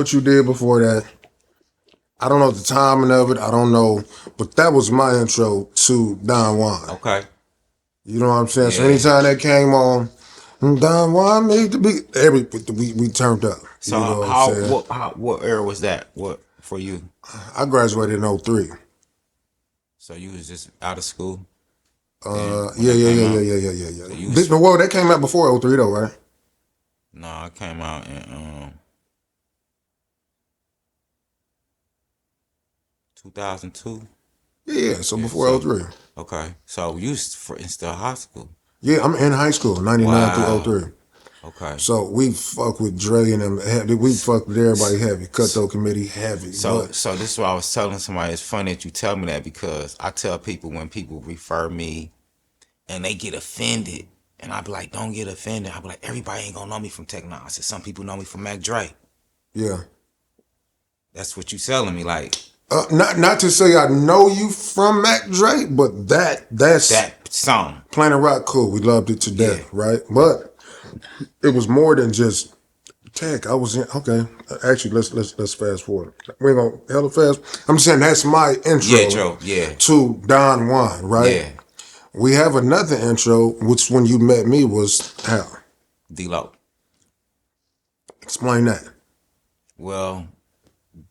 what you did before that. I don't know the timing of it. I don't know, but that was my intro to Don Juan. Okay. You know what I'm saying? So Yeah. anytime that came on, Don Juan made the beat. We turned up. So You know what I'm saying? what era was that? What for you? I graduated in '03. So you was just out of school then Uh, when yeah, that yeah, came yeah, yeah, out. yeah, yeah, yeah, So yeah. you was Well, that came out before '03 though, right? no, I came out in 2002. Yeah, yeah. So Yeah. before So '03. okay. So you was in still high school. Yeah, I'm in high school, '99 through Wow. '03. Okay. So we fuck with Dre and them heavy. We fuck with everybody heavy. So Cutthroat Committee heavy. so But so this is what I was telling somebody. It's funny that you tell me that because I tell people when people refer me and they get offended. And I be like, don't get offended. I be like, everybody ain't gonna know me from Tech N9ne. I said, some people know me from Mac Dre. yeah. That's what you telling me, like Not to say I know you from Mac Dre, but that's that song. Planet Rock cool. We loved it to Yeah. death, right? But it was more than just tech. I was in okay. Actually, let's fast forward. We ain't gonna hella fast. I'm just saying that's my Yeah, intro Joe. Yeah. to Don Juan, right? Yeah. We have another intro, which when you met me was how? Dlocc. Explain that. Well,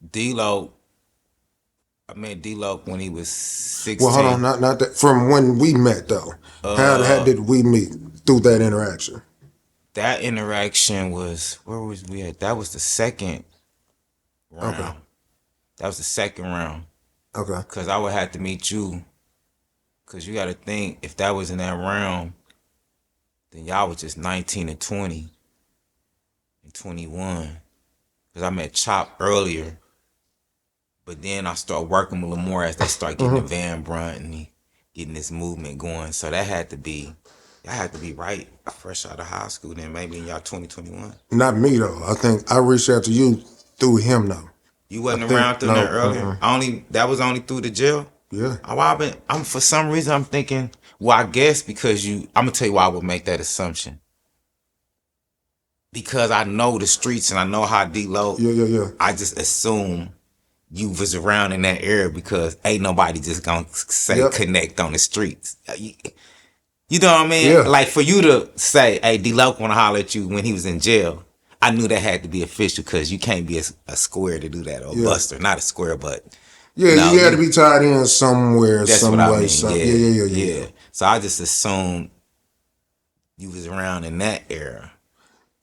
Dlocc, I met Dlocc when he was Well, hold on, 16. not that. From when we met though, how did we meet through that interaction? That interaction was, where was we at? That was the second Okay, round. That was the second round. okay. Cause I would have to meet you. Cause you gotta think, if that was in that round, then y'all was just 19 and 20 and 21. Cause I met Chop earlier. But then I start working with Lamar as they start getting the Van Brunt and getting this movement going. So that had to be, y'all had to be right fresh out of high school then, maybe in y'all 2021. Not me though. I think I reached out to you through him though. You I wasn't around think through there no. earlier? That was only through the jail? Yeah. I'm for some reason I'm thinking, well, I guess because I'm gonna tell you why I would make that assumption. Because I know the streets and I know how Dlocc, Yeah, yeah, yeah. I just assume you was around in that area because ain't nobody just gonna say Yep. connect on the streets. You know what I mean? Yeah. Like for you to say, hey, Dlocc wanna holler at you when he was in jail, I knew that had to be official because you can't be a square to do that or a Yeah. buster. Not a square, but Yeah, no, you had to be tied in somewhere, that's some what I way, mean. some. Yeah, Yeah, yeah, yeah, yeah, yeah. yeah. So I just assumed you was around in that era.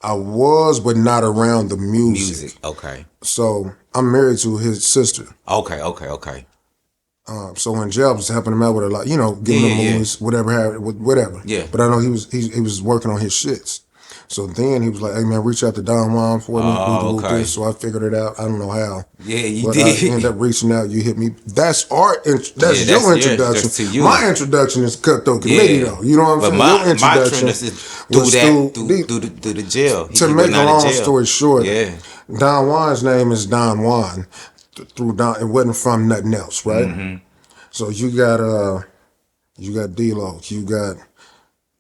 I was, but not around the music. Music. Okay. So I'm married to his sister. Okay, okay, okay. So when jail was helping him out with a lot, Yeah, giving yeah, him yeah. movies, whatever. Yeah. But I know he was working on his shits. So then he was like, "Hey man, reach out to Don Juan for me. We Oh, do okay. this." So I figured it out. I don't know how, Yeah, you but I ended did. up reaching out. You hit me. That's Yeah, that's that's your yours. introduction. That's to you. My introduction is Cutthroat Committee Yeah. though. You know what I'm But saying? Your my introduction trend is through was that through through through the jail. to He make wasn't a out of long jail. story short, Yeah. Don Juan's name is Don Juan. Through Don, it wasn't from nothing else, right? So you got Dlocc, you got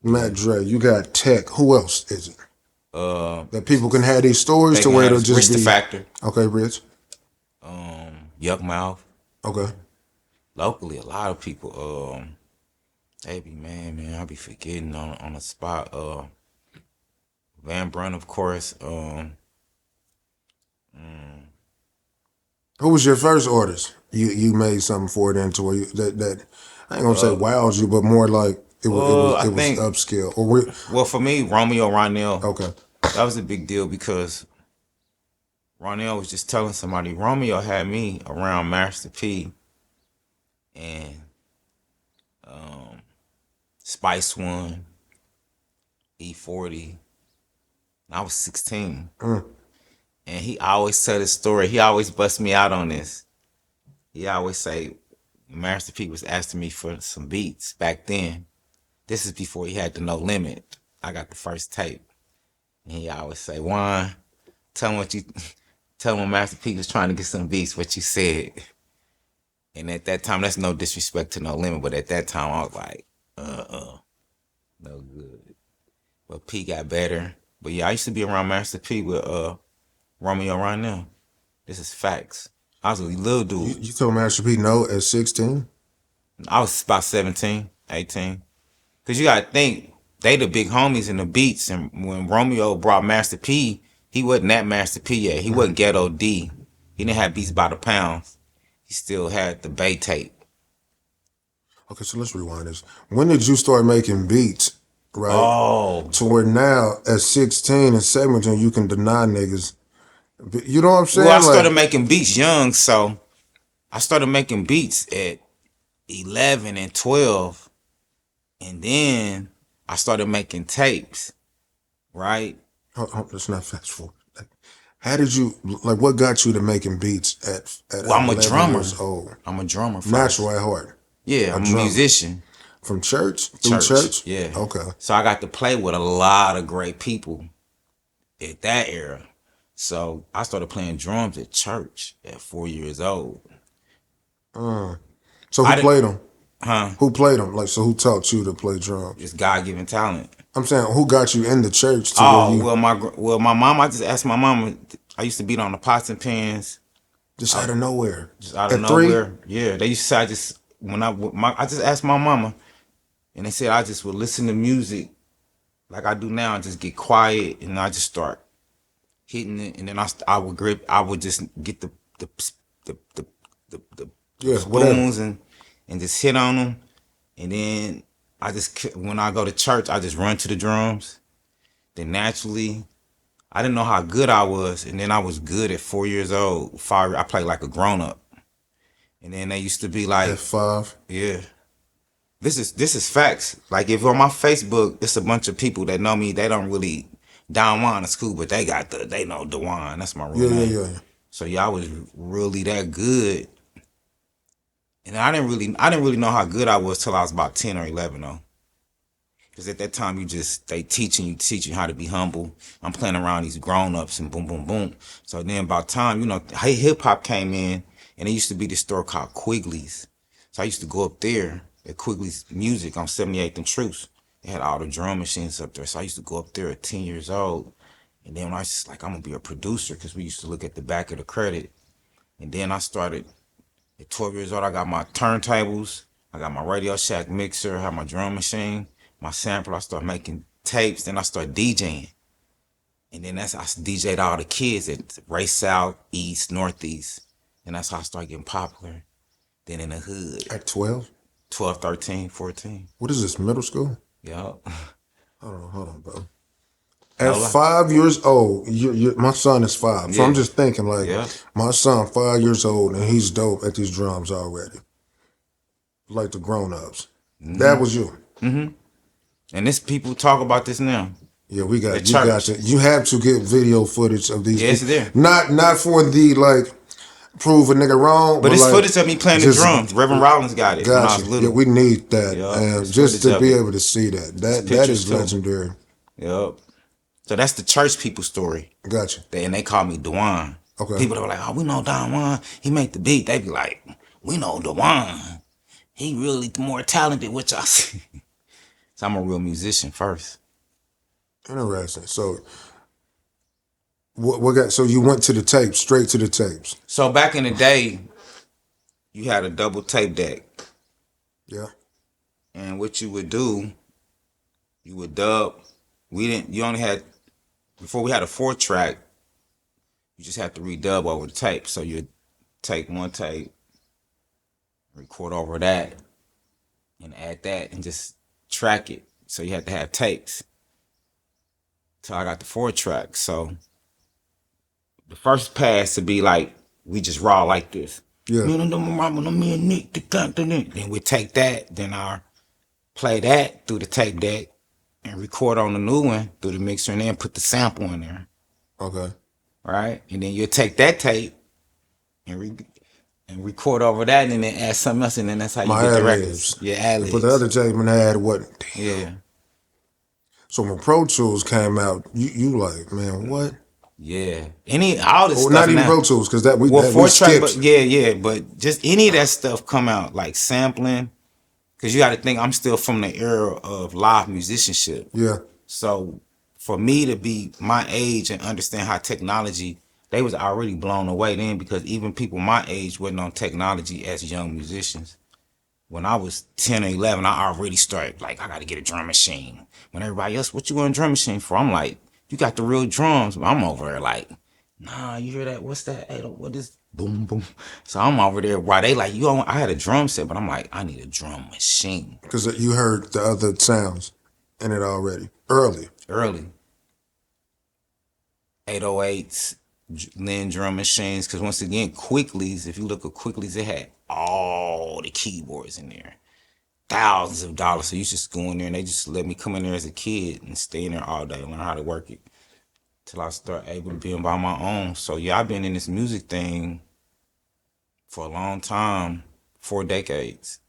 Matt Dre, you got Tech. Who else is it? That people can have these stories They to can where have it'll just Rich the be Factor. okay, Rich. Yukmouth. Okay, Locally, a lot of people. They be man, I be forgetting on the spot. Van Brunt, of course. who was your first artist? You made something for it into where that I ain't gonna say wowed you, but more like I it was think. upscale or we Well, for me, Romeo Ronell, okay. that was a big deal because Ronell was just telling somebody. Romeo had me around Master P and Spice One, E40. I was 16. And he always tell this story. He always bust me out on this. He always say, Master P was asking me for some beats back then. This is before he had the No Limit. I got the first tape. And he always say, Juan, tell him what you, tell him when Master P was trying to get some beats, what you said. And at that time, that's no disrespect to No Limit, but at that time, I was like, no good. But P got better. But yeah, I used to be around Master P with Romeo Ronell. This is facts. I was a little dude. You told Master P no at 16? I was about 17, 18. Cause you gotta think, they the big homies in the beats. And when Romeo brought Master P, he wasn't that Master P yet. He wasn't Ghetto D. He didn't have beats by the pounds. He still had the Bay tape. Okay, so let's rewind this. When did you start making beats, right? Oh. To where now at 16 and 17 you can deny niggas. You know what I'm saying? Well, I started making beats young, so I started making beats at 11 and 12. And then I started making tapes, right? Let's not fast forward. How did you, like, what got you to making beats at Well, I'm a 11 drummer. years old? I'm a drummer first. Natural at heart. Yeah, I'm a musician. From church? Through church? Yeah. Okay. So I got to play with a lot of great people at that era. So I started playing drums at church at 4 years old. So who played them? Huh? Who played them? Like, so who taught you to play drums? Just God-given talent. I'm saying, who got you in the church to Oh, where you... well, my mom, I just asked my mama. I used to beat on the pots and pans. Just out of nowhere. Just out of At nowhere. 3? Yeah. They used to say I just asked my mama, and they said I just would listen to music like I do now and just get quiet, and I just start hitting it, and then I would grip. I would just get the Yeah, spoons and just hit on them, and then when I go to church, I just run to the drums. Then naturally, I didn't know how good I was, and then I was good at 4 years old. I played like a grown up, and then they used to be like At 5? yeah. This is facts. Like if on my Facebook, it's a bunch of people that know me. They don't really Don Juan is cool, but they know Juan. That's my real name. Yeah. So I was really that good, and I didn't really know how good I was till I was about 10 or 11 though. Because at that time they teach you how to be humble. I'm playing around these grown ups and boom boom boom. So then about time, hip hop came in, and it used to be this store called Quigley's. So I used to go up there at Quigley's Music on 78th and Truce. They had all the drum machines up there. So I used to go up there at 10 years old. And then I was just like, I'm going to be a producer, because we used to look at the back of the credit. And then I started, at 12 years old, I got my turntables. I got my Radio Shack mixer. I had my drum machine, my sampler. I started making tapes. Then I started DJing. And then I DJ'd all the kids at Race South, East, Northeast. And that's how I started getting popular. Then in the hood. At 12? 12, 13, 14. What is this, middle school? Yup. Hold on, bro. At 5 years old, my son is 5. So I'm just thinking, like, my son, 5 years old, and he's dope at these drums already. Like the grown-ups. Mm-hmm. That was you. Mm-hmm. And this people talk about this now. Yeah, you got to. You have to get video footage of these. Yes, there. Not for the, like, prove a nigga wrong. But it's like, footage of me playing the drums. Reverend Rollins got it when I was little. Yeah, we need that. And just to be able to see that. That is legendary. Yup. So that's the church people story. Gotcha. And they call me Dwan. Okay. People are like, oh, we know Don Juan. He make the beat. They be like, we know Dwan. He really more talented, which I see. So I'm a real musician first. Interesting. So so you went to the tapes, straight to the tapes. So back in the day, you had a double tape deck. Yeah. And what you would do, you would dub. Before we had a 4-track, you just had to redub over the tape. So you'd take one tape, record over that, and add that, and just track it. So you had to have tapes. So I got the 4-track. So the first pass would be like, we just raw like this. Yeah. Then we take that, then I'll play that through the tape deck and record on the new one through the mixer, and then put the sample in there. Okay. Right? And then you'll take that tape and record over that, and then add something else, and then that's how you get the records. Yeah, ad-libs. But the other tape man had what? Damn. Yeah. So when Pro Tools came out, you like, man, what? Yeah. All this stuff. Not even now, Pro Tools, because we 4-track, but but just any of that stuff come out, like sampling. Because you got to think, I'm still from the era of live musicianship. Yeah. So for me to be my age and understand how technology they was already blown away then, because even people my age wasn't on technology as young musicians. When I was 10 or 11, I already started, like, I got to get a drum machine. When everybody else, what you want a drum machine for? I'm like, you got the real drums. I'm over there like, nah, you hear that? What's that? Hey, what is boom, boom? So I'm over there while they like, I had a drum set, but I'm like, I need a drum machine. Because you heard the other sounds in it already, early. 808s, Lynn drum machines. Because once again, Quicklys, if you look at Quicklys, they had all the keyboards in there. Thousands of dollars. So you just go in there and they just let me come in there as a kid and stay in there all day and learn how to work it till I start able to be by my own. So yeah, I've been in this music thing for a long time, 4 decades.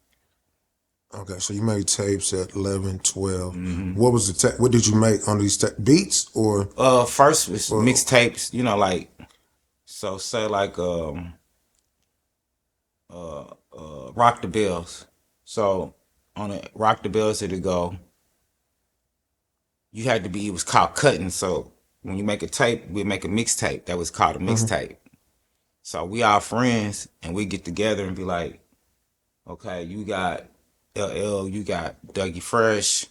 Okay, so you made tapes at 11, 12. What was the what did you make on these beats or? First was mixtapes, like, so say like Rock the Bells. So on a Rock the Bells it'd go, you had to be, it was called cutting. So when you make a tape, we make a mixtape. That was called a mixtape. So we all friends and we get together and be like, okay, you got LL, you got Dougie Fresh,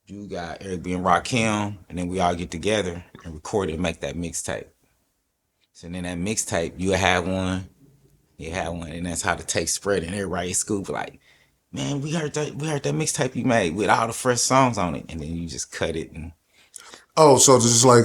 you got Eric B and Rakim, and then we all get together and record it and make that mixtape. So then that mixtape, you had one, and that's how the tape spread, and everybody at school be like, man, we heard that mixtape you made with all the fresh songs on it, and then you just cut it and. Oh, so just like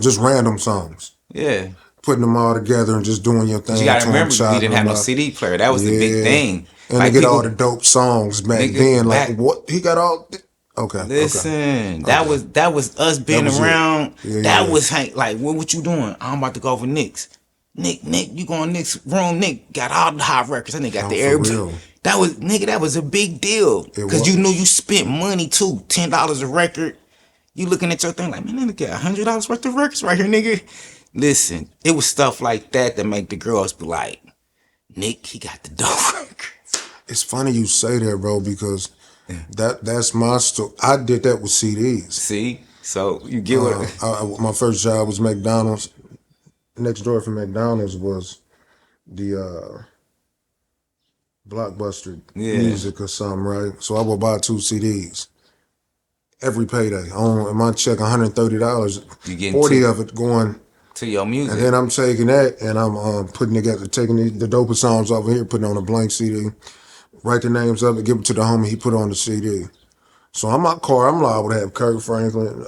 just random songs. Yeah. Putting them all together and just doing your thing. You gotta remember, we didn't have no CD player. That was the big thing. And like, they get all the dope songs back then. Like, what? He got all. Okay. Listen, that was us being around. That was like, what you doing? I'm about to go over Nick's. Nick, you going Nick's room? Nick got all the hot records. That nigga got the air. That was a big deal. Because you knew you spent money too. $10 a record. You looking at your thing like, man, nigga got $100 worth of records right here, nigga. Listen, it was stuff like that make the girls be like, Nick, he got the dope records. It's funny you say that, bro, because that's my story. I did that with CDs. See? So you get what my first job was McDonald's. Next door from McDonald's was the Blockbuster music or something, right? So I would buy 2 CDs every payday. On my check, $130. You 40 of it going to your music, and then I'm taking that and I'm putting together, taking the dopest songs over here, putting on a blank CD, write the names up, and give it to the homie. He put on the CD. So in my car, I'm liable to have Kirk Franklin,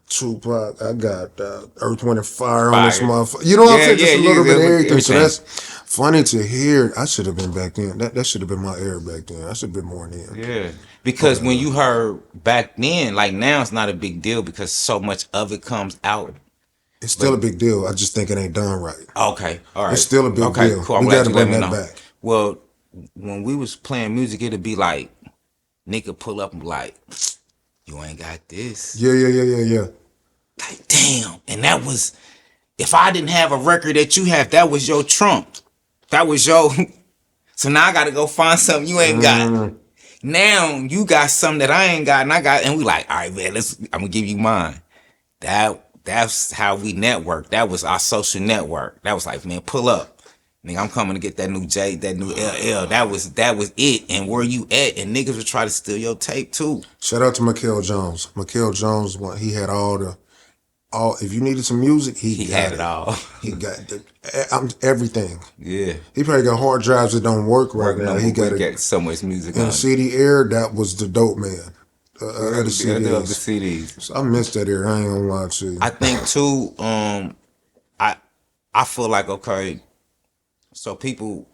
Tupac. I got Earth, Wind, and Fire on this motherfucker. You know what I'm saying? Just a little bit of everything. So that's funny to hear. I should have been back then. That should have been my era back then. I should have been more then. Yeah. Because when you heard back then, like now it's not a big deal because so much of it comes out. It's still a big deal. I just think it ain't done right. Okay. All right. It's still a big deal. Cool. We got to bring that back. Well, when we was playing music, it'd be like, nigga pull up and be like, you ain't got this. Yeah. Like, damn. And that was, if I didn't have a record that you have, that was your trump. That was your, so now I got to go find something you ain't got. Now you got something that I ain't got and we like, all right, man, I'm going to give you mine. That's how we network. That was our social network. That was like, man, pull up. Nigga, I'm coming to get that new J, that new LL. That was it. And where you at? And niggas would try to steal your tape too. Shout out to Mikael Jones. Mikael Jones, he had if you needed some music, he had it all. He got everything. Yeah. He probably got hard drives that don't work right now. He got so much music in on the CD era. That was the dope man. The CDs. So I missed that era. I ain't gonna lie to you. I think too. I feel like, okay, so people,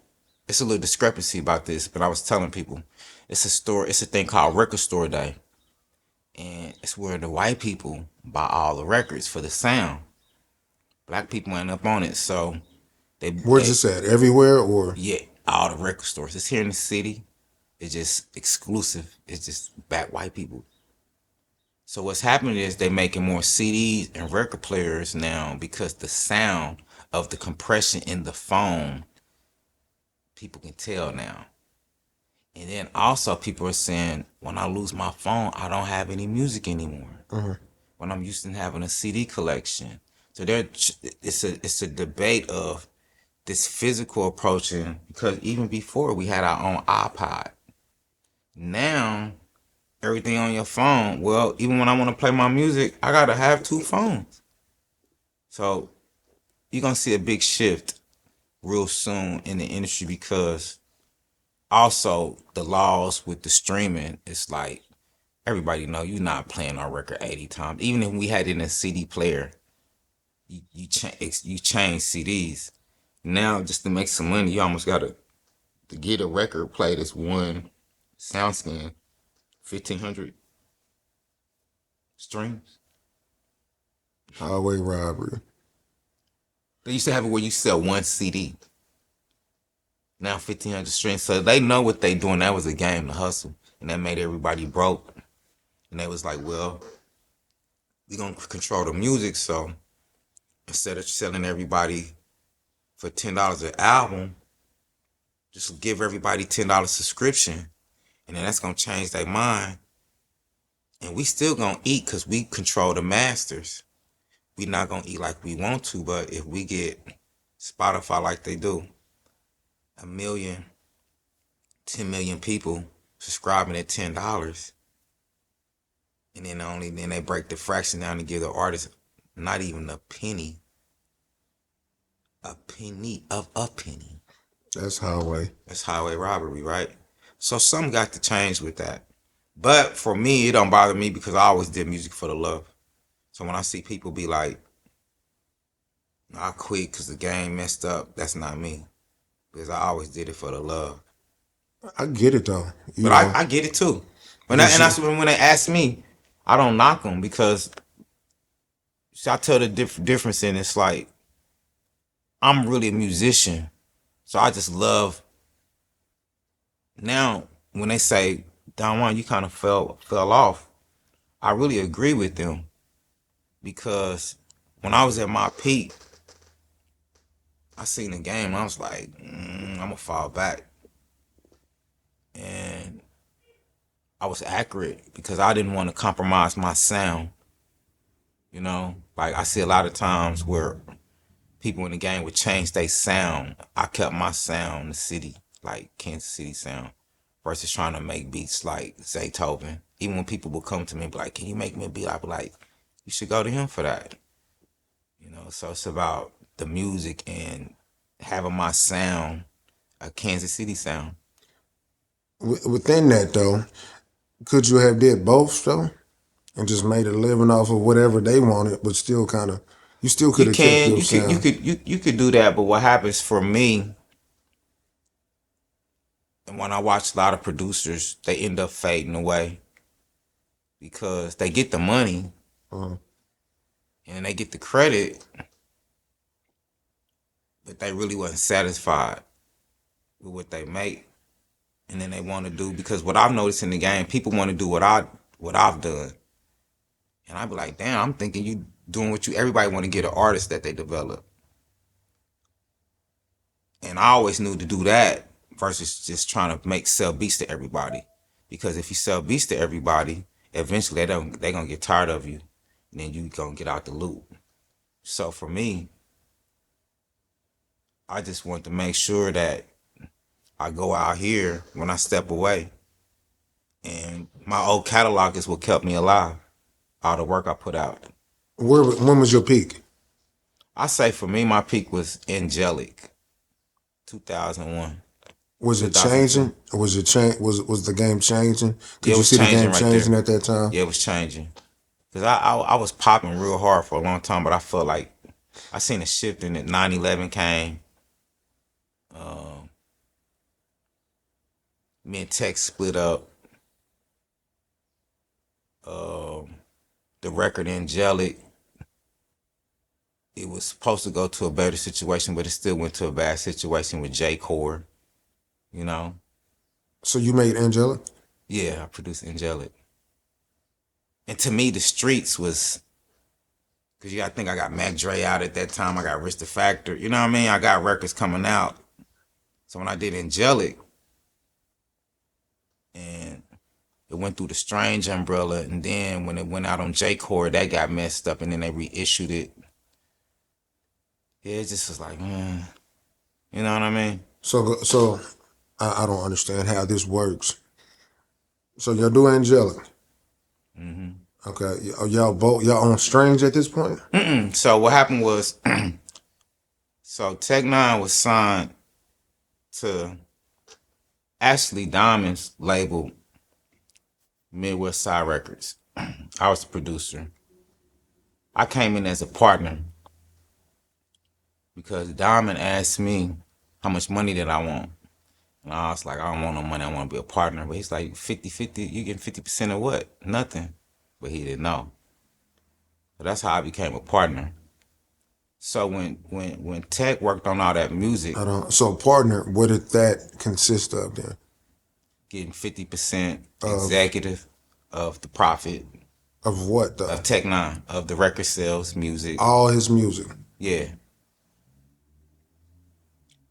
it's a little discrepancy about this, but I was telling people, it's a thing called Record Store Day, and it's where the white people buy all the records for the sound. Black people ain't up on it, so Where's this at? Everywhere or? Yeah, all the record stores. It's here in the city. It's just exclusive. It's just back white people. So what's happening is they making more CDs and record players now because the sound of the compression in the phone, people can tell now. And then also people are saying, when I lose my phone, I don't have any music anymore. When I'm used to having a CD collection. So it's a debate of this physical approaching, because even before we had our own iPod. Now everything on your phone. Well, even when I want to play my music, I gotta have two phones. So you're gonna see a big shift real soon in the industry, because also the laws with the streaming, it's like everybody know you're not playing our record 80 times. Even if we had it in a CD player, you change CDs. Now just to make some money, you almost gotta to get a record played as one sound scan, 1,500 streams. Highway robbery. They used to have it where you sell one CD. Now 1,500 streams. So they know what they doing. That was a game to hustle. And that made everybody broke. And they was like, well, we gonna control the music. So instead of selling everybody for $10 an album, just give everybody $10 subscription. And then that's gonna change their mind. And we still gonna eat because we control the masters. We not gonna eat like we want to, but if we get Spotify like they do, 1 million, 10 million people subscribing at $10, and then they break the fraction down to give the artist not even a penny of a penny. That's highway. That's highway robbery, right? So something got to change with that. But for me, it don't bother me because I always did music for the love. So when I see people be like, I quit because the game messed up, that's not me. Because I always did it for the love. I get it though. But I get it too. And that's when they ask me, I don't knock them, because see, I tell the difference, and it's like, I'm really a musician. So I just love. Now, when they say, Don Juan, you kind of fell off, I really agree with them, because when I was at my peak, I seen the game and I was like, I'm going to fall back. And I was accurate because I didn't want to compromise my sound. You know, like I see a lot of times where people in the game would change their sound. I kept my sound, the city, like Kansas City sound, versus trying to make beats like Zaytoven. Even when people would come to me and be like, can you make me a beat? I'd be like, you should go to him for that. You know, so it's about the music and having my sound, a Kansas City sound. Within that though, could you have did both though, and just made a living off of whatever they wanted, but still kind of, you still could have kept your sound. You could do that, but what happens for me, and when I watch a lot of producers, they end up fading away because they get the money and they get the credit, but they really wasn't satisfied with what they make. And then they want to do, because what I've noticed in the game, people want to do what I've done. And I be like, damn, I'm thinking you doing what everybody want to get an artist that they develop. And I always knew to do that versus just trying to sell beats to everybody. Because if you sell beats to everybody, eventually they gonna get tired of you, and then you gonna get out the loop. So for me, I just want to make sure that I go out here when I step away, and my old catalog is what kept me alive. All the work I put out. When was your peak? I say for me, my peak was Angelic, 2001. Was it changing? Was it was the game changing? Could Yeah, it you was see the changing game right changing there. at that time? Yeah, it was changing. Cause I was popping real hard for a long time, but I felt like I seen a shift in it. 9/11 came. Me and Tech split up. The record Angelic, it was supposed to go to a better situation, but it still went to a bad situation with J Core. You know. So you made Angelic? Yeah, I produced Angelic. And to me, the streets was, because I think I got Mac Dre out at that time. I got Rich the Factor. You know what I mean? I got records coming out. So when I did Angelic, and it went through the Strange umbrella, and then when it went out on J Core, that got messed up, and then they reissued it. Yeah, it just was like, man, you know what I mean? So I don't understand how this works. So y'all do angelic. Okay, y'all on strings at this point. So what happened was, so Tech N9ne was signed to Ashley Diamond's label, Midwest Side Records. I was the producer. I came in as a partner because Diamond asked me how much money did I want. And I was like, I don't want no money, I want to be a partner. But he's like, 50-50, you getting 50% of what? Nothing. But he didn't know. So that's how I became a partner. So when Tech worked on all that music, I don't. So partner, what did that consist of then? getting 50% Of executive of the profit of what though? of Tech N9ne, of the record sales, music. All his music. Yeah,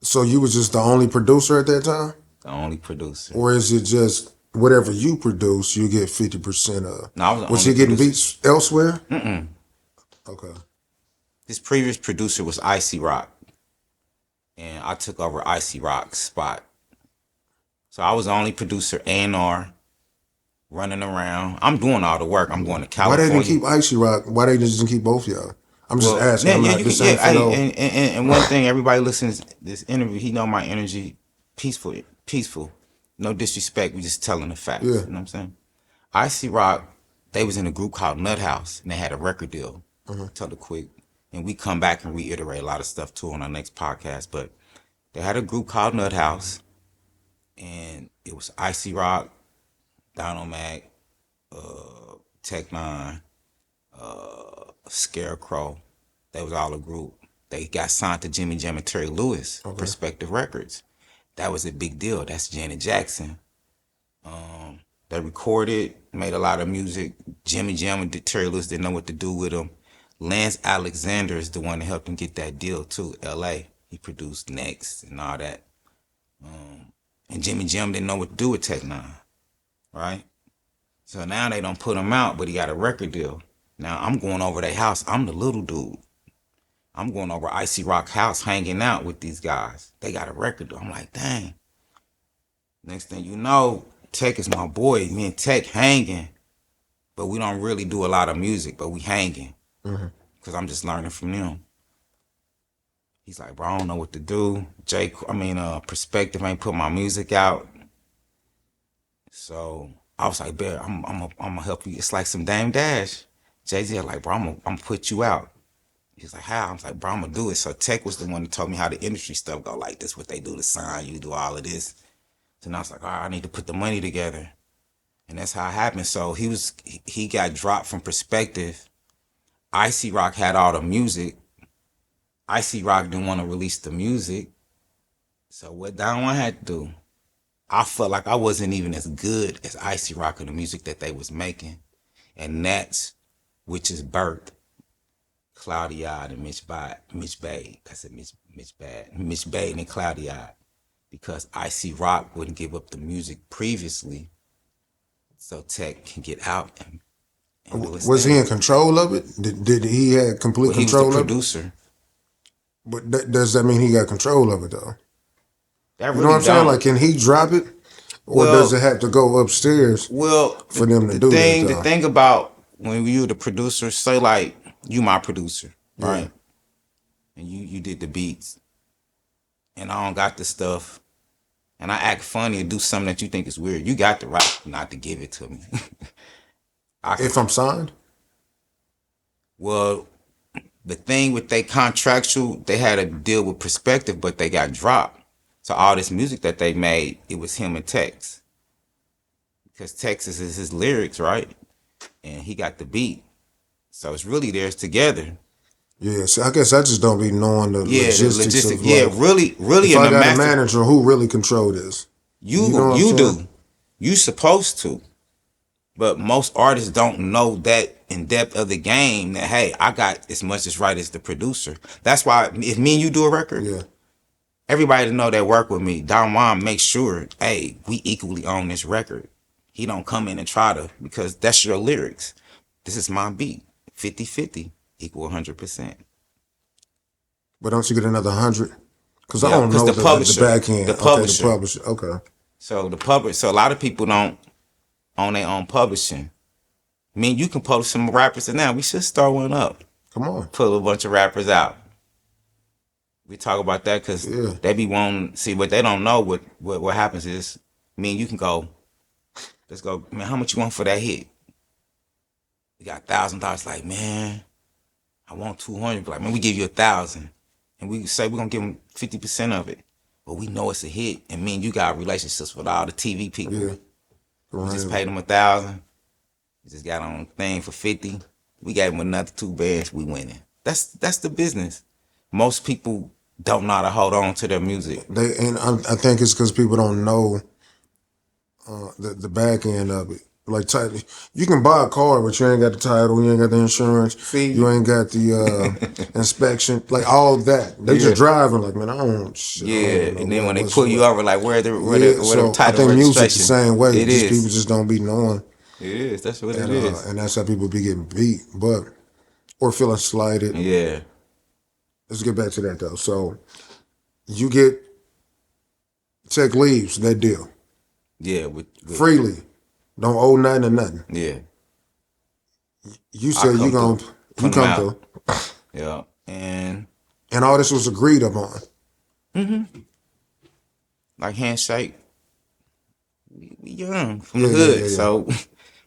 So you was just the only producer at that time, the only producer. or is it just whatever you produce, you get 50% of? No, I was the Was only he getting producer. beats elsewhere? Okay. His previous producer was Icy Rock, and I took over Icy Rock's spot. So I was the only producer, A&R, running around. I'm doing all the work. I'm going to Why they didn't California. keep Icy Rock? Why they just didn't keep both y'all? I'm just Well, asking. yeah, I'm yeah, not. you can, This yeah. ain't for Hey, no. and one thing, everybody listens to this interview, he know my energy, peaceful. No disrespect. We just telling the facts. Yeah. You know what I'm saying? Icy Rock, they was in a group called Nut House, and they had a record deal. Tell it quick, and we come back and reiterate a lot of stuff too on our next podcast. But they had a group called Nut House, and it was Icy Rock, Donald Mac, Tech N9ne, Scarecrow. They was all a group. They got signed to Jimmy Jam and Terry Lewis, Perspective Records. That was a big deal. That's Janet Jackson. They recorded, made a lot of music. Jimmy Jam and Terry Lewis didn't know what to do with them. Lance Alexander is the one that helped him get that deal too, L.A. He produced Next and all that. And Jimmy Jam didn't know what to do with Tech N9ne, right? So now they don't put him out, but he got a record deal. Now I'm going over their house. I'm the little dude. I'm going over Icy Rock house, hanging out with these guys. They got a record deal. I'm like, dang. Next thing you know, Tech is my boy. Me and Tech hanging, but we don't really do a lot of music, but we hanging because I'm just learning from them. He's like, bro, I don't know what to do. Perspective ain't put my music out. So I was like, Bear, I'm gonna help you. It's like some Dame Dash. Jay-Z like, bro, I'm gonna put you out. He's like, how? I was like, bro, I'm gonna do it. So Tech was the one that told me how the industry stuff go. Like, this what they do to sign you, do all of this. Then I was like, all right, I need to put the money together. And that's how it happened. So he got dropped from Perspective. Icy Rock had all the music. Icy Rock didn't want to release the music. So what Don Juan had to do, I felt like I wasn't even as good as Icy Rock in the music that they was making. And that's which is birthed Cloudy Eyed and Mitch Bade. I said Mitch Bade and Cloudy Eyed. Because Icy Rock wouldn't give up the music previously so Tech can get out and do his Was he thing. in control of it? Did he had complete Well, he was the control of it? producer. But does that mean he got control of it though? That You know what really I'm saying? don't. Like, can he drop it, or Well, does it have to go upstairs for them to do that? the Though? thing about when you the producer, say like you my producer, right? And you did the beats, and I don't got the stuff, and I act funny and do something that you think is weird. You got the right not to give it to me. If I'm signed, Well, the thing with they contractual, they had a deal with Perspective, but they got dropped. So all this music that they made, it was him and Tex. Because Texas is his lyrics, right? And he got the beat. So it's really theirs together. yeah. So I guess I just don't be knowing the Yeah, the logistics logistic. of Yeah, like, really if in I the got a master. manager who really control this. You know what I'm You saying? do. You supposed to. But most artists don't know that in depth of the game that, hey, I got as much as right as the producer. That's why if me and you do a record, Yeah. everybody to know that work with me, Don Juan makes sure, hey, we equally own this record. He don't come in and try to, because that's your lyrics. This is my beat. 50-50 equal 100%. But don't you get another 100? Because I Yeah, don't because know the the publisher, back end. the Okay, the publisher. publisher. Okay. So a lot of people don't own their own publishing. I mean, you can publish some rappers, and now we should start one up. Come on. Put a bunch of rappers out. We talk about that because Yeah. they be wanting, see, what they don't know, what happens is, me and you can go, let's go, man, how much you want for that hit? We got $1,000. Like, man, I want 200. Like, man, we give you 1,000. And we say we're going to give them 50% of it. But we know it's a hit. And me and you got relationships with all the TV people. Yeah. We just Right. paid them 1,000. We just got on thing for 50. We gave them another 2 bands. We winning. That's the business. Most people don't know how to hold on to their music. I think it's because people don't know the back end of it. Like, you can buy a car, but you ain't got the title, you ain't got the insurance, See? you ain't got the inspection, like all that. They just driving like, man, I don't. Shit, I Yeah, don't know and then when they what's pull you what. over, like where the So I title think music's the registration? same way. It Just people is. just don't be knowing, It is. That's what it is. and that's how people be getting beat, or feeling slighted. Yeah. Let's get back to that though. So you get Tech leaves that deal Yeah. With freely, don't owe nothing or nothing. yeah. You said you come come through. Put 'em out. through, Yeah. And and all this was agreed upon. like handshake, we young from the Yeah, hood, yeah. so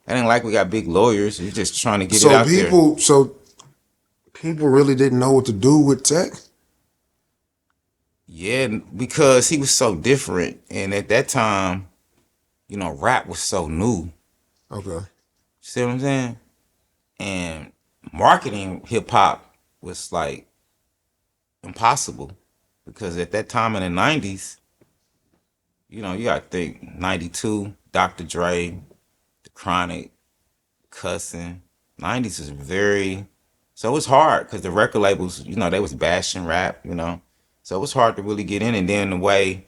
I ain't like we got big lawyers. We're just trying to get it So out there. people really didn't know what to do with Tech. Yeah, because he was so different, and at that time, you know, rap was so new. Okay. See what I'm saying? And marketing hip hop was like impossible because at that time in the 90s, you know, you got to think 92, Dr. Dre, The Chronic, Cussing. 90s is very, so it was hard because the record labels, you know, they was bashing rap, you know. So it was hard to really get in. And then the way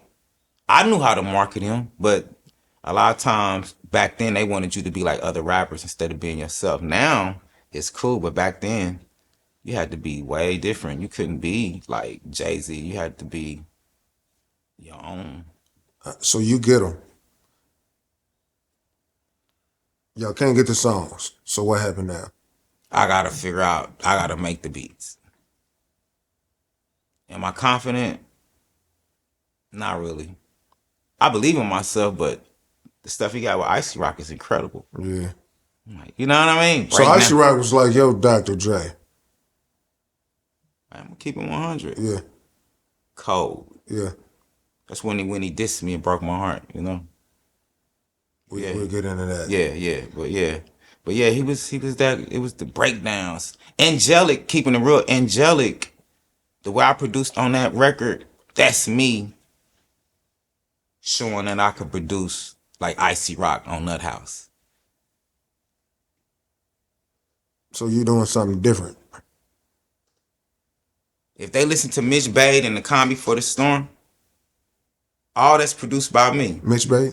I knew how to market him, but a lot of times back then they wanted you to be like other rappers instead of being yourself. Now it's cool, but back then you had to be way different. You couldn't be like Jay-Z. You had to be your own. So you get them. Y'all can't get the songs. So what happened now? I gotta figure out, I gotta make the beats. Am I confident? Not really. I believe in myself, but the stuff he got with Icy Rock is incredible. Yeah. Like, you know what I mean? So Icy Rock was like, yo, Dr. Dre. I'm gonna keep it 100. Yeah. Cold. Yeah. That's when he dissed me and broke my heart, you know? We'll get into that. But yeah, he was that, it was the breakdowns. Angelic, keeping it real, Angelic, the way I produced on that record, that's me showing that I could produce like Icy Rock on Nut House. So you doing something different. If they listen to Mitch Bade and The Calm Before the Storm, all that's produced by me. Mitch Bade?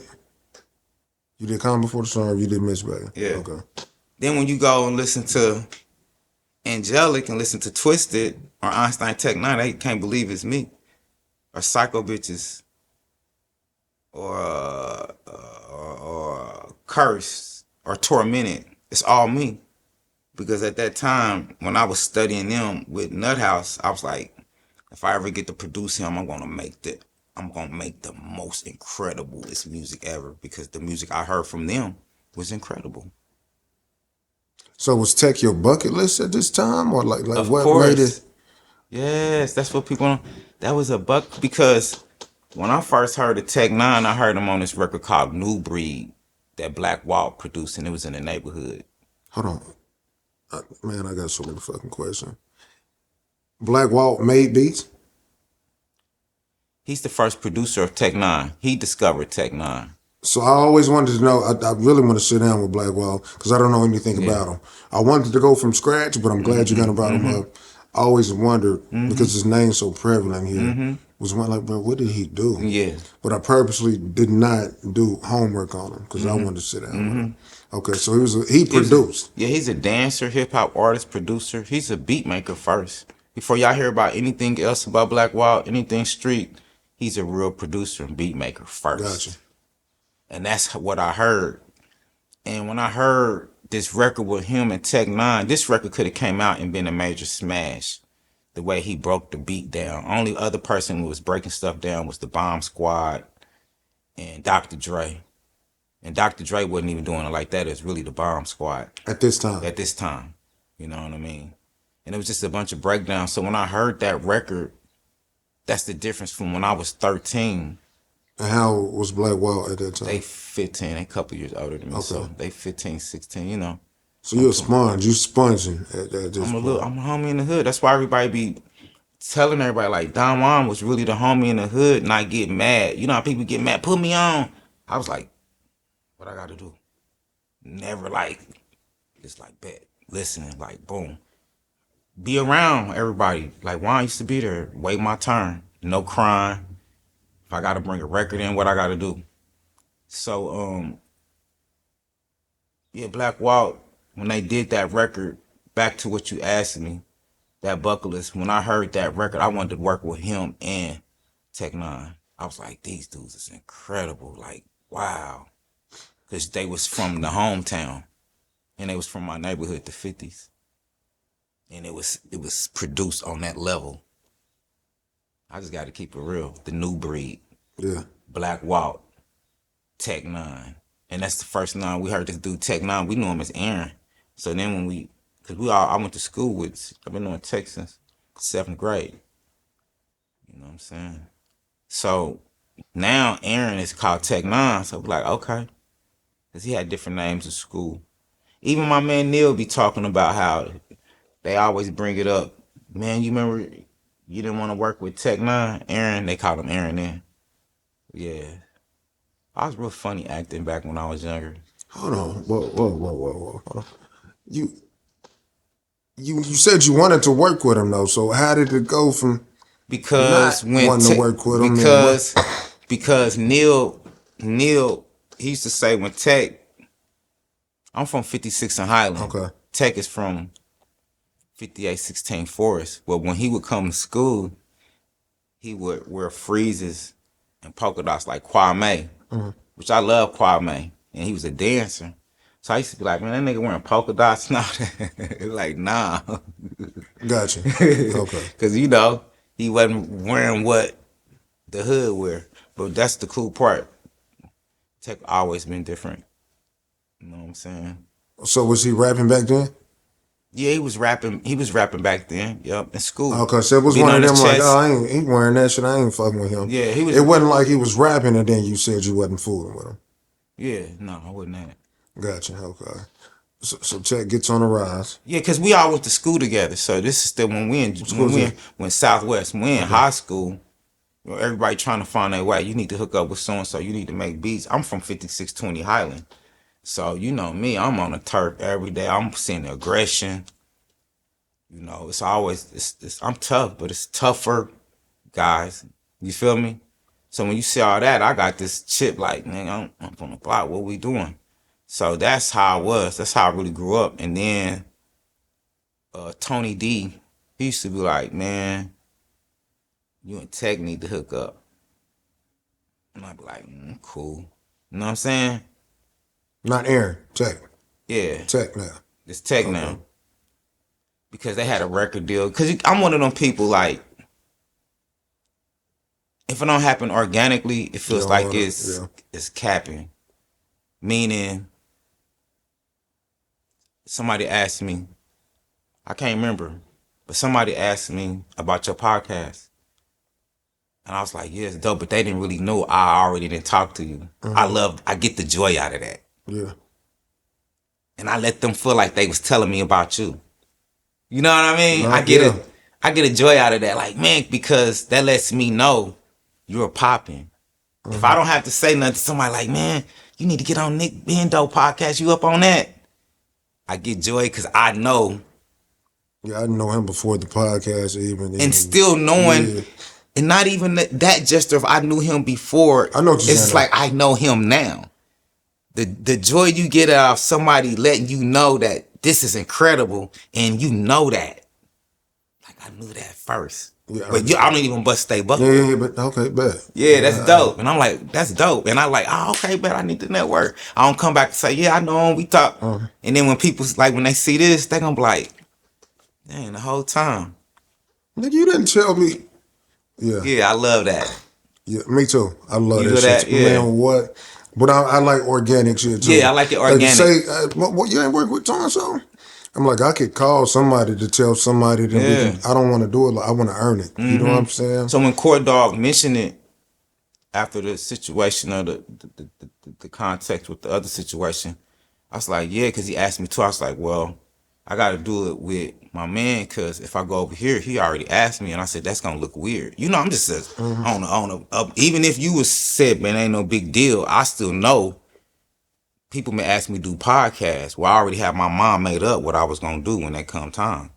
You did Calm Before the Storm, you did Mitch Bade. Yeah. Okay. Then when you go and listen to Angelic and listen to Twisted or Einstein Tech N9ne, they can't believe it's me. Or Psycho Bitches. Or Curse. Or Tormented. It's all me. Because at that time, when I was studying them with Nut House, I was like, if I ever get to produce him, I'm gonna make the most incrediblest music ever. Because the music I heard from them was incredible. So was Tech your bucket list at this time, or like Of what course. made it? Yes, that's what people don't. That was a buck because when I first heard of Tech N9ne, I heard him on this record called New Breed that Black Walt produced, and it was in the neighborhood. Hold on, man, I got so many fucking questions. Black Walt made beats. He's the first producer of Tech N9ne. He discovered Tech N9ne. So I always wanted to know. I really want to sit down with Black Walt because I don't know anything about him. I wanted to go from scratch, but I'm glad you kind of brought him up. I always wondered because his name's so prevalent here. Was one like, bro, what did he do? Yeah. But I purposely did not do homework on him because I wanted to sit down with him. Okay, so he produced. He's a dancer, hip hop artist, producer. He's a beat maker first. before y'all hear about anything else about Black Wild, anything street, he's a real producer and beat maker first. Gotcha. And that's what I heard. And when I heard this record with him and Tech N9ne, this record could have came out and been a major smash. The way he broke the beat down. Only other person who was breaking stuff down was the Bomb Squad and Dr. Dre. And Dr. Dre wasn't even doing it like that. It was really the Bomb Squad. At this time. At this time. You know what I mean? And it was just a bunch of breakdowns. So when I heard that record, that's the difference from when I was 13. And how was Black Wild at that time? They 15, they a couple years older than me. Okay. So they 15, 16, you know. So you're a sponge. You sponging at this I'm point. I'm a homie in the hood. That's why everybody be telling everybody like Don Juan was really the homie in the hood, and I get mad. You know how people get mad? Put me on. I was like, what I gotta do? Never like, just like bet. Listening, like boom. Be around everybody. Like Juan used to be there. Wait my turn. No crying. If I gotta bring a record in, what I gotta do? So yeah, Black Wild, when they did that record, back to what you asked me, that Buckleless, when I heard that record, I wanted to work with him and Tech N9ne. I was like, these dudes is incredible. Like, wow. Because they was from the hometown. And they was from my neighborhood, the 50s. And it was produced on that level. I just got to keep it real. The new breed. Yeah. Black Wild, Tech N9ne. And that's the first nine we heard this dude Tech N9ne. We knew him as Aaron. So then when I went to school with, I've been knowing Tech since 7th grade. You know what I'm saying? So now Aaron is called Tech N9ne. So we're like, okay. Because he had different names in school. Even my man Neil be talking about how they always bring it up. Man, you remember you didn't want to work with Tech N9ne? Aaron, they called him Aaron then. Yeah. I was real funny acting back when I was younger. Hold on. Whoa. You said you wanted to work with him though, so how did it go from because not wanting to work with him? Because Neil he used to say when Tech, I'm from 56 in Highland. Okay. Tech is from 5816 Forest. But when he would come to school, he would wear freezes and polka dots like Kwame, which I love Kwame, and he was a dancer. So I used to be like, man, that nigga wearing polka dots now. Like, nah. Gotcha. Okay. Because, you know, he wasn't wearing what the hood wear. But that's the cool part. Tech always been different. You know what I'm saying? So was he rapping back then? Yeah, he was rapping. He was rapping back then. Yup, in school. Okay, so it was one of them like, oh, he wearing that shit. I ain't fucking with him. Yeah, he was. It wasn't like he was rapping and then you said you wasn't fooling with him. Yeah, no, I wasn't that. Gotcha. Okay. So Tech gets on the rise. Yeah, because we all went to school together. So this is still when Southwest. When we in high school, you know, everybody trying to find their way. You need to hook up with so and so. You need to make beats. I'm from 5620 Highland. So, you know me, I'm on the turf every day. I'm seeing the aggression. You know, it's always, I'm tough, but it's tougher guys. You feel me? So when you see all that, I got this chip like, man, I'm from the block. What we doing? So that's how I was. That's how I really grew up. And then Tony D, he used to be like, man, you and Tech need to hook up. And I'd be like, cool. You know what I'm saying? Not Aaron, Tech. Yeah. Tech now. It's Tech now. Because they had a record deal. Because I'm one of them people, like, if it don't happen organically, it feels like it's capping. Meaning, somebody asked me, I can't remember, but somebody asked me about your podcast. And I was like, yeah, it's dope, but they didn't really know I already didn't talk to you. I get the joy out of that. Yeah. And I let them feel like they was telling me about you. You know what I mean? I get a joy out of that. Like, man, because that lets me know you're popping. If I don't have to say nothing to somebody like, man, you need to get on Nick Bendo podcast, you up on that? I get joy because I know. Yeah, I know him before the podcast even. And still knowing, and not even that just if I knew him before, I know what you're saying, it's like I know him now. The joy you get out of somebody letting you know that this is incredible and you know that. Like, I knew that first. Yeah, But I don't even bust stay buck. yeah, but okay, bet. Yeah, that's dope. And I'm like, that's dope. And I like, oh, okay, bet I need to network. I don't come back and say, yeah, I know him, we talk. And then when people, like, when they see this, they gonna be like, dang, the whole time. Nigga, you didn't tell me. Yeah. Yeah, I love that. Yeah, me too. I love You that do shit. that? Yeah. Man, what? But I like organic shit too. Yeah, I like it Like you organic. say, what you ain't work with so? I'm like, I could call somebody to tell somebody that we can. I don't want to do it. Like, I want to earn it. You know what I'm saying? So when Court Dogg mentioned it after the situation of the context with the other situation, I was like, yeah, because he asked me too. I was like, well, I got to do it with my man because if I go over here, he already asked me, and I said that's gonna look weird. You know, I'm just even if you was said, man, ain't no big deal. I still know people may ask me to do podcasts. Well, I already have my mind made up what I was gonna do when that come time.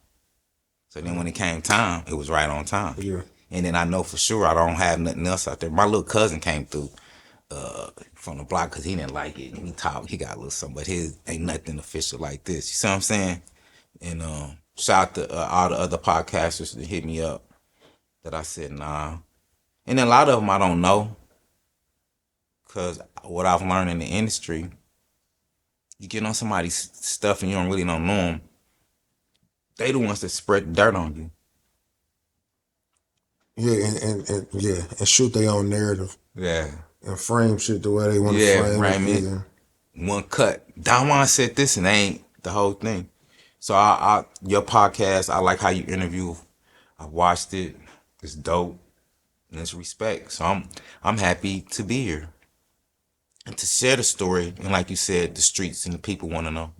So then when it came time, it was right on time. Yeah. And then I know for sure I don't have nothing else out there. My little cousin came through from the block because he didn't like it. He got a little something, but his ain't nothing official like this. You see what I'm saying? And shout out to all the other podcasters that hit me up that I said, nah. And then a lot of them I don't know because what I've learned in the industry, you get on somebody's stuff and you don't know them, they the ones that spread the dirt on you. Yeah, and shoot their own narrative. Yeah. And frame shit the way they want to frame it. One cut. Don Juan said this and they ain't the whole thing. So your podcast, I like how you interview. I watched it. It's dope. And it's respect. So I'm happy to be here. And to share the story, and like you said, the streets and the people want to know.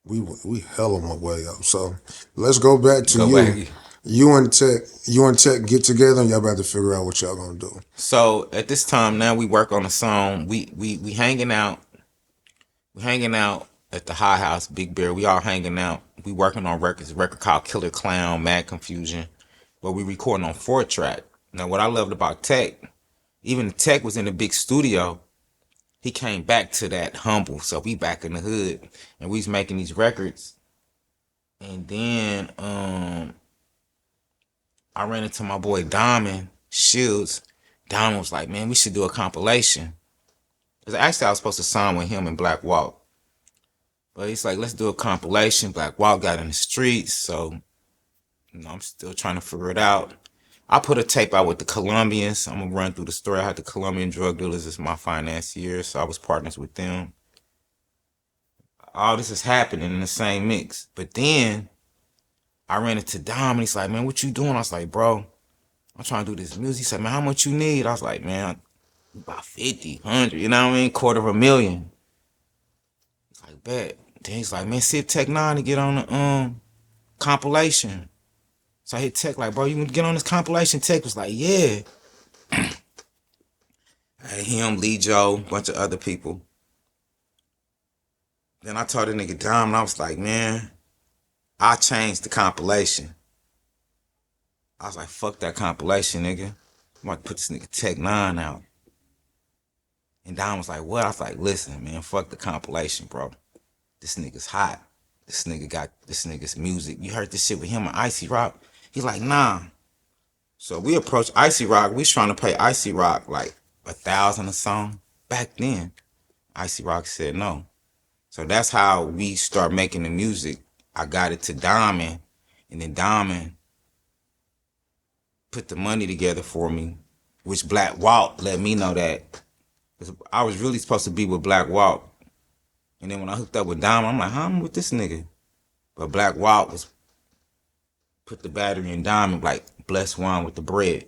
We hell on my way up. So let's go back to you. You and Tech get together and y'all about to figure out what y'all gonna do. So at this time now we work on a song. We hanging out. We hanging out at the High House, Big Bear. We all hanging out. We working on records. A record called Killer Clown, Mad Confusion. But we recording on 4-track. Now what I loved about Tech, even the Tech was in a big studio. He came back to that humble. So we back in the hood and we was making these records. And then I ran into my boy Diamond Shields. Diamond was like, man, we should do a compilation. Because actually I was supposed to sign with him and Black Walk. But he's like, let's do a compilation. Black Walk got in the streets. So, I'm still trying to figure it out. I put a tape out with the Colombians. I'm going to run through the story. I had the Colombian drug dealers as my financiers. So I was partners with them. All this is happening in the same mix. But then I ran into Dom and he's like, man, what you doing? I was like, bro, I'm trying to do this music. He said, man, how much you need? I was like, man, about 50, 100, you know what I mean? $250,000. He's like, bet. Then he's like, man, see if Tech N9ne to get on the compilation. So I hit Tech like, bro, you want to get on this compilation? Tech was like, yeah. I had him, Lee Joe, bunch of other people. Then I told the nigga Dom and I was like, man, I changed the compilation. I was like, fuck that compilation, nigga. I'm about to put this nigga Tech N9ne out. And Don was like, what? I was like, listen, man, fuck the compilation, bro. This nigga's hot. This nigga got this nigga's music. You heard this shit with him and Icy Rock? He's like, nah. So we approached Icy Rock. We was trying to pay Icy Rock like $1,000 a song back then. Icy Rock said no. So that's how we start making the music. I got it to Diamond, and then Diamond put the money together for me, which Black Walt let me know that. I was really supposed to be with Black Walt. And then when I hooked up with Diamond, I'm like, how I'm with this nigga? But Black Walt was put the battery in Diamond, like, bless one with the bread.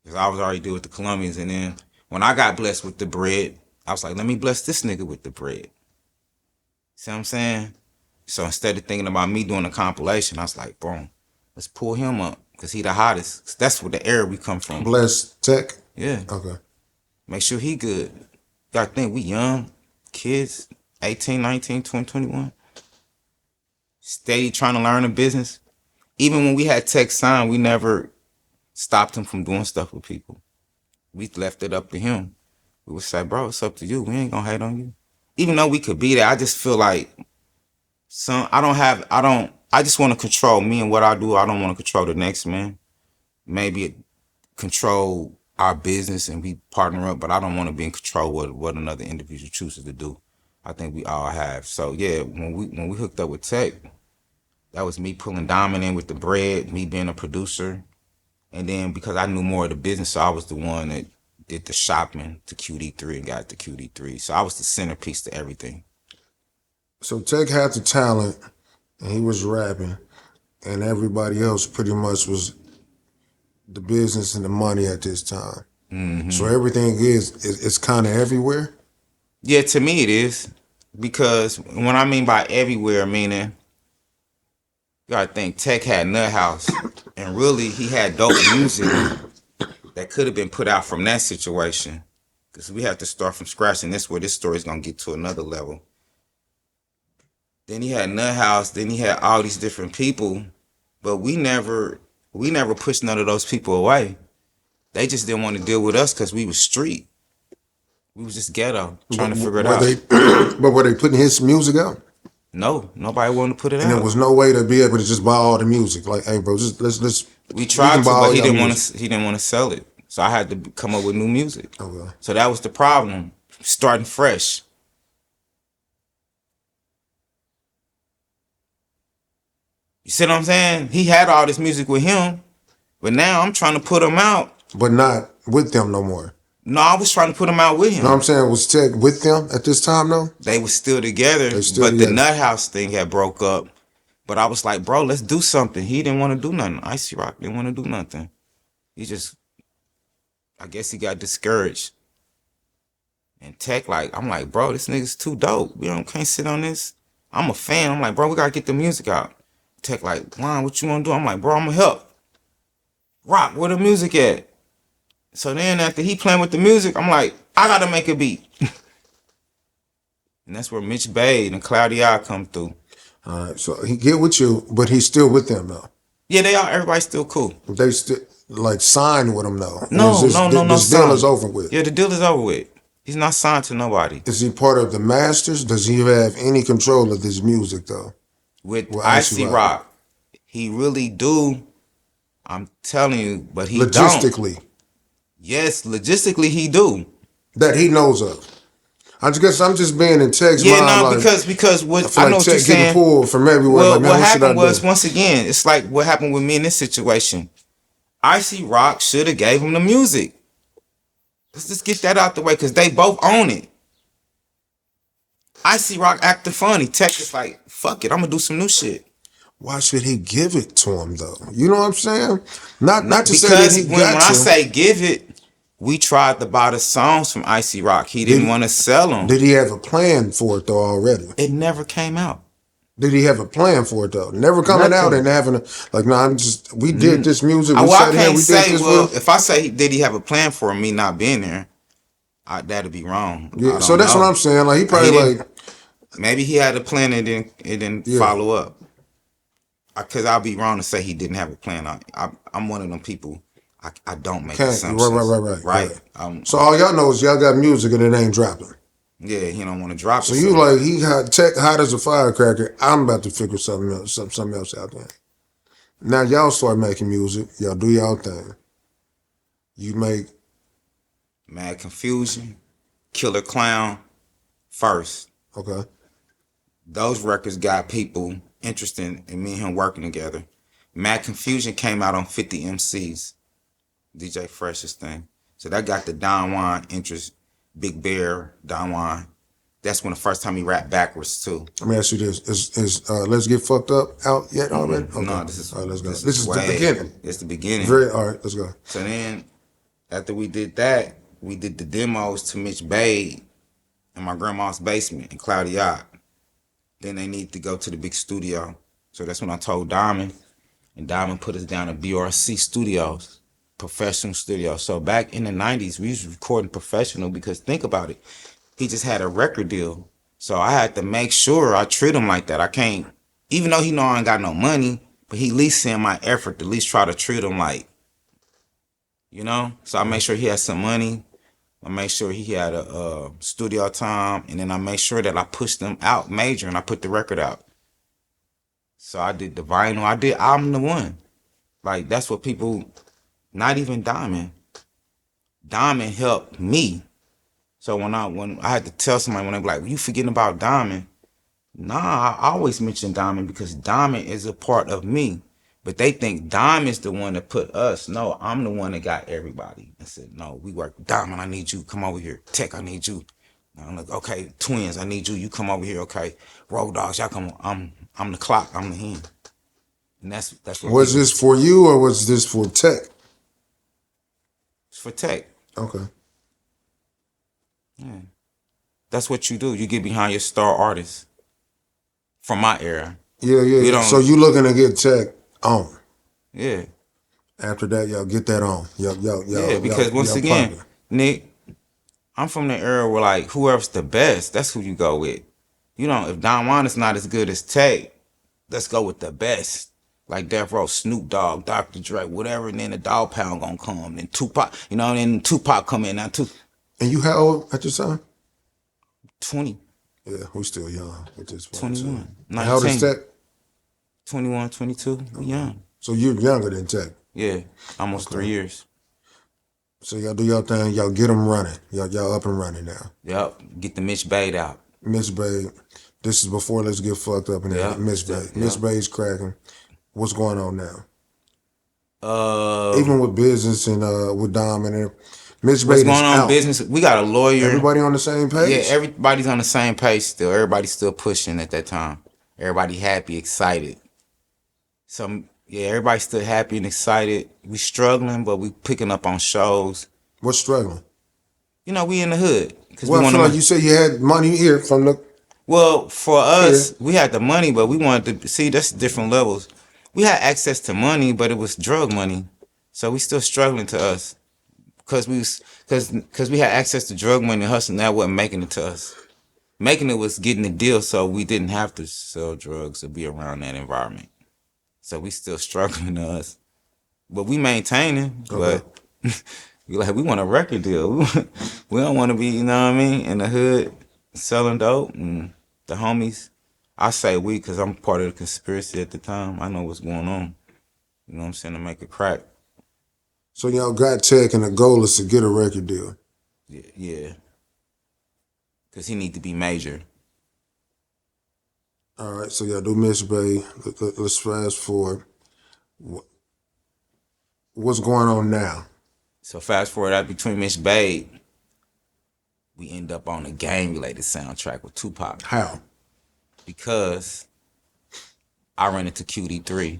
Because I was already doing with the Colombians. And then when I got blessed with the bread, I was like, let me bless this nigga with the bread. See what I'm saying? So instead of thinking about me doing a compilation, I was like, boom, let's pull him up. Because he the hottest. That's where the era we come from. Bless Tech? Yeah. Okay. Make sure he good. Gotta think we young. Kids, 18, 19, 20, 21. Steady trying to learn the business. Even when we had Tech signed, we never stopped him from doing stuff with people. We left it up to him. We would say, bro, it's up to you. We ain't gonna hate on you. Even though we could be there, I just feel like I don't I just want to control me and what I do. I don't want to control the next man. Maybe control our business and we partner up, but I don't want to be in control of what another individual chooses to do. I think we all have. So yeah, when we hooked up with Tech, that was me pulling Diamond in with the bread, me being a producer, and then because I knew more of the business, so I was the one that did the shopping to QD3 and got to QD3. So I was the centerpiece to everything. So Tech had the talent, and he was rapping, and everybody else pretty much was the business and the money at this time. Mm-hmm. So everything is kind of everywhere. Yeah, to me it is, because when I mean by everywhere, meaning you gotta think Tech had Nut House, and really he had dope music that could have been put out from that situation, because we have to start from scratch, and this where this story is gonna get to another level. Then he had Nut House, then he had all these different people, but we never pushed none of those people away. They just didn't want to deal with us because we was street. We was just ghetto, trying to figure it out. But were they putting his music out? No, nobody wanted to put it And out. there was no way to be able to just buy all the music. Like, hey, bro, just let's. We tried to, but he didn't want to. He didn't want to sell it, so I had to come up with new music. Okay. So that was the problem, starting fresh. You see what I'm saying? He had all this music with him, but now I'm trying to put him out. But not with them no more. No, I was trying to put him out with him. No, I'm saying, was Tech with them at this time though? They were still together, together. The Nut House thing had broke up. But I was like, bro, let's do something. He didn't want to do nothing. Icy Rock didn't want to do nothing. He just, I guess he got discouraged. And Tech, like, I'm like, bro, this nigga's too dope. We can't sit on this. I'm a fan. I'm like, bro, we gotta get the music out. Tech like, Juan, what you wanna do? I'm like, bro, I'm gonna help. Rock, where the music at? So then after he playing with the music, I'm like, I gotta make a beat. And that's where Mitch Bay and Cloudy Eye come through. All right, so he get with you, but he's still with them though. Yeah, they are. Everybody's still cool. They still like signed with him though. No. This deal is over with. Yeah, the deal is over with. He's not signed to nobody. Is he part of the Masters? Does he have any control of this music though? With Icy Rock, he really do. I'm telling you, but he logistically. Don't. Yes, logistically he do. That he knows of. I guess I'm just being in Tech's mind. Yeah, no, like, because what I know what you're Tech saying. Getting pulled from everywhere. Well, like, man, what happened was do? Once again, it's like what happened with me in this situation. Icy Rock should have gave him the music. Let's just get that out the way because they both own it. Icy Rock acting funny. Tech is like, fuck it, I'm gonna do some new shit. Why should he give it to him though? You know what I'm saying? Not to say that he got when I say give it, we tried to buy the songs from Icy Rock. He didn't want to sell them. Did he have a plan for it though already? It never came out. Did he have a plan for it though? Never coming out and having we did this music. Well, I can't say. Well, if I say did he have a plan for me not being there, that'd be wrong. Yeah, so that's what I'm saying. Like he probably maybe he had a plan and it didn't follow up. Because I'll be wrong to say he didn't have a plan. I'm one of them people. I don't make assumptions. Right. So all y'all know is y'all got music and it ain't dropping. Yeah, he don't want to drop it. So you like he got Tech hot as a firecracker. I'm about to figure something else out there. Now y'all start making music. Y'all do y'all thing. You make Mad Confusion, Killer Clown first. Okay. Those records got people interested in me and him working together. Mad Confusion came out on 50 MCs, DJ Fresh's thing. So that got the Don Juan interest. Big Bear, Don Juan. That's when the first time he rapped backwards too. Let me ask you this: Is Let's Get Fucked Up out yet already? Okay. No, this is. All right, let's go. This is the beginning. It's the beginning. All right, let's go. So then, after we did that, we did the demos to Mitch Bay in my grandma's basement in Cloudy Eye. Then they need to go to the big studio. So that's when I told Diamond, and Diamond put us down at BRC Studios. Professional studio. So back in the 90s, we was recording professional because think about it. He just had a record deal. So I had to make sure I treat him like that. I can't, even though he know I ain't got no money, but he at least seeing my effort to at least try to treat him like, you know? So I make sure he had some money. I make sure he had a studio time. And then I make sure that I pushed him out major and I put the record out. So I did the vinyl. I'm the one. Like that's what people. Not even Diamond. Diamond helped me. So when I had to tell somebody when they be like, "You forgetting about Diamond?" Nah, I always mention Diamond because Diamond is a part of me. But they think Diamond's the one that put us. No, I'm the one that got everybody. I said, no, we work. Diamond, I need you. Come over here. Tech, I need you. And I'm like, okay, Twins, I need you. You come over here. Okay, Road Dogs, y'all come. I'm the clock. I'm the hand. And that's what Was people. this for you or was this for Tech? It's for Tech. Okay. Yeah. That's what you do. You get behind your star artist. From my era. Yeah, yeah, You yeah. So don't. you looking to get Tech on. Yeah. After that, y'all get that on. Yeah. Because once Y'all again, popping. Nick, I'm from the era where like whoever's the best, that's who you go with. You know, if Don Juan is not as good as Tay, let's go with the best. Like Death Row, Snoop Dogg, Dr. Dre, whatever, and then the Dog Pound gonna come. Then Tupac, you know, and then Tupac come in now too. And you how old at your time? 20, Yeah, we still young at this point. So. 21, And how old is 19, Tech? 21, 22. We young. So you're younger than Tech. Yeah, almost 3 years. So y'all do y'all thing. Y'all get them running. Y'all up and running now. Yep, get the Mitch Bade out. Miss Bay, this is before Let's Get Fucked Up and Yep, everything. Miss Bay. Miss yep. Bay's cracking. What's going on now? Uh, Even with business and with Dom and everything. Miss Bay what's going is on in out. business? We got a lawyer. Everybody on the same Yeah, page? everybody's on the same page still. Everybody's still pushing at that time. Everybody happy, excited. So yeah, everybody's still happy and excited. We struggling, but we picking up on shows. What's struggling? You know, we in the hood because we Well, I want feel like to. you said you had money here from the Well, for here. us, we had the money, but we wanted to see that's different levels. We had access to money, but it was drug money, so we still struggling to us because we had access to drug money and hustling. That wasn't making it to us. Making it was getting the deal, so we didn't have to sell drugs or be around that environment. So we still struggling to us, but we maintaining. Okay. But we want a record deal. We don't want to be, you know what I mean, in the hood selling dope and the homies. I say we because I'm part of the conspiracy at the time. I know what's going on. You know what I'm saying, to make a crack. So y'all got Tech and the goal is to get a record deal. Yeah. Because he need to be major. All right, so y'all do Miss Bay. Let's fast forward. What's going on now? So fast forward out between Miss Bade, we end up on a gang-related soundtrack with Tupac. How? Because I ran into QD3.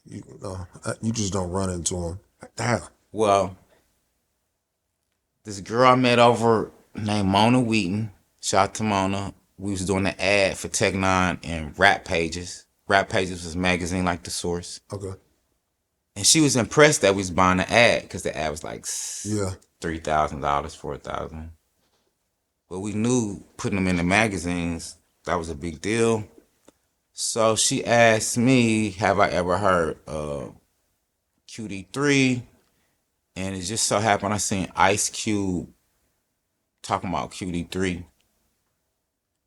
You just don't run into him. How? Well, this girl I met over named Mona Wheaton. Shout out to Mona. We was doing an ad for Tech N9ne and Rap Pages. Rap Pages was a magazine like The Source. Okay. And she was impressed that we was buying the ad because the ad was like Yeah. $3,000, $4,000. But we knew putting them in the magazines, that was a big deal. So she asked me, have I ever heard of QD3? And it just so happened I seen Ice Cube talking about QD3.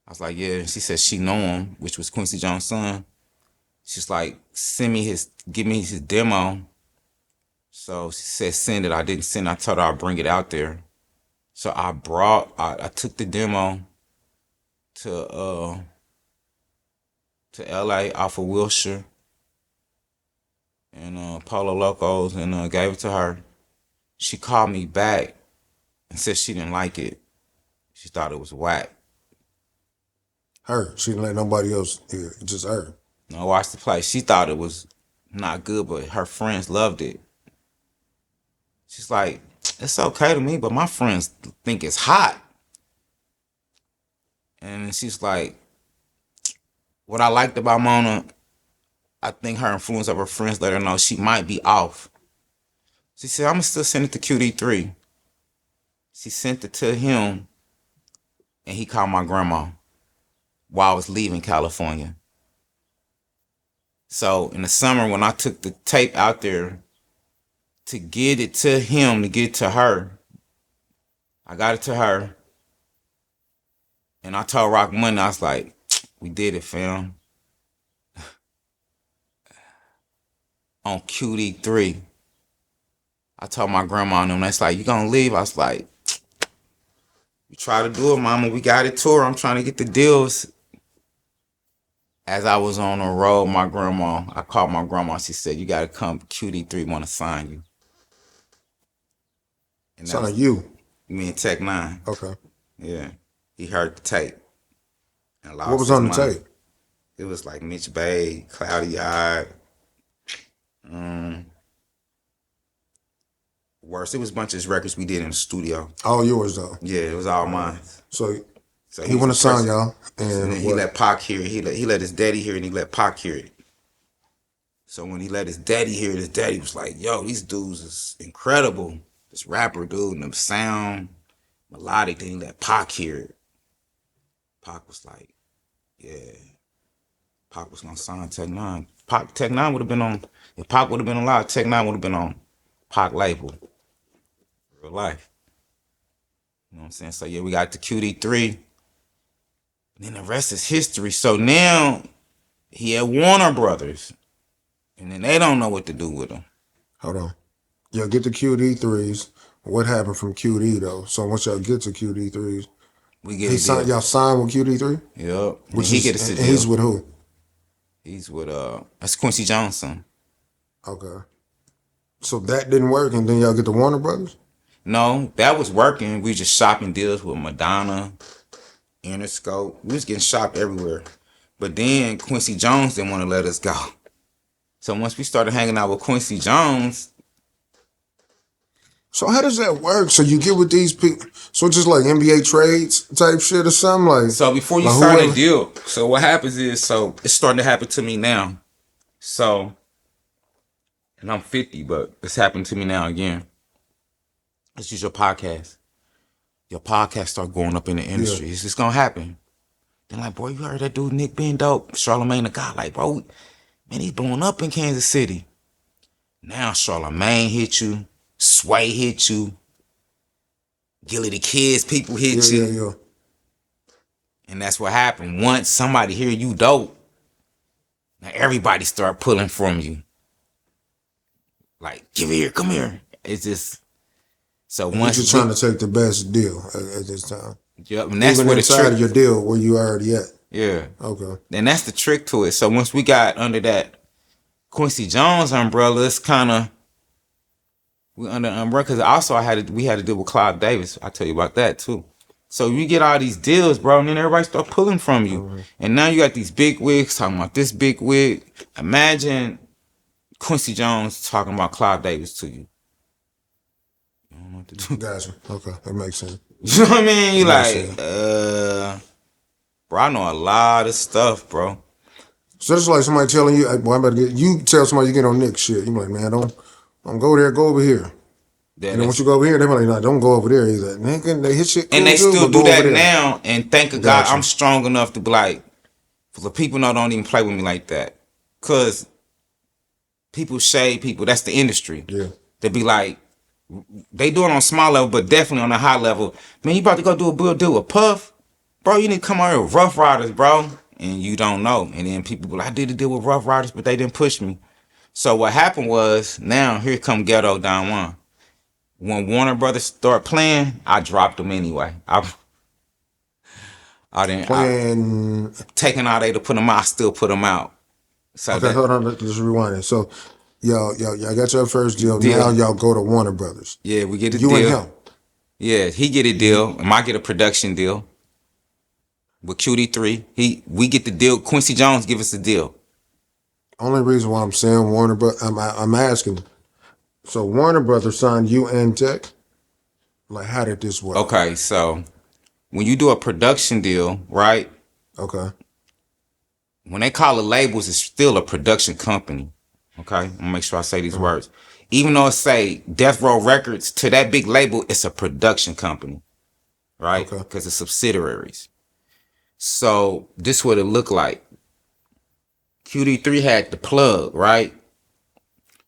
I was like, yeah. And she said she know him, which was Quincy Jones' son. She's like, give me his demo. So she said send it. I didn't send it. I told her I'll bring it out there. So I took the demo to LA off of Wilshire and Polo Locos and gave it to her. She called me back and said she didn't like it. She thought it was whack. Her. She didn't let nobody else hear it. Just her. I watched the play. She thought it was not good, but her friends loved it. She's like, it's okay to me, but my friends think it's hot. And she's like, what I liked about Mona, I think her influence of her friends let her know she might be off. She said, I'm going to still send it to QD3. She sent it to him, and he called my grandma while I was leaving California. So in the summer, when I took the tape out there to get it to him, to get it to her, I got it to her. And I told Rock Money, I was like, we did it, fam. on QD3. I told my grandma and them, that's like, you gonna leave? I was like, you try to do it, mama. We got it tour. I'm trying to get the deals. As I was on the road, I called my grandma. She said, you gotta come. QD3 want to sign you. And that Sound was like you. me and Tech N9ne. Okay. Yeah. He heard the tape. And lost What was his on the mind. tape? It was like Mitch Bay, Cloudy Eyed. Worse. It was a bunch of records we did in the studio. All yours though. Yeah, it was all mine. So he was want to the sign person- y'all, And then and he what? let Pac hear it. He let his daddy hear it, and he let Pac hear it. So when he let his daddy hear it, his daddy was like, yo, these dudes is incredible. This rapper dude, and the sound, melodic. Then he let Pac hear it. Pac was like, yeah. Pac was gonna sign Tech N9ne. Tech N9ne would have been on, if Pac would have been alive, Tech N9ne would have been on Pac label. Real life. You know what I'm saying? So yeah, we got the QD3. And then the rest is history. So now he at Warner Brothers. And then they don't know what to do with him. Hold on. Y'all get the QD3s. What happened from QD though? So once y'all get to QD3s, We get a deal. y'all signed with QD3? Yep. Which he is, get us a and deal. he's with who? He's with that's Quincy Johnson. Okay. So that didn't work, and then y'all get the Warner Brothers? No, that was working. We just shopping deals with Madonna, Interscope. We was getting shopped everywhere. But then Quincy Jones didn't want to let us go. So once we started hanging out with Quincy Jones. So how does that work? So you get with these people, so it's just like NBA trades type shit or something? Like, So before you like sign whoever- a deal, so what happens is, so it's starting to happen to me now. So, and I'm 50, but it's happened to me now again. Let's use your podcast. Your podcast start going up in the industry. It's just gonna happen. Then like, boy, you heard that dude Nick being dope, Charlemagne the God. Like, bro, man, he's blowing up in Kansas City. Now Charlemagne hit you, Sway hit you, Gilly the Kids people hit you. Yeah. And that's what happened. Once somebody hear you dope, now everybody start pulling from you. Like, give it here, come here. It's just, so You're once just trying to take the best deal at this time. Yep, and that's Even where the inside trick. of your deal where you already at. Yeah. Okay. And that's the trick to it. So once we got under that Quincy Jones umbrella, it's kind of, we under umbrella, because also we had to deal with Clive Davis. I'll tell you about that too. So you get all these deals, bro, and then everybody start pulling from you. Mm-hmm. And now you got these big wigs talking about this big wig. Imagine Quincy Jones talking about Clive Davis to you. You don't know what to do. Gotcha. Okay, that makes sense. You know what I mean? You like, bro, I know a lot of stuff, bro. So it's like somebody telling you, boy, I'm about to get, you tell somebody you get on Nick shit. You like, man, don't go there, go over here. And then once you go over here, they're like, no, don't go over there either. They hit shit cool and they too, still but do go over that there. now, and thank God I'm strong enough to be like, for the people know don't even play with me like that. Cause people shade people, that's the industry. Yeah. They be like, they do it on a small level, but definitely on a high level. Man, you about to go do a real deal with Puff? Bro, you need to come out here with Rough Riders, bro. And you don't know. And then people be like, I did a deal with Rough Riders, but they didn't push me. So what happened was, now here come Ghetto Don Juan. When Warner Brothers start playing, I dropped them anyway. I didn't. Taking all day to put them out, I still put them out. So okay, hold on, let's rewind it. So y'all got your first deal. Now y'all go to Warner Brothers. Yeah, we get a deal. You and him. Yeah, he get a deal, and I get a production deal with QD3. We get the deal. Quincy Jones give us the deal. Only reason why I'm saying Warner Brothers, I'm asking. So Warner Brothers signed you and Tech. Like, how did this work? Okay, so when you do a production deal, right? Okay. When they call it labels, it's still a production company. Okay, I'm gonna make sure I say these words. Even though it say Death Row Records, to that big label, it's a production company, right? Okay. Because it's subsidiaries. So this what it looked like. QD3 had the plug, right?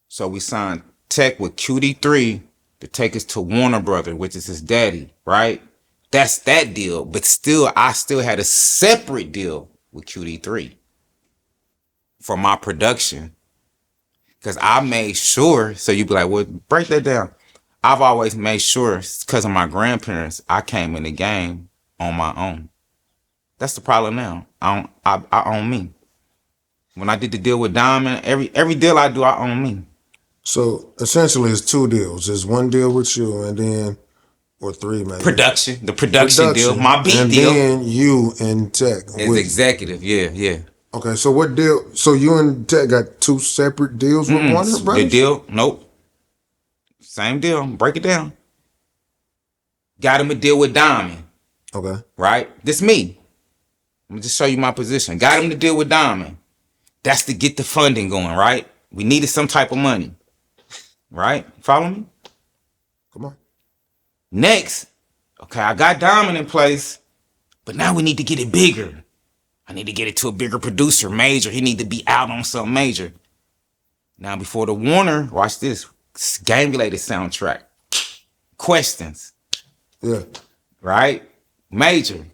So we signed Tech with QD3 to take us to Warner Brothers, which is his daddy, right? That's that deal. But still, I still had a separate deal with QD3 for my production. Because I made sure, so you be like, well, break that down. I've always made sure, because of my grandparents, I came in the game on my own. That's the problem now. I own me. When I did the deal with Diamond, every deal I do, I own me. So essentially, it's two deals. There's one deal with you, and then or three maybe. The production deal, my beat and deal. then you and Tech As executive, yeah. Okay, so what deal? So you and Tech got two separate deals with Warner Brothers? The deal, nope. Same deal. Break it down. Got him a deal with Diamond. Okay. Right? This me. Let me just show you my position. Got him to deal with Diamond. That's to get the funding going, right? We needed some type of money. Right? Follow me? Come on. Next, okay, I got Diamond in place, but now we need to get it bigger. I need to get it to a bigger producer, major. He need to be out on something major. Now, before the Warner, watch this, Game-related soundtrack. Questions. Yeah. Right? Major.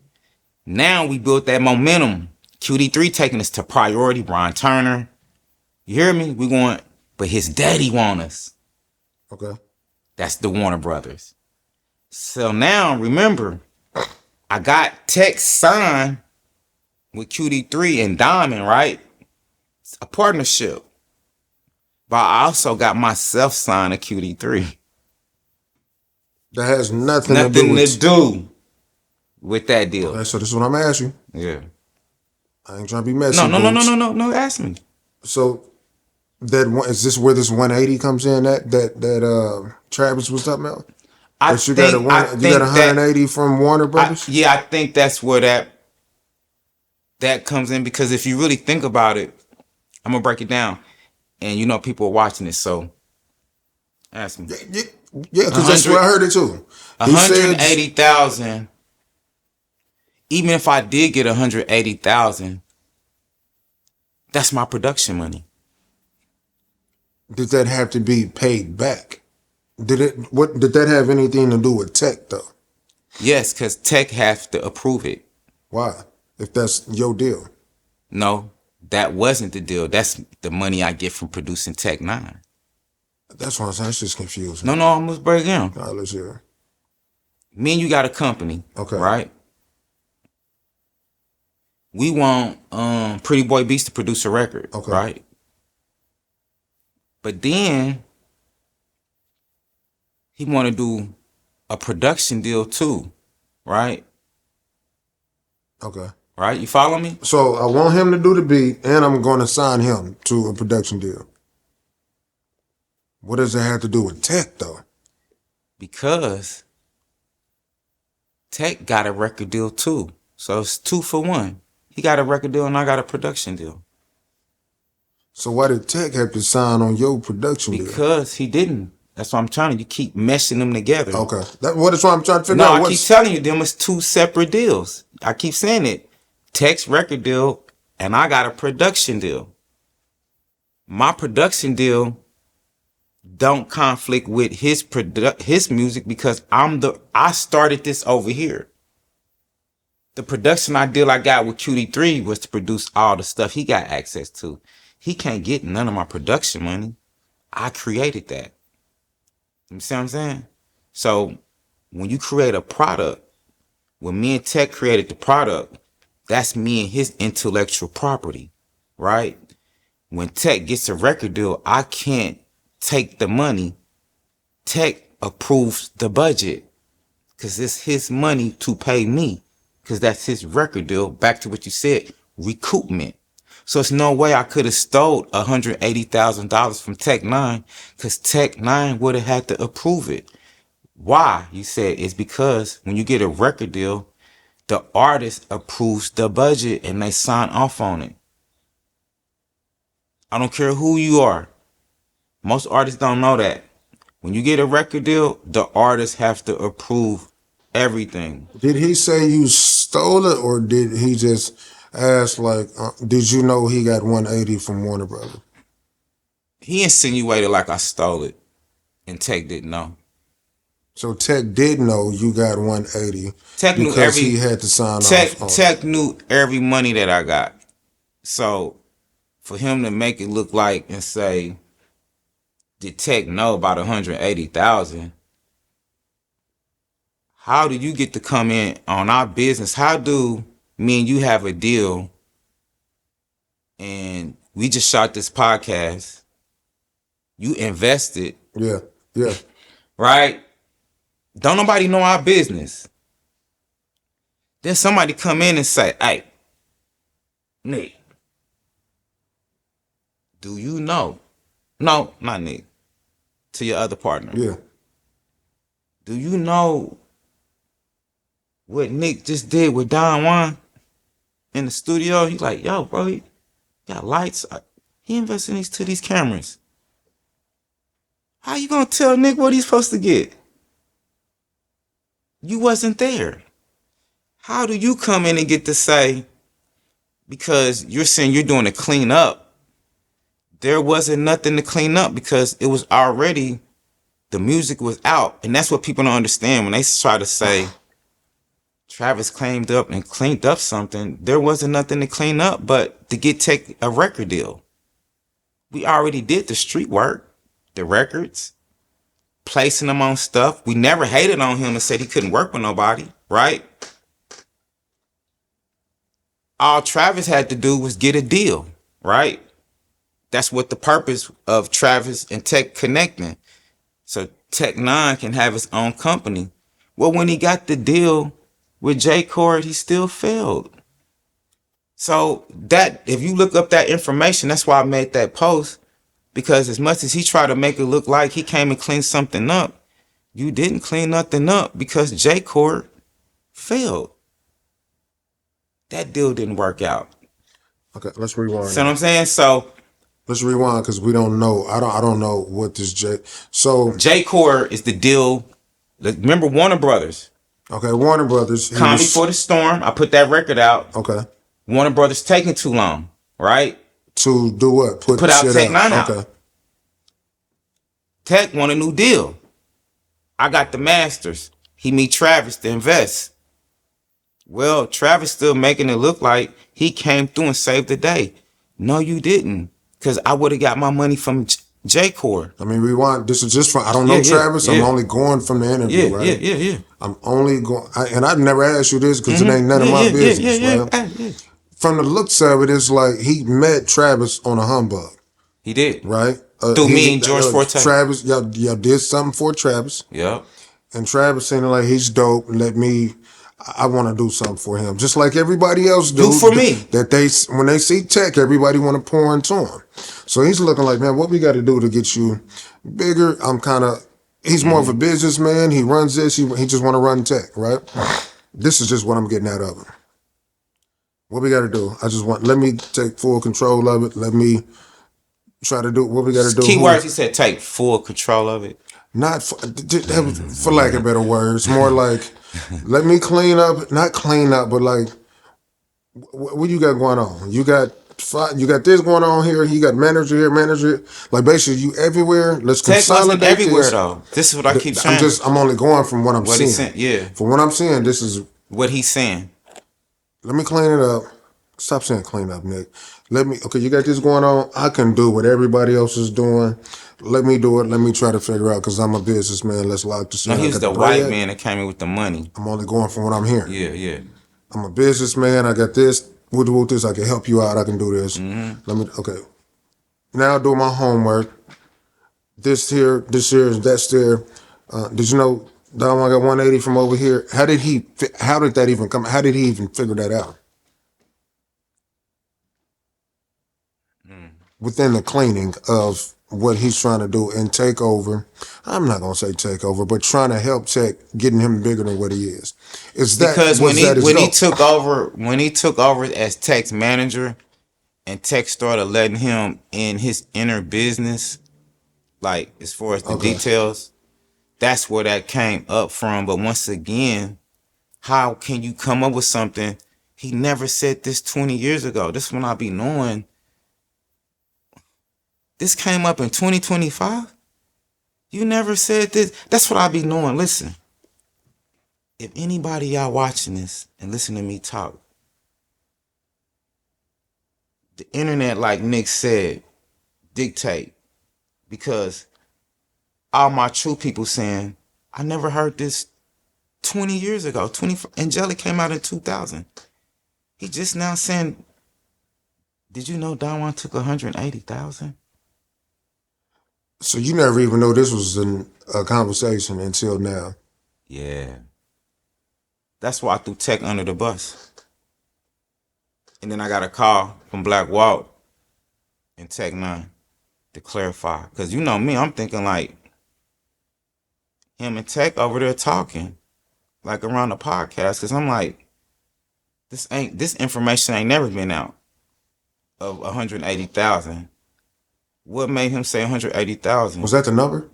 Now we built that momentum. QD3 taking us to priority. Ron Turner. You hear me? We going, but his daddy want us. Okay. That's the Warner Brothers. So now, remember, I got Tech signed with QD3 and Diamond, right? It's a partnership. But I also got myself signed to QD3. That has nothing to do with that deal. Okay, so this is what I'm asking you. Yeah. I ain't trying to be messy. No. Ask me. So that one, is this where this 180 comes in? That Travis was talking about. I you got 180 from Warner Brothers. I think that's where that comes in, because if you really think about it, I'm gonna break it down, and you know people are watching it, so ask me. Yeah, because that's where I heard it too. 180,000. Even if I did get 180,000, that's my production money. Did that have to be paid back? Did that have anything to do with Tech though? Yes, because Tech has to approve it. Why? If that's your deal. No, that wasn't the deal. That's the money I get from producing Tech N9ne. That's what I'm saying. It's just confusing. No, I'm gonna break it down. All right, let's hear. Me and you got a company. Okay. Right? We want Pretty Boy Beats to produce a record. Okay. Right? But then he want to do a production deal too. Right? Okay. Right? You follow me? So I want him to do the beat, and I'm going to sign him to a production deal. What does it have to do with Tech though? Because Tech got a record deal too. So it's 2 for 1. He got a record deal and I got a production deal. So why did Tech have to sign on your production deal? Because he didn't. That's what I'm trying to. You keep meshing them together. Okay. What is what I'm trying to figure out. No, I keep telling you, them is 2 separate deals. I keep saying it. Tech's record deal and I got a production deal. My production deal don't conflict with his music, because I started this over here. The production I got with QD3 was to produce all the stuff he got access to. He can't get none of my production money. I created that. You see what I'm saying? So when you create a product, when me and Tech created the product, that's me and his intellectual property, right? When Tech gets a record deal, I can't take the money. Tech approves the budget because it's his money to pay me, because that's his record deal. Back to what you said, recoupment. So it's no way I could have stole $180,000 from Tech N9ne, because Tech N9ne would have had to approve it. Why? You said it's because when you get a record deal, the artist approves the budget and they sign off on it. I don't care who you are. Most artists don't know that. When you get a record deal, the artists have to approve everything. Did he say you stole it, or did he just ask, like, did you know he got 180 from Warner Brothers? He insinuated like I stole it, and Tech didn't know. So Tech did know you got 180 Tech knew because he had to sign off on it. Tech knew every money that I got. So for him to make it look like and say, did Tech know about 180,000? How do you get to come in on our business? How do me and you have a deal and we just shot this podcast? You invested, Yeah. Yeah. right? Don't nobody know our business. Then somebody come in and say, hey, Nick, do you know? No, not Nick. To your other partner. Yeah. Do you know what Nick just did with Don Juan in the studio? He's like, yo, bro, he got lights. He invested into these cameras. How you gonna tell Nick what he's supposed to get? You wasn't there. How do you come in and get to say, because you're saying you're doing a clean up, there wasn't nothing to clean up because it was already, the music was out. And that's what people don't understand when they try to say Travis claimed up and cleaned up something. There wasn't nothing to clean up but to get Tech a record deal. We already did the street work, the records, placing them on stuff. We never hated on him and said he couldn't work with nobody, right? All Travis had to do was get a deal, right? That's what the purpose of Travis and Tech connecting. So Tech N9ne can have his own company. Well, when he got the deal with J. Cord, he still failed. So that, if you look up that information, that's why I made that post. Because as much as he tried to make it look like he came and cleaned something up, you didn't clean nothing up because J. Cord failed. That deal didn't work out. Okay, let's rewind. See what I'm saying? So let's rewind because we don't know. I don't know what this J. So J. Cord is the deal. Remember Warner Brothers? Okay, Warner Brothers. Calm Before the Storm. I put that record out. Okay. Warner Brothers taking too long, right? To do what? Put out Tech N9ne out. Okay. Tech want a new deal. I got the masters. He meet Travis to invest. Well, Travis still making it look like he came through and saved the day. No, you didn't. Because I would have got my money from J. Cord. I mean, rewind. This is just from, I don't know Travis. I'm only going from the interview, right? Yeah. I'm only going, and I've never asked you this because it ain't none of my business, right? From the looks of it, it's like he met Travis on a humbug. He did. Right? Through me and George Forte. Travis, y'all did something for Travis. Yeah. And Travis saying like, he's dope. I want to do something for him. Just like everybody else do for me. That when they see Tech, everybody want to pour into him. So he's looking like, man, what we got to do to get you bigger? He's more of a businessman. He runs this. He just want to run Tech, right? This is just what I'm getting out of him. What we got to do? Let me take full control of it. Let me try to do what we got to do. Keywords, he said take full control of it. Not for lack of better words, more like, let me not clean up, but like, what you got going on? You got this going on here. You got manager here. Like basically, you everywhere. Let's consolidate Tech wasn't everywhere this. though. This is what I keep saying. I'm only going from what I'm seeing. Yeah. From what I'm seeing, this is what he's saying. Let me clean it up. Stop saying clean up, Nick. Okay, you got this going on. I can do what everybody else is doing. Let me do it. Let me try to figure out because I'm a businessman. Let's lock this in. No, he was the white man that came in with the money. I'm only going from what I'm hearing. Yeah. I'm a businessman. I got this. We'll do this. I can help you out. I can do this. Okay. Now do my homework. This here, that's there. Did you know Don Juan got 180 from over here? How did that even come? How did he even figure that out? Within the cleaning of what he's trying to do and take over. I'm not gonna say take over, but trying to help Tech, getting him bigger than what he is. Because when he took over as Tech's manager, and Tech started letting him in his inner business, like as far as the details, that's where that came up from. But once again, how can you come up with something? He never said this 20 years ago. This when I be knowing. This came up in 2025? You never said this. That's what I be knowing. Listen, if anybody y'all watching this and listen to me talk, the internet, like Nick said, dictate. Because all my true people saying, I never heard this 20 years ago. Angelic came out in 2000. He just now saying, did you know Don Juan took 180,000? So you never even know this was a conversation until now. Yeah. That's why I threw Tech under the bus. And then I got a call from Black Walt and Tech N9ne to clarify. Because you know me, I'm thinking like him and Tech over there talking like around the podcast. Because I'm like, this information ain't never been out of 180,000. What made him say 180,000? Was that the number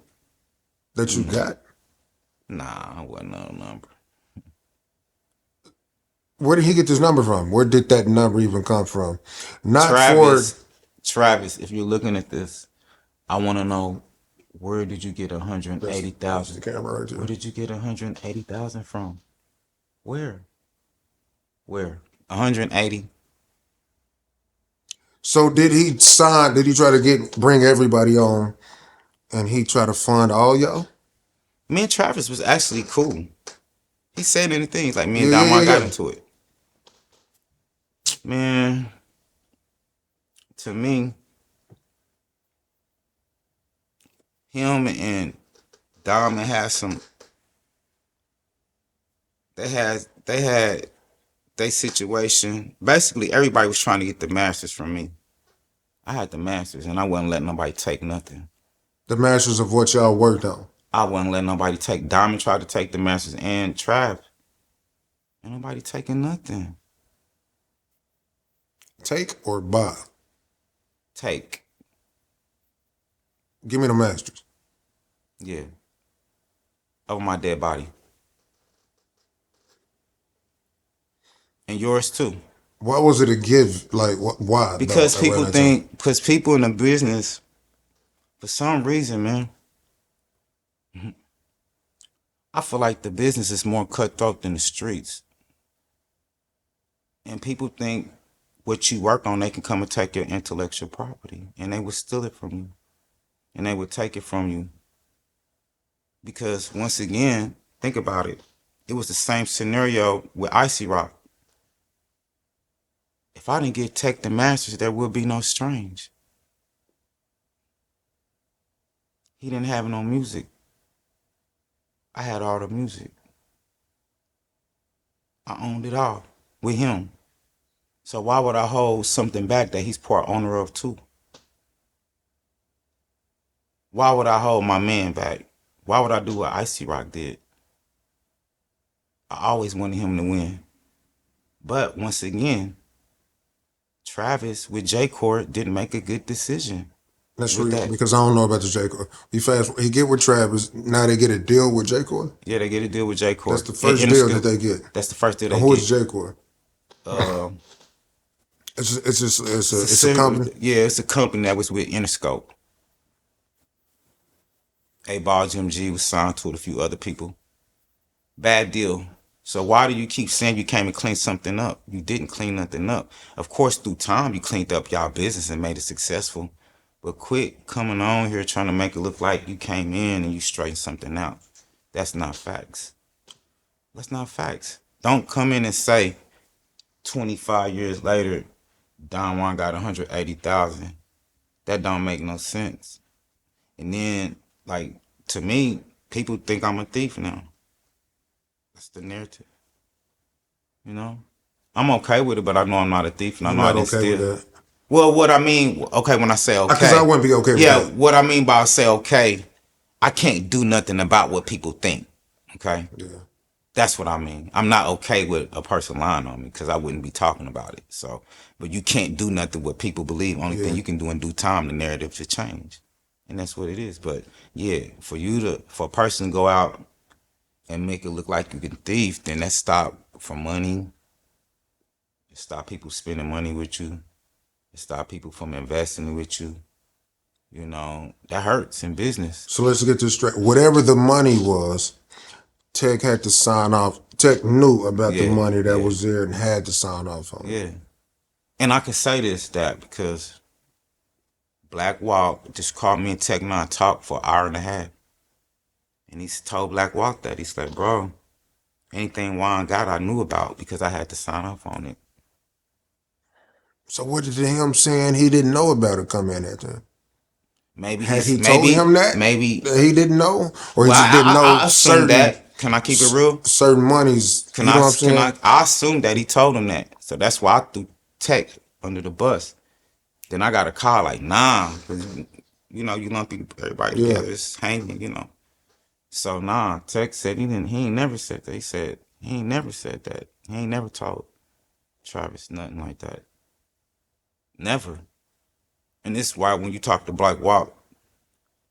that you got? Nah, it wasn't no number. Where did he get this number from? Where did that number even come from? Not Travis, if you're looking at this, I want to know, where did you get 180,000? The camera right there. Where did you get 180,000 from? Where? 180? So did he sign? Did he try to bring everybody on, and he try to fund all y'all? Me and Travis was actually cool. He said anything. He's like, me and Yeah, Don Juan got yeah. into it. Man, to me, him and Diamond had some. They had their situation. Basically, everybody was trying to get the masters from me. I had the masters, and I wasn't letting nobody take nothing. The masters of what y'all worked on. I wasn't letting nobody take. Diamond tried to take the masters, and Trav. Ain't nobody taking nothing. Take or buy? Take. Give me the masters. Yeah. Over my dead body. And yours too. Why was it a give? Like, why? Because though, people think, because people in the business, for some reason, man, I feel like the business is more cutthroat than the streets. And people think what you work on, they can come and take your intellectual property. And they would steal it from you. And they would take it from you. Because once again, think about it. It was the same scenario with Icy Rock. If I didn't get Tech the Masters, there would be no Strange. He didn't have no music. I had all the music. I owned it all with him. So why would I hold something back that he's part owner of too? Why would I hold my man back? Why would I do what Icy Rock did? I always wanted him to win. But once again, Travis with J Court didn't make a good decision. That's real, because I don't know about the J Court. He get with Travis. Now they get a deal with J Court. Yeah, they get a deal with J Court. That's the first deal that they get. That's the first deal they and get. Who is J Court? It's a company. Yeah, it's a company that was with Interscope. A-Ball Jim G was signed to it, a few other people. Bad deal. So why do you keep saying you came and cleaned something up? You didn't clean nothing up. Of course, through time, you cleaned up y'all business and made it successful. But quit coming on here trying to make it look like you came in and you straightened something out. That's not facts. That's not facts. Don't come in and say 25 years later, Don Juan got 180,000. That don't make no sense. And then, like, to me, people think I'm a thief now. That's the narrative. You know? I'm okay with it, but I know I'm not a thief, and I know I didn't steal. With that? Well, what I mean, okay, when I say okay. Because I wouldn't be okay with that. Yeah, what I mean by I say okay, I can't do nothing about what people think. Okay? Yeah. That's what I mean. I'm not okay with a person lying on me because I wouldn't be talking about it. So, but you can't do nothing what people believe. Only thing you can do in due time, the narrative should change. And that's what it is. But yeah, for a person to go out and make it look like you can thief, then that stop from money. It stop people spending money with you. It stop people from investing with you. You know, that hurts in business. So let's get this straight. Whatever the money was, Tech had to sign off. Tech knew about the money that was there and had to sign off on it. Yeah. And I can say that because Black Walt just called me and Tech N9ne talk for an hour and a half. And he told Black Walk that. He's like, bro, anything Juan got, I knew about because I had to sign off on it. So what did him saying he didn't know about it come in at then? Maybe Had he's he told him maybe. that he didn't know, or he Well, just didn't know I assume certain that. Can I keep it real? certain monies? You know what I'm saying? I assume that he told him that. So that's why I threw Tech under the bus. Then I got a call like, nah, 'cause, you know, you lumpy everybody Yeah. together, it's hanging, you know. So nah, Tech said he ain't never said that. He said he ain't never said that. He ain't never told Travis nothing like that. Never. And this is why when you talk to Black Walk,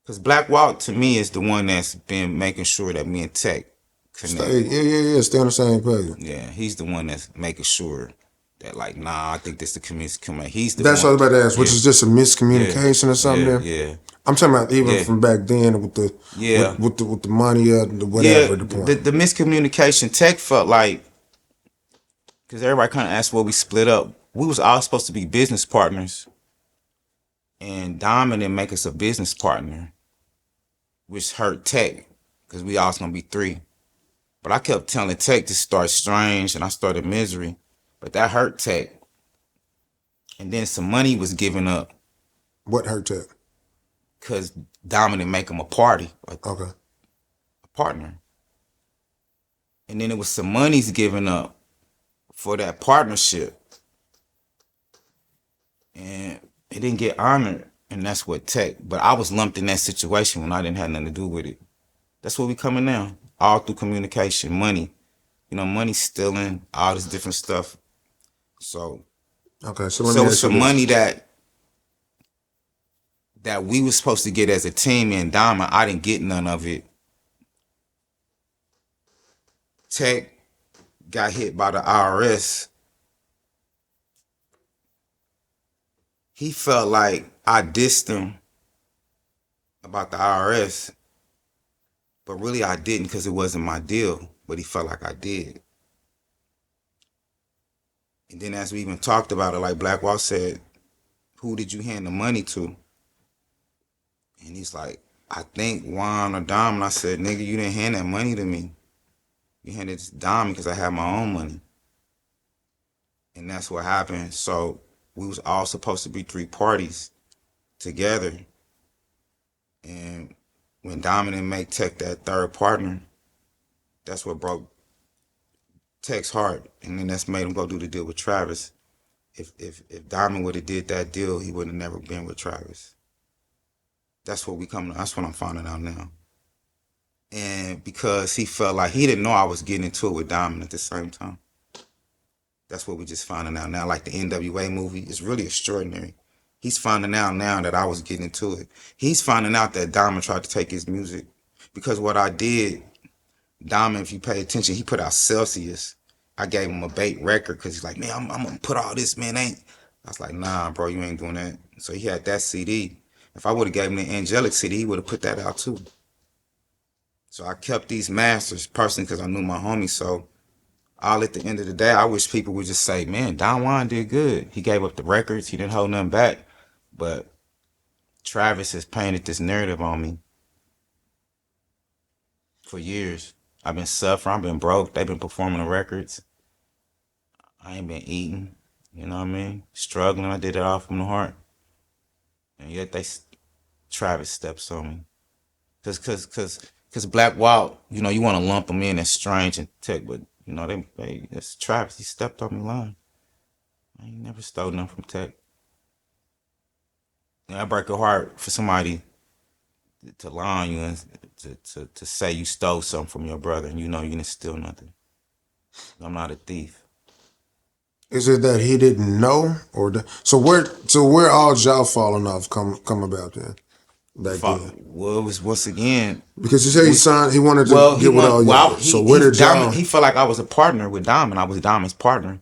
because Black Walk to me is the one that's been making sure that me and Tech connect. Stay on the same page. Yeah, he's the one that's making sure that like, nah, I think this the community coming. He's the That's what I one. was about to ask, which Yeah, is just a yeah, miscommunication or something yeah, there. yeah, I'm talking about even yeah, from back then with the yeah, with the money or the yeah. whatever the point. The miscommunication. Tech felt like because everybody kind of asked why we split up. We was all supposed to be business partners, and Dom didn't make us a business partner, which hurt Tech because we all was gonna be three. But I kept telling Tech to start Strange, and I started Misery, but that hurt Tech. And then some money was given up What hurt that? because Dom didn't make him a party, a Okay. partner. And then there was some monies given up for that partnership, and it didn't get honored. And that's what Tech. But I was lumped in that situation when I didn't have nothing to do with it. That's what we coming now. All through communication, money. You know, money stealing, all this different stuff. So, Okay. So let me ask you some this. money that we was supposed to get as a team in Diamond, I didn't get none of it. Tech got hit by the IRS. He felt like I dissed him about the IRS, but really I didn't because it wasn't my deal. But he felt like I did. And then as we even talked about it, like Black Wall said, who did you hand the money to? And he's like, I think Juan or Dom. And I said, nigga, you didn't hand that money to me. You handed it to Dom because I had my own money. And that's what happened. So we was all supposed to be three parties together. And when Dom didn't make Tech that third partner, that's what broke Tech's heart. And then that's made him go do the deal with Travis. If Diamond would have did that deal, he would have never been with Travis. That's what I'm finding out now. And because he felt like he didn't know I was getting into it with Diamond at the same time. That's what we just finding out now. Like the NWA movie is really extraordinary. He's finding out now that I was getting into it. He's finding out that Diamond tried to take his music. Because what I did, Diamond, if you pay attention, he put out Celsius. I gave him a bait record because he's like, man, I'm gonna put all this, man. I was like, nah, bro, you ain't doing that. So he had that CD. If I would have gave him the Angelic CD, he would have put that out too. So I kept these masters personally because I knew my homie. So all at the end of the day, I wish people would just say, man, Don Juan did good. He gave up the records. He didn't hold nothing back. But Travis has painted this narrative on me for years. I've been suffering. I've been broke. They've been performing the records. I ain't been eating. You know what I mean? Struggling. I did it all from the heart. And yet Travis steps on me. Cause Black Walt, you know, you want to lump him in as Strange and Tech, but you know, that's Travis. He stepped on me line. I ain't never stole nothing from Tech. And I break your heart for somebody to lie on you and to say you stole something from your brother and you know you didn't steal nothing. I'm not a thief. Is it that he didn't know, or so where all y'all falling off come about then? Back then, Well, it was once again. because you say he wanted to get with all y'all. So where did y'all? He felt like I was a partner with Dom, and I was Diamond's partner.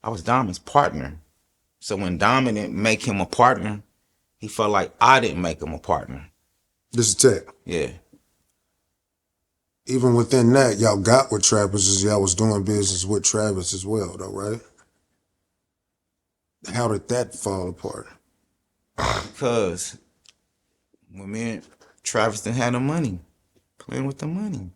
I was Diamond's partner. So when Diamond didn't make him a partner, he felt like I didn't make him a partner. This is Tech. Yeah. Even within that, y'all got with Travis as y'all was doing business with Travis as well, though, right? How did that fall apart? Because when me and Travis didn't have no money. playing with the money.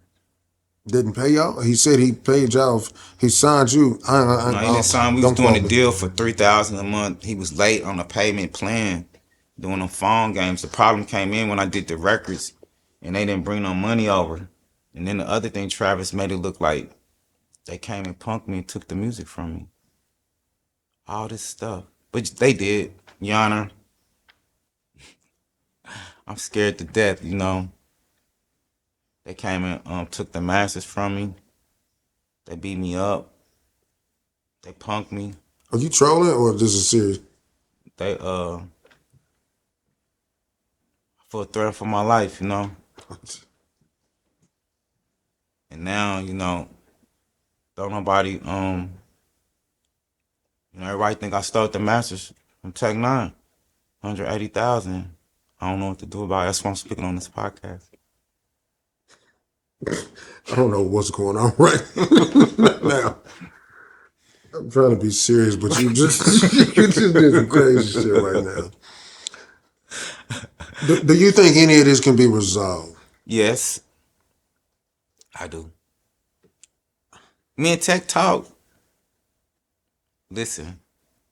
Didn't pay y'all? He said he paid y'all. He signed you. No, he didn't sign. We was Don't doing a quote me. deal for $3,000 a month. He was late on the payment plan, doing them phone games. The problem came in when I did the records, and they didn't bring no money over. And then the other thing, Travis made it look like they came and punked me and took the music from me. All this stuff, but they did, Your Honor. I'm scared to death. You know, they came and took the masters from me. They beat me up. They punked me. Are you trolling or this is serious? They for a threat for my life, you know. And now, you know, don't nobody you know, everybody think I stole the masters from Tech N9ne. 180,000. I don't know what to do about it. That's why I'm speaking on this podcast. I don't know what's going on right now. I'm trying to be serious, but you just you just did some crazy shit right now. Do you think any of this can be resolved? Yes, I do. Me and Tech talk. Listen,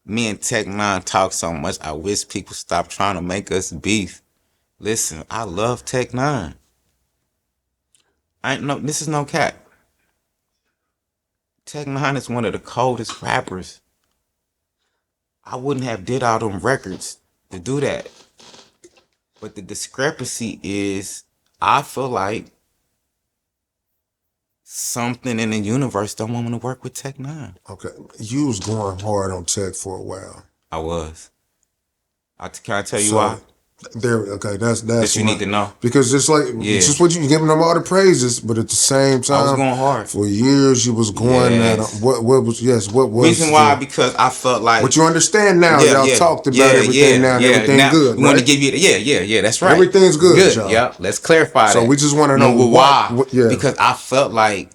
me and Tech N9ne talk so much. I wish people stop trying to make us beef. Listen, I love Tech N9ne. This is no cap. Tech N9ne is one of the coldest rappers. I wouldn't have did all them records to do that. But the discrepancy is, I feel like something in the universe don't want me to work with Tech N9ne. Okay, you was going hard on Tech for a while. I was. Can I tell you why? There, okay, that's That you need to know. Because it's like it's just what you giving them all the praises, but at the same time, I was going hard for years. You was going at what was reason why? Because I felt like. But you understand now. Y'all talked about everything now. And everything good. We want to give you the That's right. Everything's good. Y'all. Yeah. Let's clarify that. So we just want to know why. Because I felt like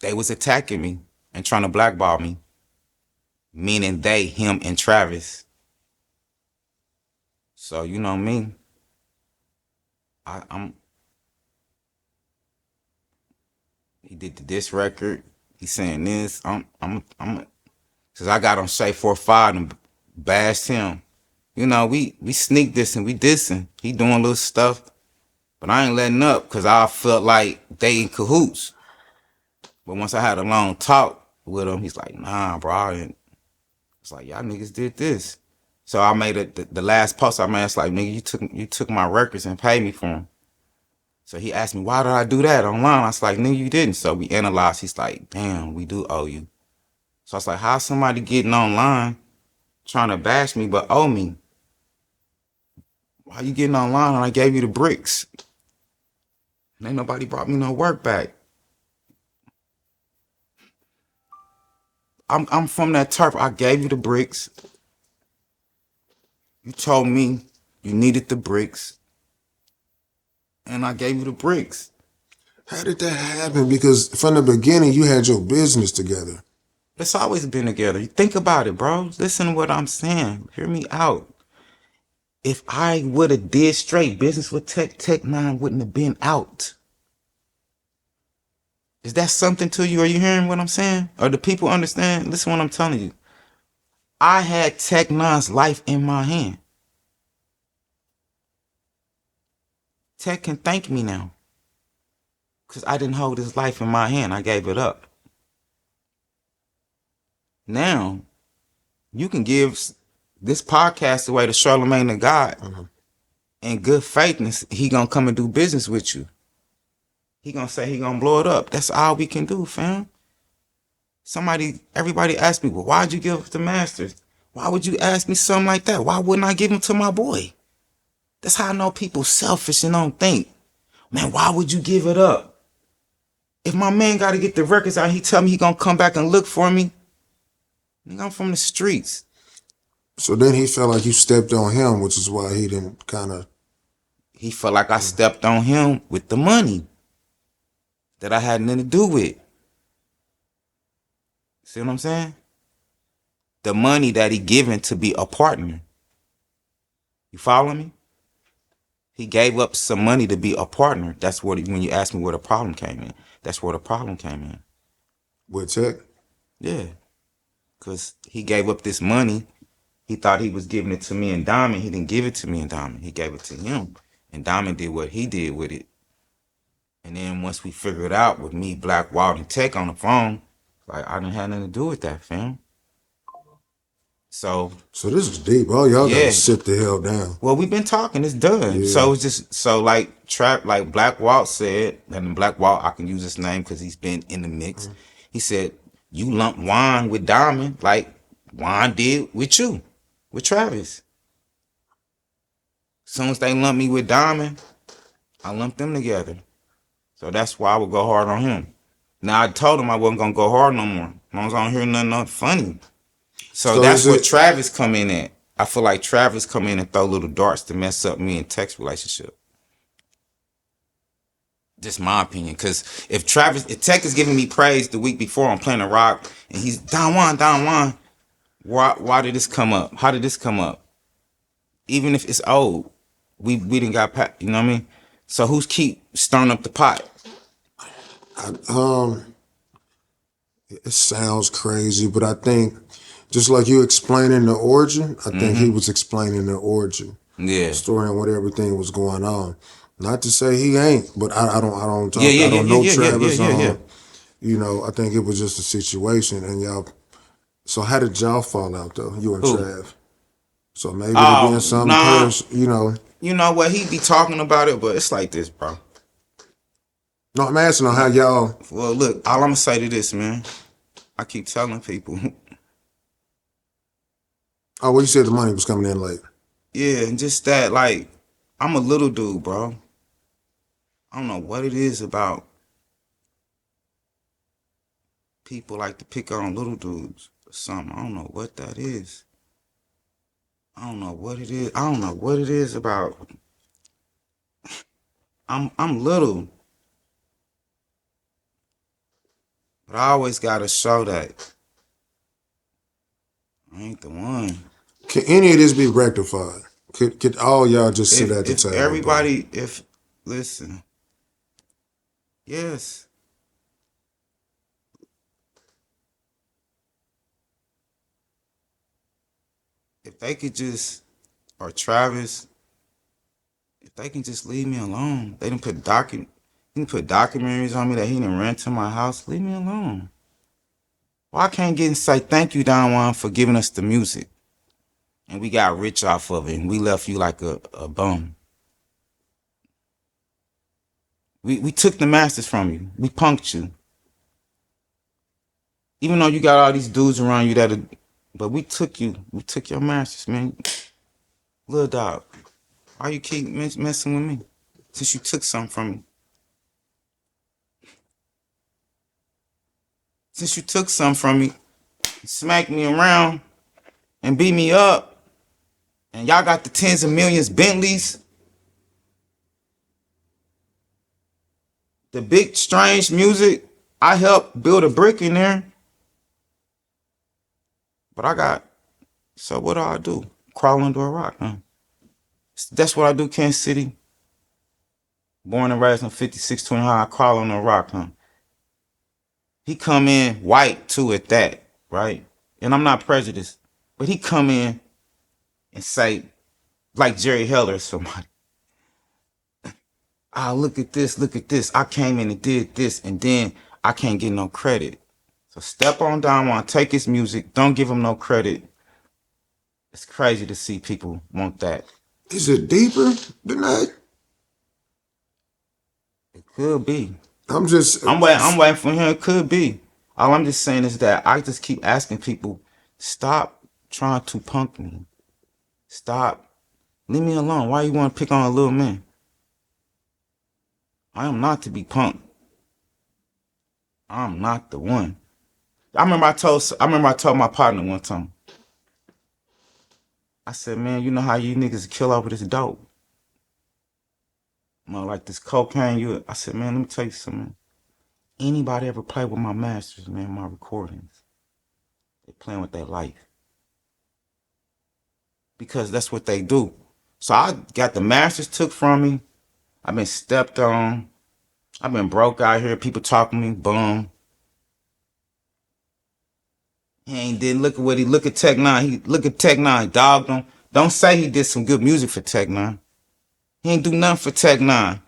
they was attacking me and trying to blackball me, meaning they, him, and Travis. So you know me, I'm. He did this record. He's saying this. Cause I got on Shay 45 and bashed him. You know, we sneak dissing, we dissing. He doing little stuff, but I ain't letting up because I felt like they in cahoots. But once I had a long talk with him, he's like, nah, bro. And it's like, y'all niggas did this. So I made it. The last post I made, it's like, nigga, you took my records and paid me for them. So he asked me, why did I do that online? I was like, nigga, you didn't. So we analyzed. He's like, damn, we do owe you. So I was like, how somebody getting online trying to bash me but owe me? Why you getting online and I gave you the bricks? And ain't nobody brought me no work back. I'm from that turf. I gave you the bricks. You told me you needed the bricks. And I gave you the bricks. How did that happen? Because from the beginning, you had your business together. It's always been together. You think about it, bro. Listen to what I'm saying. Hear me out. If I would have did straight business with Tech N9ne wouldn't have been out. Is that something to you? Are you hearing what I'm saying? Or do people understand? Listen to what I'm telling you. I had Tech N9ne's life in my hand. Tech can thank me now. Because I didn't hold his life in my hand. I gave it up. Now, you can give this podcast away to Charlemagne the God. In good faith, he gonna come and do business with you. He gonna say he gonna blow it up. That's all we can do, fam. Everybody asked me, well, why'd you give up the masters? Why would you ask me something like that? Why wouldn't I give them to my boy? That's how I know people selfish and don't think. Man, why would you give it up? If my man gotta get the records out, he tell me he gonna come back and look for me. I'm from the streets. So then he felt like you stepped on him, which is why he didn't kind of. He felt like I stepped on him with the money that I had nothing to do with. See what I'm saying? The money that he given to be a partner. You follow me? He gave up some money to be a partner. That's what when you ask me where the problem came in. That's where the problem came in. With Tech? Yeah, because he gave up this money. He thought he was giving it to me and Diamond. He didn't give it to me and Diamond. He gave it to him. And Diamond did what he did with it. And then once we figured out with me, Black, Wild, and Tech on the phone, like I didn't have nothing to do with that, fam. So this is deep. Oh, y'all gotta yeah. sit the hell down. Well, we've been talking. It's done. Yeah. So it's just so like Trap, like Black Walt said, and Black Walt, I can use his name because he's been in the mix. He said you lump Juan with Diamond like Juan did with you, with Travis. As soon as they lump me with Diamond, I lump them together. So that's why I would go hard on him. Now I told him I wasn't gonna go hard no more. As long as I don't hear nothing funny. So that's where Travis come in at. I feel like Travis come in and throw little darts to mess up me and Tech's relationship. Just my opinion. Because if Tech is giving me praise the week before I'm playing a rock and he's Don Juan, why did this come up? How did this come up? Even if it's old, we didn't got, you know what I mean? So who's keep stirring up the pot? It sounds crazy, but I think just like you explaining the origin, I think he was explaining the origin, story and what everything was going on. Not to say he ain't, but I don't talk. I don't know Travis. You know, I think it was just a situation, and y'all. So how did y'all fall out though? You and Trav. So maybe there being something you know. You know what, he be talking about it, but it's like this, bro. No, I'm asking on how y'all. Well, look, all I'm gonna say to this, man. I keep telling people. Oh, well, you said the money was coming in late. Yeah, and just that, like, I'm a little dude, bro. I don't know what it is about people like to pick on little dudes or something. I don't know what that is. I don't know what it is. I don't know what it is about. I'm little. But I always gotta show that I ain't the one. Can any of this be rectified? Could all y'all just sit at the table? Everybody, listen. Yes. If they could just, or Travis, if they can just leave me alone. They didn't put documentaries on me that he didn't rent to my house. Leave me alone. Why can't get and say thank you, Don Juan, for giving us the music? And we got rich off of it, and we left you like a bum. We took the masters from you. We punked you. Even though you got all these dudes around you but we took you. We took your masters, man. Lil Dogg, why you keep messing with me? Since you took something from me. Since you took something from me, smacked me around, and beat me up, and y'all got the tens of millions Bentleys, the big strange music, I helped build a brick in there. But so what do? Crawl under a rock, huh? That's what I do, Kansas City. Born and raised on 5620 High, I crawl under a rock, huh? He come in white too at that, right? And I'm not prejudiced, but he come in and say, like Jerry Heller or somebody, look at this. I came in and did this, and then I can't get no credit. So step on Don Juan, take his music, don't give him no credit. It's crazy to see people want that. Is it deeper than that? It could be. I'm waiting for him. It could be. All I'm just saying is that I just keep asking people, stop trying to punk me. Stop. Leave me alone. Why you want to pick on a little man? I am not to be punked. I'm not the one. I remember I told my partner one time. I said, man, you know how you niggas kill over this dope? Like this cocaine. I said, man, let me tell you something. Anybody ever play with my masters, man, my recordings? They playing with their life. Because that's what they do. So I got the masters took from me. I've been stepped on. I've been broke out here. People talking to me. Boom. He ain't did look at what he look at Tech N9ne. He look at Tech N9ne. Dog don't say he did some good music for Tech N9ne. He ain't do nothing for Tech N9ne.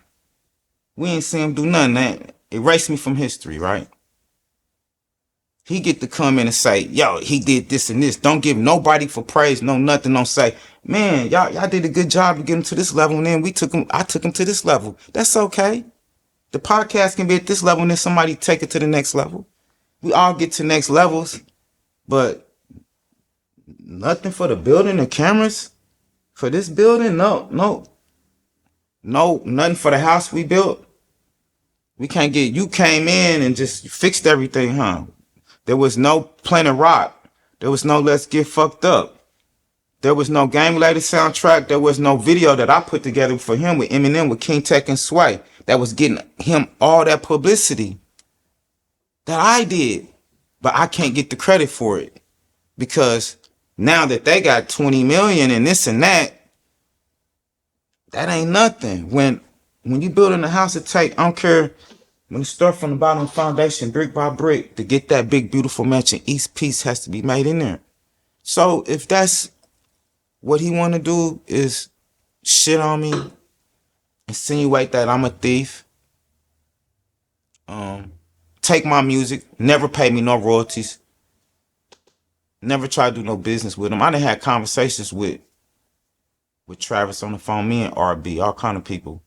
We ain't see him do nothing. That erase me from history, right? He get to come in and say, yo, he did this and this. Don't give nobody for praise, no nothing. Don't say, man, y'all did a good job to get him to this level, and then I took him to this level. That's okay. The podcast can be at this level and then somebody take it to the next level. We all get to next levels, but nothing for the building, the cameras, for this building, no, nothing for the house we built. We can't get, you came in and just fixed everything, huh? There was no Planet Rock. There was no Let's Get Fucked Up. There was no Gang Related soundtrack. There was no video that I put together for him with Eminem, with King Tech and Sway, that was getting him all that publicity that I did. But I can't get the credit for it because now that they got 20 million and this and that ain't nothing. When you building a house, it take, I don't care, when you start from the bottom foundation, brick by brick, to get that big, beautiful mansion, each piece has to be made in there. So if that's what he want to do is shit on me, insinuate that I'm a thief, take my music, never pay me no royalties, never try to do no business with him. I done had conversations with Travis on the phone, me and RB, all kind of people.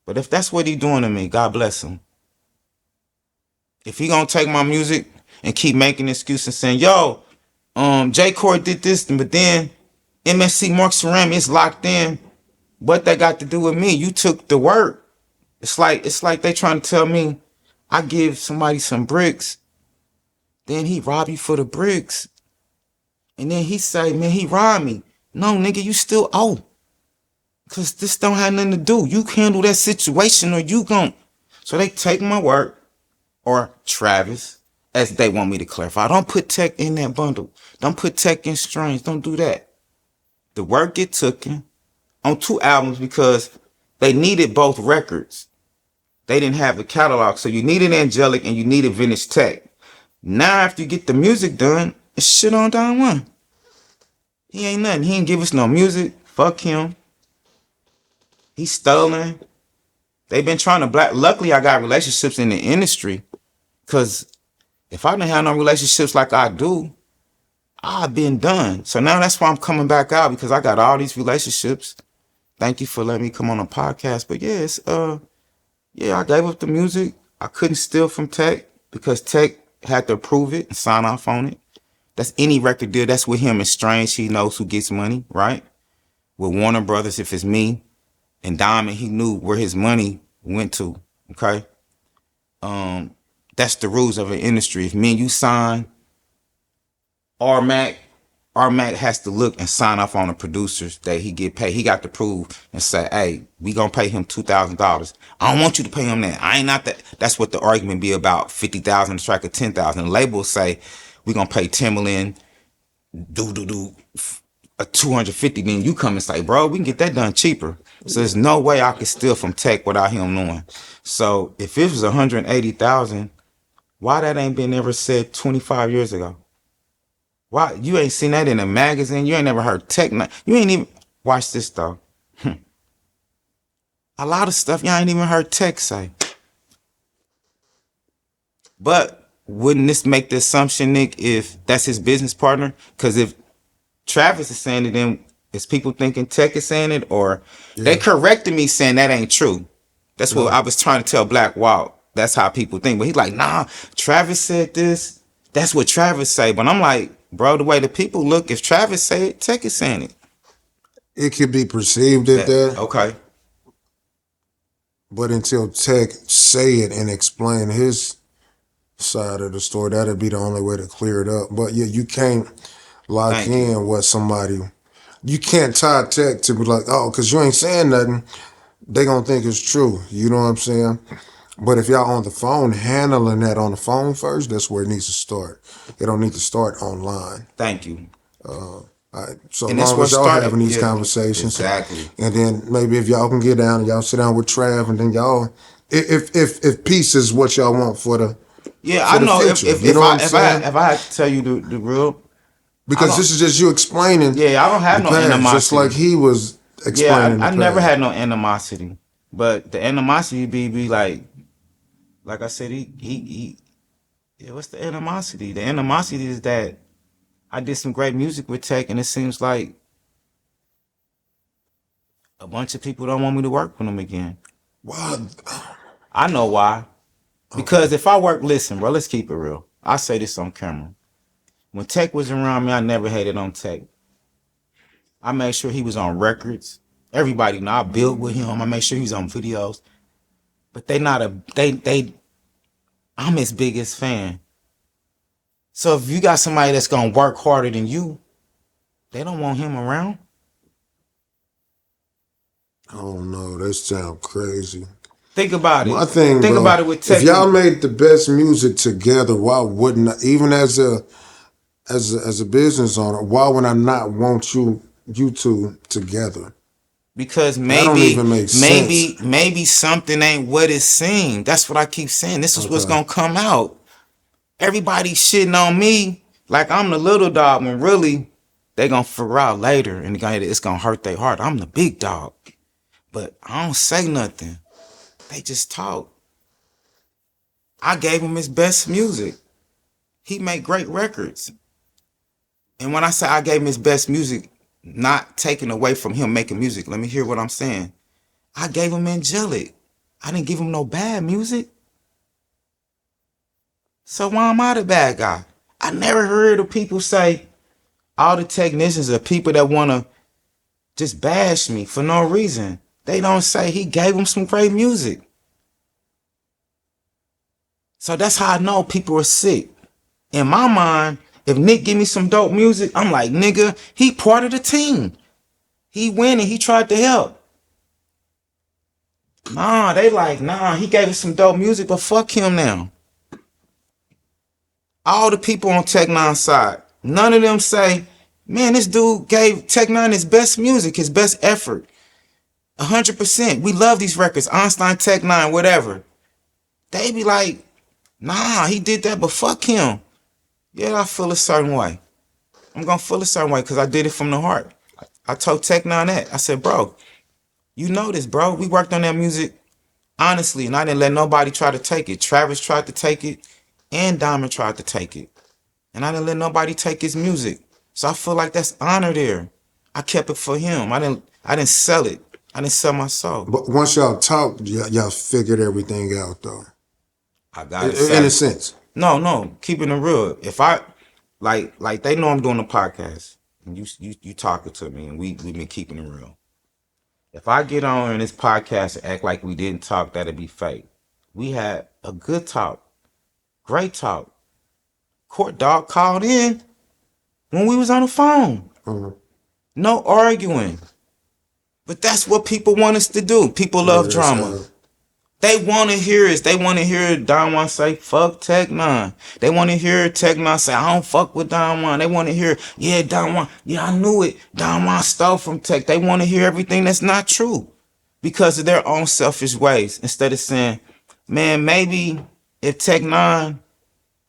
But if that's what he doing to me, God bless him. If he gonna take my music and keep making excuses saying, yo, J. Core did this, but then MSC Mark Ceramic is locked in. What that got to do with me? You took the work. It's like they trying to tell me I give somebody some bricks, then he rob you for the bricks. And then he say, man, he robbed me. No, nigga, you still owe. Cause this don't have nothing to do. You handle that situation or you gon'. So they take my work. Or Travis, as they want me to clarify. Don't put Tech in that bundle. Don't put Tech in Strange. Don't do that. The work get taken on 2 albums because they needed both records. They didn't have the catalog. So you needed Angelic and you needed Vintage Tech. Now after you get the music done, it's shit on Don Juan. He ain't nothing. He ain't give us no music. Fuck him. He's stolen. They've been trying to black. Luckily, I got relationships in the industry. Because if I didn't have no relationships like I do, I've been done. So now that's why I'm coming back out, because I got all these relationships. Thank you for letting me come on a podcast. But yeah, I gave up the music. I couldn't steal from Tech because Tech had to approve it and sign off on it. That's any record deal. That's with him and Strange. He knows who gets money, right? With Warner Brothers, if it's me and Diamond, he knew where his money went to. Okay. That's the rules of an industry. If me and you sign, RMAC has to look and sign off on the producers that he get paid. He got to prove and say, hey, we gonna pay him $2,000. I don't want you to pay him that. I ain't not that. That's what the argument be about. 50,000 a track or 10,000. The labels say we gonna pay 10 million, a 250. Then you come and say, bro, we can get that done cheaper. So there's no way I could steal from Tech without him knowing. So if it was 180,000. Why that ain't been ever said 25 years ago? Why you ain't seen that in a magazine? You ain't never heard Tech N9ne. You ain't even watch this though. A lot of stuff y'all ain't even heard Tech say. But wouldn't this make the assumption, Nick, if that's his business partner? Because if Travis is saying it, then is people thinking Tech is saying it, or they corrected me saying that ain't true. That's what I was trying to tell Black Walt. That's how people think. But he's like, nah, Travis said this. That's what Travis say. But I'm like, bro, the way the people look, if Travis say it, Tech is saying it. It could be perceived at that. Okay. But until Tech say it and explain his side of the story, that'd be the only way to clear it up. But yeah, you can't lock in what somebody, you can't tie Tech to be like, oh, because you ain't saying nothing, they gonna think it's true. You know what I'm saying? But if y'all on the phone, handling that on the phone first, that's where it needs to start. It don't need to start online. Thank you. All right. So And that's long where it as y'all started. having these Yeah, conversations, exactly. and then maybe if y'all can get down and y'all sit down with Trav, and then y'all, if peace is what y'all want Yeah, for I the know. If future, if you if know what I I'm if I saying? if I had to tell you the real, I Because don't. this is just you explaining Yeah, I don't have the no past, just like animosity. he was Yeah, explaining I the never past. had no animosity. But the animosity be like I said, he yeah, what's the animosity? The animosity is that I did some great music with Tech, and it seems like a bunch of people don't want me to work with them again. What? I know why. Okay. Because if I work, listen, bro, let's keep it real. I say this on camera. When Tech was around me, I never hated on Tech. I made sure he was on records. Everybody know I built with him. I made sure he was on videos. But they not a they I'm his biggest fan. So if you got somebody that's gonna work harder than you, they don't want him around. I don't know. That sound crazy. Think about My it. thing, Think bro. about it with If Tech. y'all made the best music together, why wouldn't I, even as a business owner, why would I not want you two together? Because That don't maybe, even make sense. maybe, maybe something ain't what it seemed. That's what I keep saying. This is what's Okay. gonna come out. Everybody shitting on me like I'm the little dog when really they gonna figure out later and it's gonna hurt their heart. I'm the big dog. But I don't say nothing. They just talk. I gave him his best music. He made great records. And when I say I gave him his best music, not taking away from him making music, let me hear what I'm saying. I gave him angelic. I didn't give him no bad music. So why am I the bad guy? I never heard of people say all the technicians are people that want to just bash me for no reason. They don't say he gave them some great music. So that's how I know people are sick. In my mind, if Nick give me some dope music, I'm like, nigga, he part of the team. He win and he tried to help. Nah, they like, nah, he gave us some dope music, but fuck him now. All the people on Tech N9ne side, none of them say, man, this dude gave Tech N9ne his best music, his best effort. 100%. We love these records. Einstein, Tech N9ne, whatever. They be like, nah, he did that, but fuck him. Yeah, I feel a certain way. I'm gonna feel a certain way because I did it from the heart. I told Tech N9ne that. I said, bro, you know this, bro. We worked on that music honestly, and I didn't let nobody try to take it. Travis tried to take it, and Diamond tried to take it. And I didn't let nobody take his music. So I feel like that's honor there. I kept it for him. I didn't sell it. I didn't sell my soul. But once y'all talked, y'all figured everything out, though. I gotta In a say. sense. No, keeping it real. If I like they know I'm doing a podcast and you talking to me and we've been keeping it real. If I get on in this podcast and act like we didn't talk, that'd be fake. We had a good talk, great talk. Court dog called in when we was on the phone. Mhm. No arguing. But that's what people want us to do. People love Yeah, that's drama. how. They want to hear us. They want to hear Don Juan say, fuck Tech N9ne. They want to hear Tech N9ne say, I don't fuck with Don Juan. They want to hear, yeah, Don Juan. Yeah, I knew it. Don Juan stole from Tech. They want to hear everything that's not true because of their own selfish ways. Instead of saying, man, maybe if Tech N9ne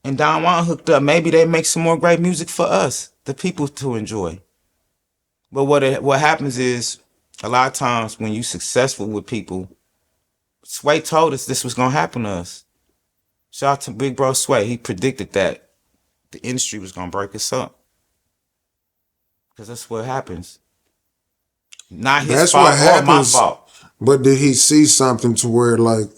and Don Juan hooked up, maybe they make some more great music for us, the people to enjoy. But what happens is a lot of times when you successful with people, Sway told us this was gonna happen to us. Shout out to Big Bro Sway. He predicted that the industry was gonna break us up. Because that's what happens. Not his That's what fault or my happens. fault. But did he see something to where, like,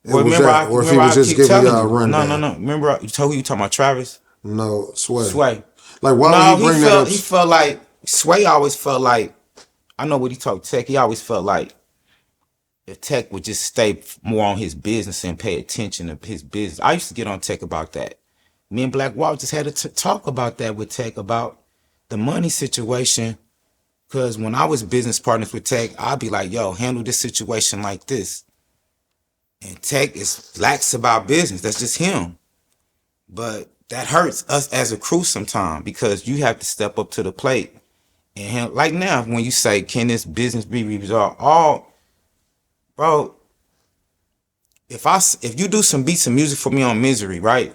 it Well, was that? Or if he remember was I just keep giving telling y'all a you. No, rundown? no. Remember you told who you talking about Travis? No, Sway. Sway. Like, why would No, he bring that up? he felt like Sway always felt like I know what he told Tech. He always felt like if Tech would just stay more on his business and pay attention to his business. I used to get on Tech about that. Me and Black Wall just had to talk about that with Tech about the money situation. Because when I was business partners with Tech, I'd be like, yo, handle this situation like this. And Tech is lax about business. That's just him. But that hurts us as a crew sometimes because you have to step up to the plate And like now, when you say, can this business be resolved? All, bro, if you do some beats and music for me on Misery, right?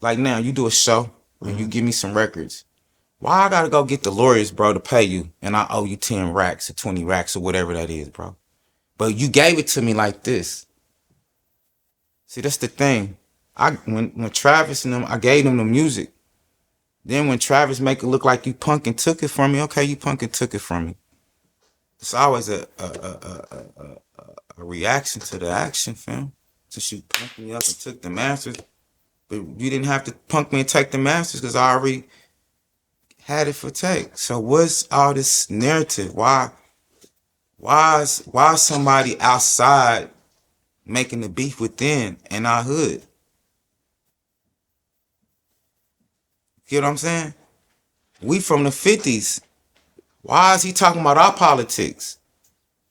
Like now, you do a show and you give me some records. Why I gotta go get the lawyers, bro, to pay you, and I owe you 10 racks or 20 racks or whatever that is, bro? But you gave it to me like this. See, that's the thing. When Travis and them, I gave them the music. Then when Travis make it look like you punk and took it from me, okay, you punk and took it from me. It's always a reaction to the action, fam. Since you punked me up and took the masters, but you didn't have to punk me and take the masters because I already had it for take. So what's all this narrative? Why is somebody outside making the beef within in our hood? You know what I'm saying? We from the 50s. Why is he talking about our politics?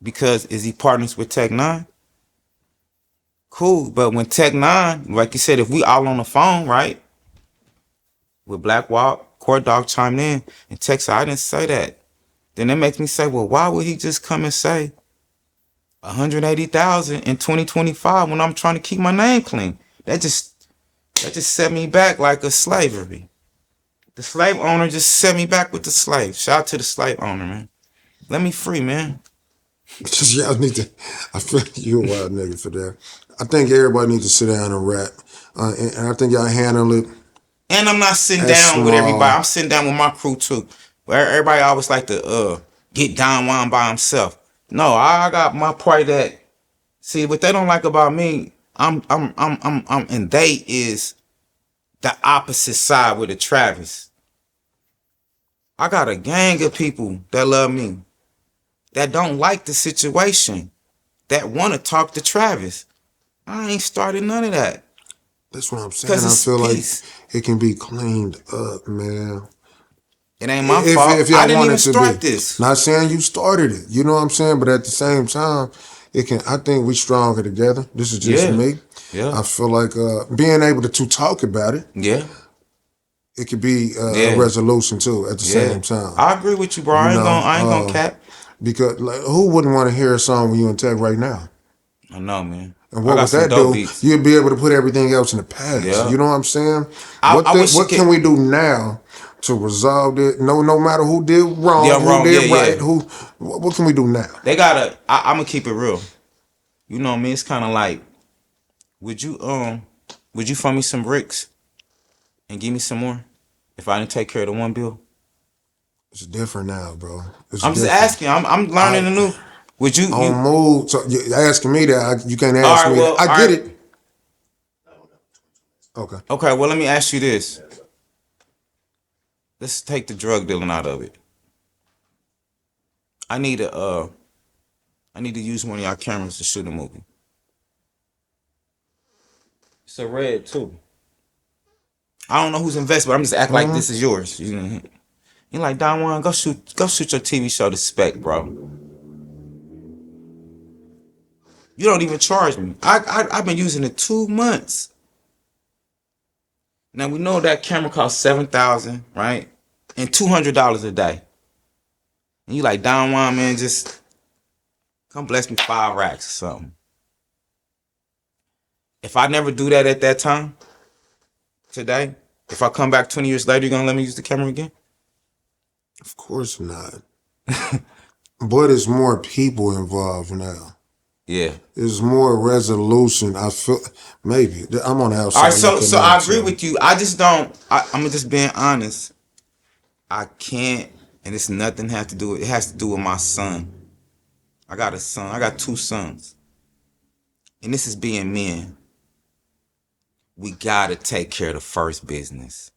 Because is he partners with Tech N9ne? Cool, but when Tech N9ne, like you said, if we all on the phone, right? With Black Walk, Court Dog chimed in and Tech said, I didn't say that. Then that makes me say, well, why would he just come and say 180,000 in 2025 when I'm trying to keep my name clean? That just set me back like a slavery. The slave owner just set me back with the slave. Shout out to the slave owner, man. Let me free, man. Y'all need to. I feel you a wild nigga for that. I think everybody needs to sit down and rap, and I think y'all handle it. And I'm not sitting down with everybody. I'm sitting down with my crew too. Where everybody always like to get Don Juan by himself. No, I got my part that. See, what they don't like about me, I'm and they is the opposite side with the Travis. I got a gang of people that love me, that don't like the situation, that want to talk to Travis. I ain't started none of that. That's what I'm saying. I feel peace. Like it can be cleaned up, man. It ain't my fault. If I didn't even start this. Not saying you started it. You know what I'm saying? But at the same time, it can. I think we stronger together. This is just me. Yeah. I feel like being able to talk about it. Yeah. It could be a resolution too at the same time. I agree with you, bro. I ain't gonna cap. Because like, who wouldn't want to hear a song with you and Tech right now? I know, man. And what would that do? Beats. You'd be able to put everything else in the past. Yeah. You know what I'm saying? What can we do now to resolve it? No matter who did wrong, who did right. What can we do now? They gotta. I'm gonna keep it real. You know what I mean? It's kind of like, would you fund me some bricks and give me some more if I didn't take care of the one bill? It's different now, bro. I'm just asking. I'm learning the new. Would you on move? So you're asking me that you can't ask me. Well, I get it. Okay. Okay. Well, let me ask you this. Let's take the drug dealing out of it. I need to use one of y'all cameras to shoot a movie. It's a red too. I don't know who's invested, but I'm just acting like this is yours. You're like, Don Juan, go shoot your TV show to spec, bro. You don't even charge me. I've been using it 2 months. Now we know that camera costs $7,000, right? And $200 a day. And you like, Don Juan, man, just come bless me 5 racks or something. If I never do that at that time, today, if I come back 20 years later, you gonna let me use the camera again? Of course not. But it's more people involved now. Yeah. There's more resolution. I feel maybe I'm on the outside. All right, so I agree with you. I just don't. I'm just being honest. I can't, and it's nothing has to do with. It has to do with my son. I got a son. I got 2 sons, and this is being men. We gotta take care of the first business.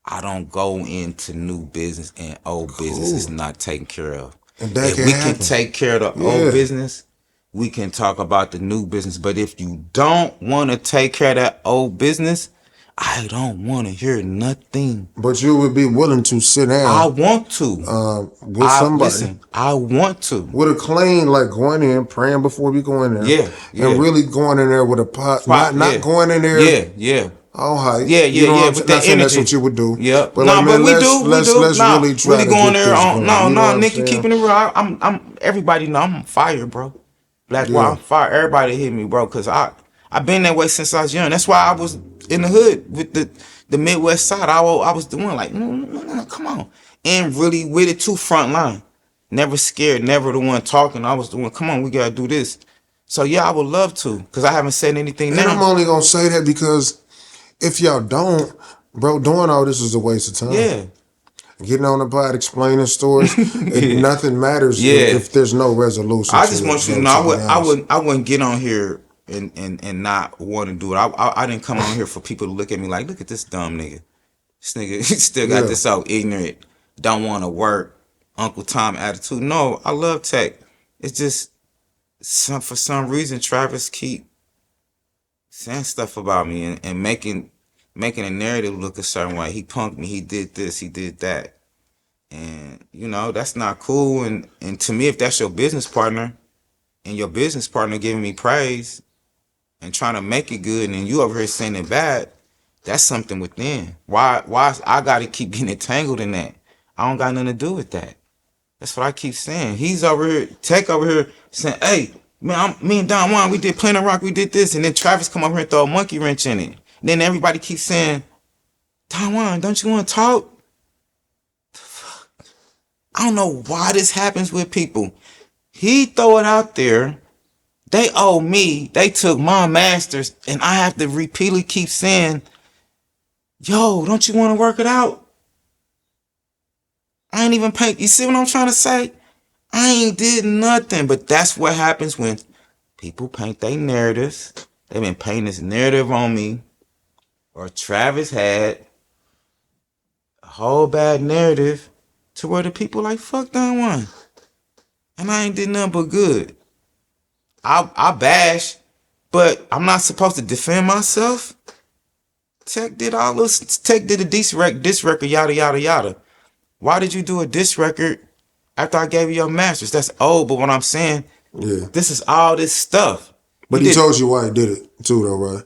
I don't go into new business and old business is not taken care of. And that if we can take care of the old business, we can talk about the new business. But if you don't want to take care of that old business, I don't want to hear nothing. But you would be willing to sit down. I want to. With somebody. Listen, I want to. With a clean, like going in, praying before we go in there. Yeah. And really going in there with a pot. Not going in there. Yeah. all hype. Yeah, You yeah, know what yeah. I'm With saying? Not that saying that's energy. what you would do. Yep. But No, like, but man, we do. We do. let's No, really try really to going get there this on. going. No, You know what no, I'm Nikki, saying? keeping it real. I'm. Everybody know I'm fire, bro. Black, why Yeah. I'm fire. Everybody hit me, bro, cause I've been that way since I was young. That's why I was in the hood with the Midwest side. I was the one like, no, come on, and really with it too, front line. Never scared, never the one talking. I was the one. Come on, we gotta do this. So yeah, I would love to, cause I haven't said anything And I'm now. only gonna say that because if y'all don't, bro, doing all this is a waste of time. Yeah. Getting on the pod, explaining stories, Yeah. nothing matters Yeah. if there's no resolution I just to it, want you to bro. know To be honest. I wouldn't get on here and not want to do it. I didn't come on here for people to look at me like, look at this dumb nigga. This nigga still got Yeah. this so ignorant, don't want to work, Uncle Tom attitude. No, I love tech. It's just for some reason Travis keep saying stuff about me and making a narrative look a certain way. He punked me. He did this. He did that. And you know that's not cool. And to me, if that's your business partner and your business partner giving me praise and trying to make it good, and you over here saying it bad, that's something within. Why I gotta keep getting entangled in that? I don't got nothing to do with that. That's what I keep saying. He's over here, Tech over here saying, hey, man, me and Don Juan, we did Planet Rock, we did this, and then Travis come over here and throw a monkey wrench in it. Then everybody keeps saying, Don Juan, don't you want to talk? I don't know why this happens with people. He throw it out there. They owe me. They took my masters, and I have to repeatedly keep saying, yo, don't you want to work it out? I ain't even paint. You see what I'm trying to say? I ain't did nothing. But that's what happens when people paint their narratives. They've been painting this narrative on me. Or Travis had a whole bad narrative to where the people like, fuck that one. And I ain't did nothing but good. I bash, but I'm not supposed to defend myself. Tech did all this. Tech did a diss record, yada yada yada. Why did you do a diss record after I gave you your masters? That's old, but what I'm saying, Yeah. this is all this stuff. But he told you why he did it too, though, right?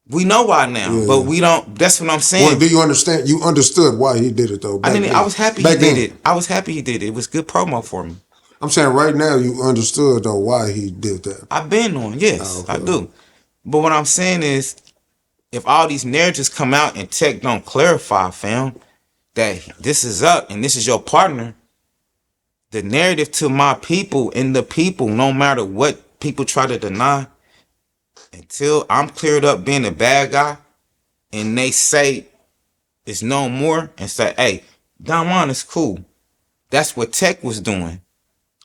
We know why now, Yeah. but we don't. That's what I'm saying. Well, do you understand? You understood why he did it though. Back then. I was happy he Back did then. it. I was happy he did it. It was good promo for me. I'm saying right now you understood though why he did that. I've been on, yes, I do. But what I'm saying is, if all these narratives come out and Tech don't clarify, fam, that this is up and this is your partner, the narrative to my people and the people, no matter what people try to deny, until I'm cleared up being a bad guy and they say it's no more and say, hey, Don Juan is cool. That's what Tech was doing.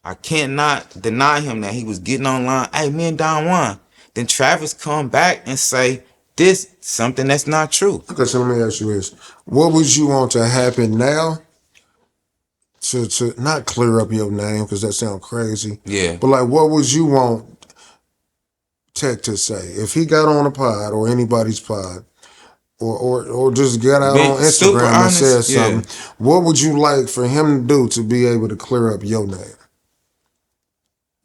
I cannot deny him that he was getting online. Hey, me and Don Juan. Then Travis come back and say this, something that's not true. Okay, so let me ask you this. What would you want to happen now to not clear up your name, because that sounds crazy. Yeah. But like, what would you want Tech to say if he got on a pod or anybody's pod, or just got out Being on super Instagram and said honest, yeah. something? What would you like for him to do to be able to clear up your name?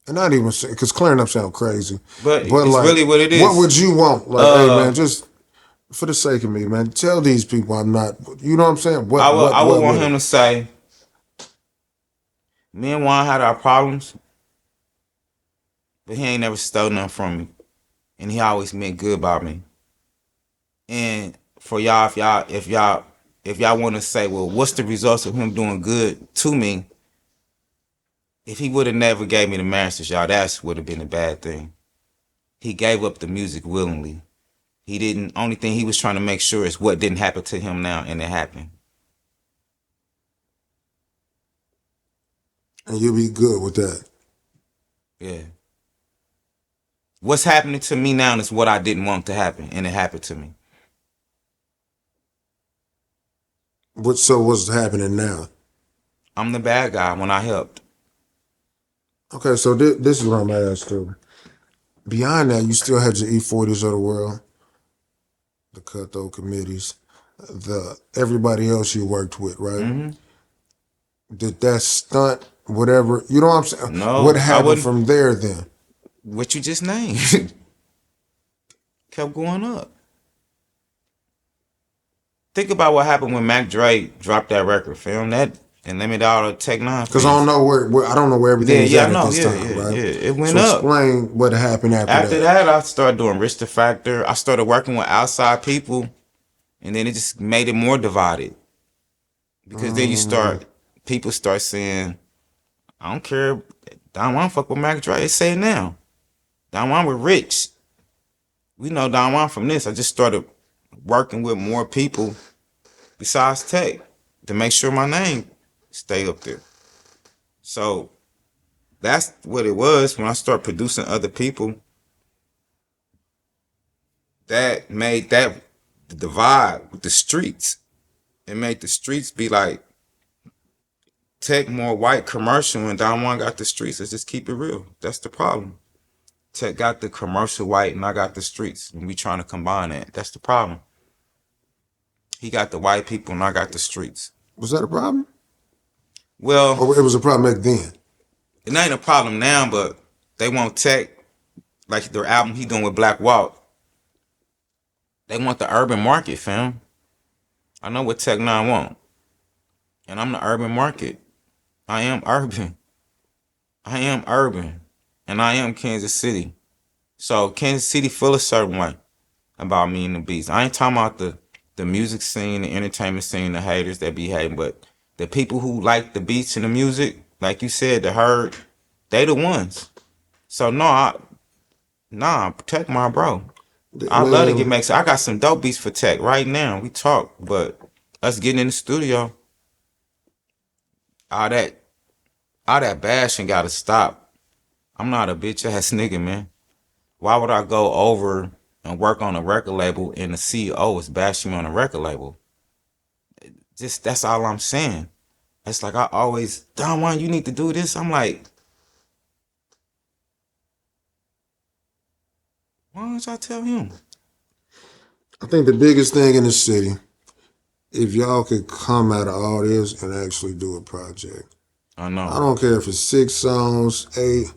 And not even say, because clearing up sounds crazy. But it's like, really what it is. What would you want? Like, hey man, just for the sake of me, man, tell these people I'm not. You know what I'm saying? I would want him to say, me and Juan had our problems, but he ain't never stole nothing from me, and he always meant good by me. And for y'all, if y'all want to say, well, what's the results of him doing good to me? If he would have never gave me the masters, y'all, that would have been a bad thing. He gave up the music willingly. He didn't. Only thing he was trying to make sure is what didn't happen to him now, and it happened. And you'll be good with that. Yeah. What's happening to me now is what I didn't want to happen, and it happened to me. So what's happening now? I'm the bad guy when I helped. Okay, so this is what I'm gonna ask too. Beyond that, you still had your E40s of the world, the cutthroat committees, the everybody else you worked with, right? Mm-hmm. Did that stunt, whatever, you know what I'm saying? No, what happened from there then? What you just named kept going up. Think about what happened when Mac Dre dropped that record, film that, and limited all the Tech N9ne Because I don't fans. know where I don't know where everything is Yeah, I at know. this Yeah, time, yeah, right? yeah. It went So up. explain what happened after After that. that, I started doing Rich the Factor. I started working with outside people, and then it just made it more divided. Because then people start saying, I don't care. Don Juan fuck with Mac Dre. Say it now. Don Juan with Rich. We know Don Juan from this. I just started working with more people besides Tech to make sure my name stay up there. So that's what it was when I started producing other people. That made that divide with the streets. It made the streets be like Tech more white commercial and Don Juan got the streets. Let's just keep it real. That's the problem. Tech got the commercial white and I got the streets. And we trying to combine that. That's the problem. He got the white people and I got the streets. Was that a problem? Well, Or it was a problem back then? it ain't a problem now, but they want Tech, like their album he doing with Black Walt. They want the urban market, fam. I know what Tech N9ne want. And I'm the urban market. I am urban. I am urban. And I am Kansas City. So Kansas City feel a certain way about me and the beats. I ain't talking about the music scene, the entertainment scene, the haters that be hating, but the people who like the beats and the music, like you said, the herd, they the ones. So Tech my bro. I love to get Man, mixed. I got some dope beats for Tech right now. We talk, but us getting in the studio, all that bashing gotta stop. I'm not a bitch ass nigga, man. Why would I go over and work on a record label and the CEO is bashing me on a record label? Just that's all I'm saying. It's like I always, Don Juan, you need to do this. I'm like, why don't y'all tell him? I think the biggest thing in the city, if y'all could come out of all this and actually do a project. I know. I don't care if it's 6 songs, 8,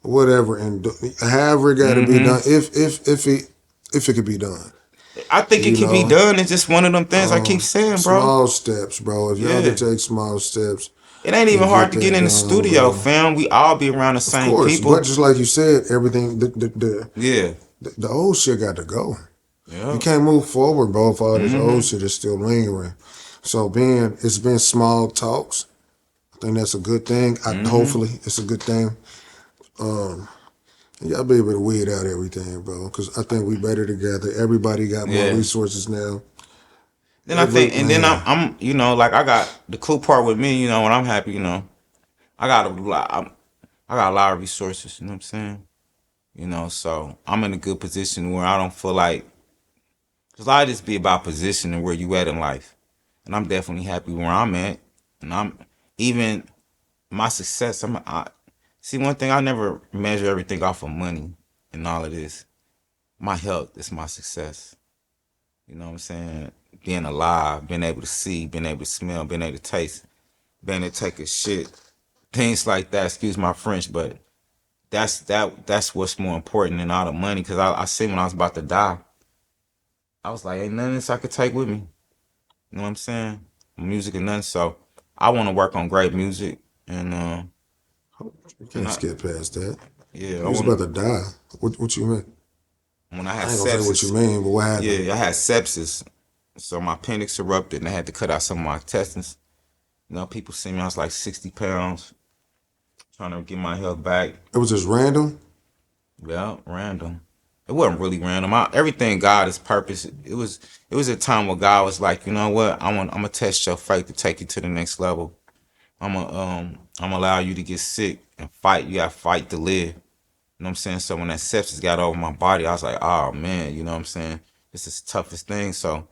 whatever, and however it got to be done. If it could be done, I think it you can be know, done. It's just one of them things I keep saying, bro. small steps, bro. If y'all Yeah. could take small steps It ain't even and hard get to get that in the done, studio, bro. fam. We all be around the Of same course, but people. just like you said, everything Yeah. the old shit got to go. You Yeah. can't move forward, bro, if all this old shit is still lingering. So it's been small talks. I think that's a good thing. Hopefully, it's a good thing. Y'all be able to weed out everything, bro. Because I think we better together. Everybody got more Yeah. resources now. Then I think, and then I'm, like I got the cool part with me, when I'm happy, I got a lot, I got a lot of resources. You know what I'm saying? So I'm in a good position where I don't feel like, cause a lot of this be about position and where you at in life, and I'm definitely happy where I'm at, and I'm even my success. See one thing I never measure everything off of money and all of this. My health is my success. You know what I'm saying? Being alive, being able to see, being able to smell, being able to taste, being able to take a shit, things like that. Excuse my French, but that's what's more important than all the money. Cause I seen when I was about to die, I was like, ain't nothing else I could take with me. You know what I'm saying? Music and nothing. So I want to work on great music, and You and can't I skip past that. yeah, You I was want about to die. What you mean? when I had I ain't gonna say what you sepsis. mean, but what happened? Yeah, I had sepsis, so my appendix erupted, and they had to cut out some of my intestines. People see me. I was like 60 pounds, trying to get my health back. It was just random. Yeah, random. It wasn't really random. Everything God is purpose. It was a time where God was like, you know what? I'm gonna test your faith to take you to the next level. I'm gonna allow you to get sick and fight. You got to fight to live. You know what I'm saying? So when that sepsis got over my body, I was like, oh man, you know what I'm saying? This is the toughest thing. So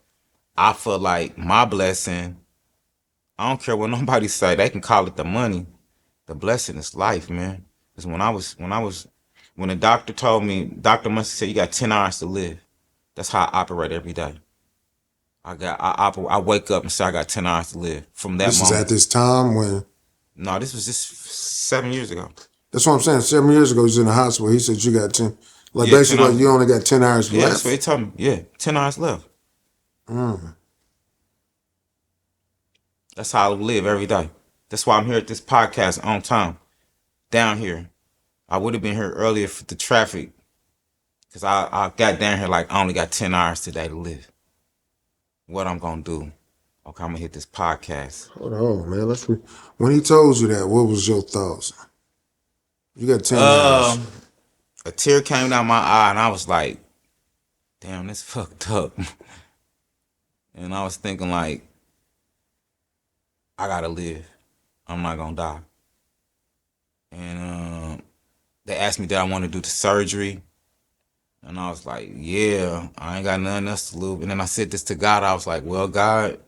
I feel like my blessing. I don't care what nobody say. They can call it the money. The blessing is life, man. Because when the doctor told me, Dr. Muncie said you got 10 hours to live. That's how I operate every day. I wake up and say I got 10 hours to live. From that This is at moment. this time when. No, this was just 7 years ago. That's what I'm saying. 7 years ago, he was in the hospital. He said you got 10. Like Yeah, 10 basically, like hours. you only got 10 hours Yeah, that's left. what he told me. Yeah, 10 hours left. That's how I live every day. That's why I'm here at this podcast on time. Down here. I would have been here earlier for the traffic. Because I got down here like I only got 10 hours today to live. What I'm going to do. Okay, I'm going to hit this podcast. Hold on, man. When he told you that, what was your thoughts? You got 10 hours. A tear came down my eye and I was like, damn, this fucked up. And I was thinking like, I gotta live. I'm not gonna die. And they asked me did I want to do the surgery. And I was like, yeah, I ain't got nothing else to lose. And then I said this to God. I was like, well, God,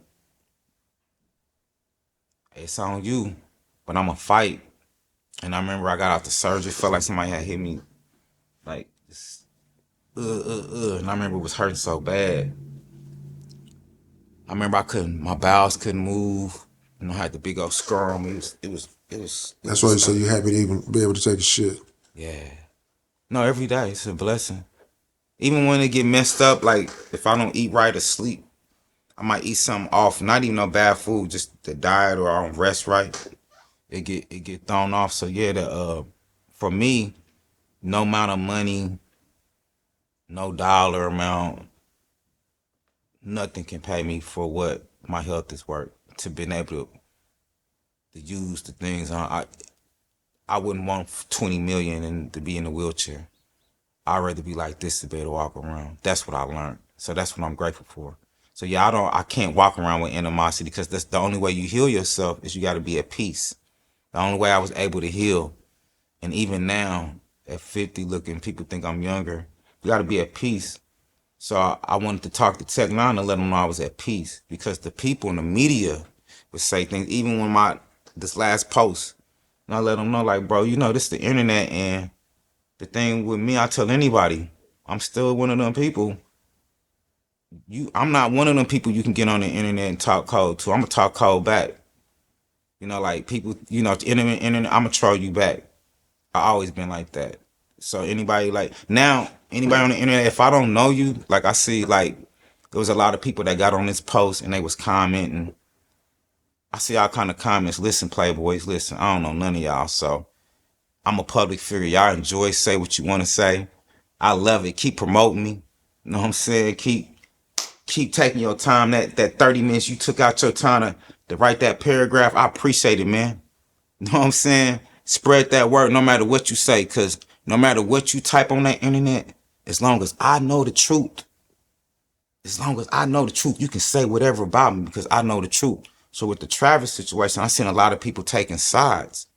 it's on you, but I'm gonna fight. And I remember I got out the surgery, felt like somebody had hit me, like, just, and I remember it was hurting so bad. I remember my bowels couldn't move. You know, I had the big old scar on me. It was. That's why you say you're happy to even be able to take a shit. Yeah. No, every day it's a blessing. Even when it get messed up, like if I don't eat right or sleep, I might eat something off. Not even no bad food, just the diet or I don't rest right. It get thrown off. So yeah, for me, no amount of money, no dollar amount, nothing can pay me for what my health is worth. To being able to use the things I wouldn't want 20 million and to be in a wheelchair. I'd rather be like this to be able to walk around. That's what I learned. So that's what I'm grateful for. So yeah, I can't walk around with animosity because that's the only way you heal yourself is you got to be at peace. The only way I was able to heal, and even now at 50 looking, people think I'm younger. You got to be at peace. So I wanted to talk to Tech N9ne and let them know I was at peace because the people in the media would say things. Even when this last post, and I let them know like, bro, you know this is the internet, and the thing with me, I tell anybody, I'm still one of them people. I'm not one of them people you can get on the internet and talk cold to. I'm gonna talk cold back. You know, like people, you know, internet, I'm gonna troll you back. I always been like that. So anybody anybody on the internet, if I don't know you, like I see, like there was a lot of people that got on this post and they was commenting. I see all kind of comments. Listen, Playboys, listen. I don't know none of y'all, so I'm a public figure. Y'all enjoy, say what you want to say. I love it. Keep promoting me. You know what I'm saying? Keep taking your time. That 30 minutes you took out your time to write that paragraph. I appreciate it, man. You know what I'm saying? Spread that word no matter what you say, because no matter what you type on that internet, as long as I know the truth, you can say whatever about me because I know the truth. So with the Travis situation, I seen a lot of people taking sides.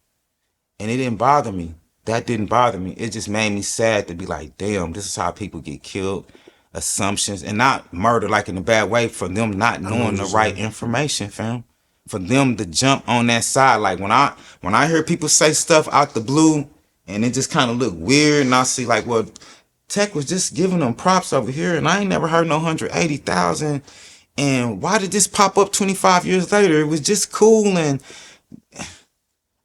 And it didn't bother me. That didn't bother me. It just made me sad to be like, damn, this is how people get killed. Assumptions and not murder like in a bad way for them not knowing the right information, fam. For them to jump on that side. Like when I hear people say stuff out the blue and it just kind of look weird and I see like, well, Tech was just giving them props over here and I ain't never heard no 180,000. And why did this pop up 25 years later? It was just cool and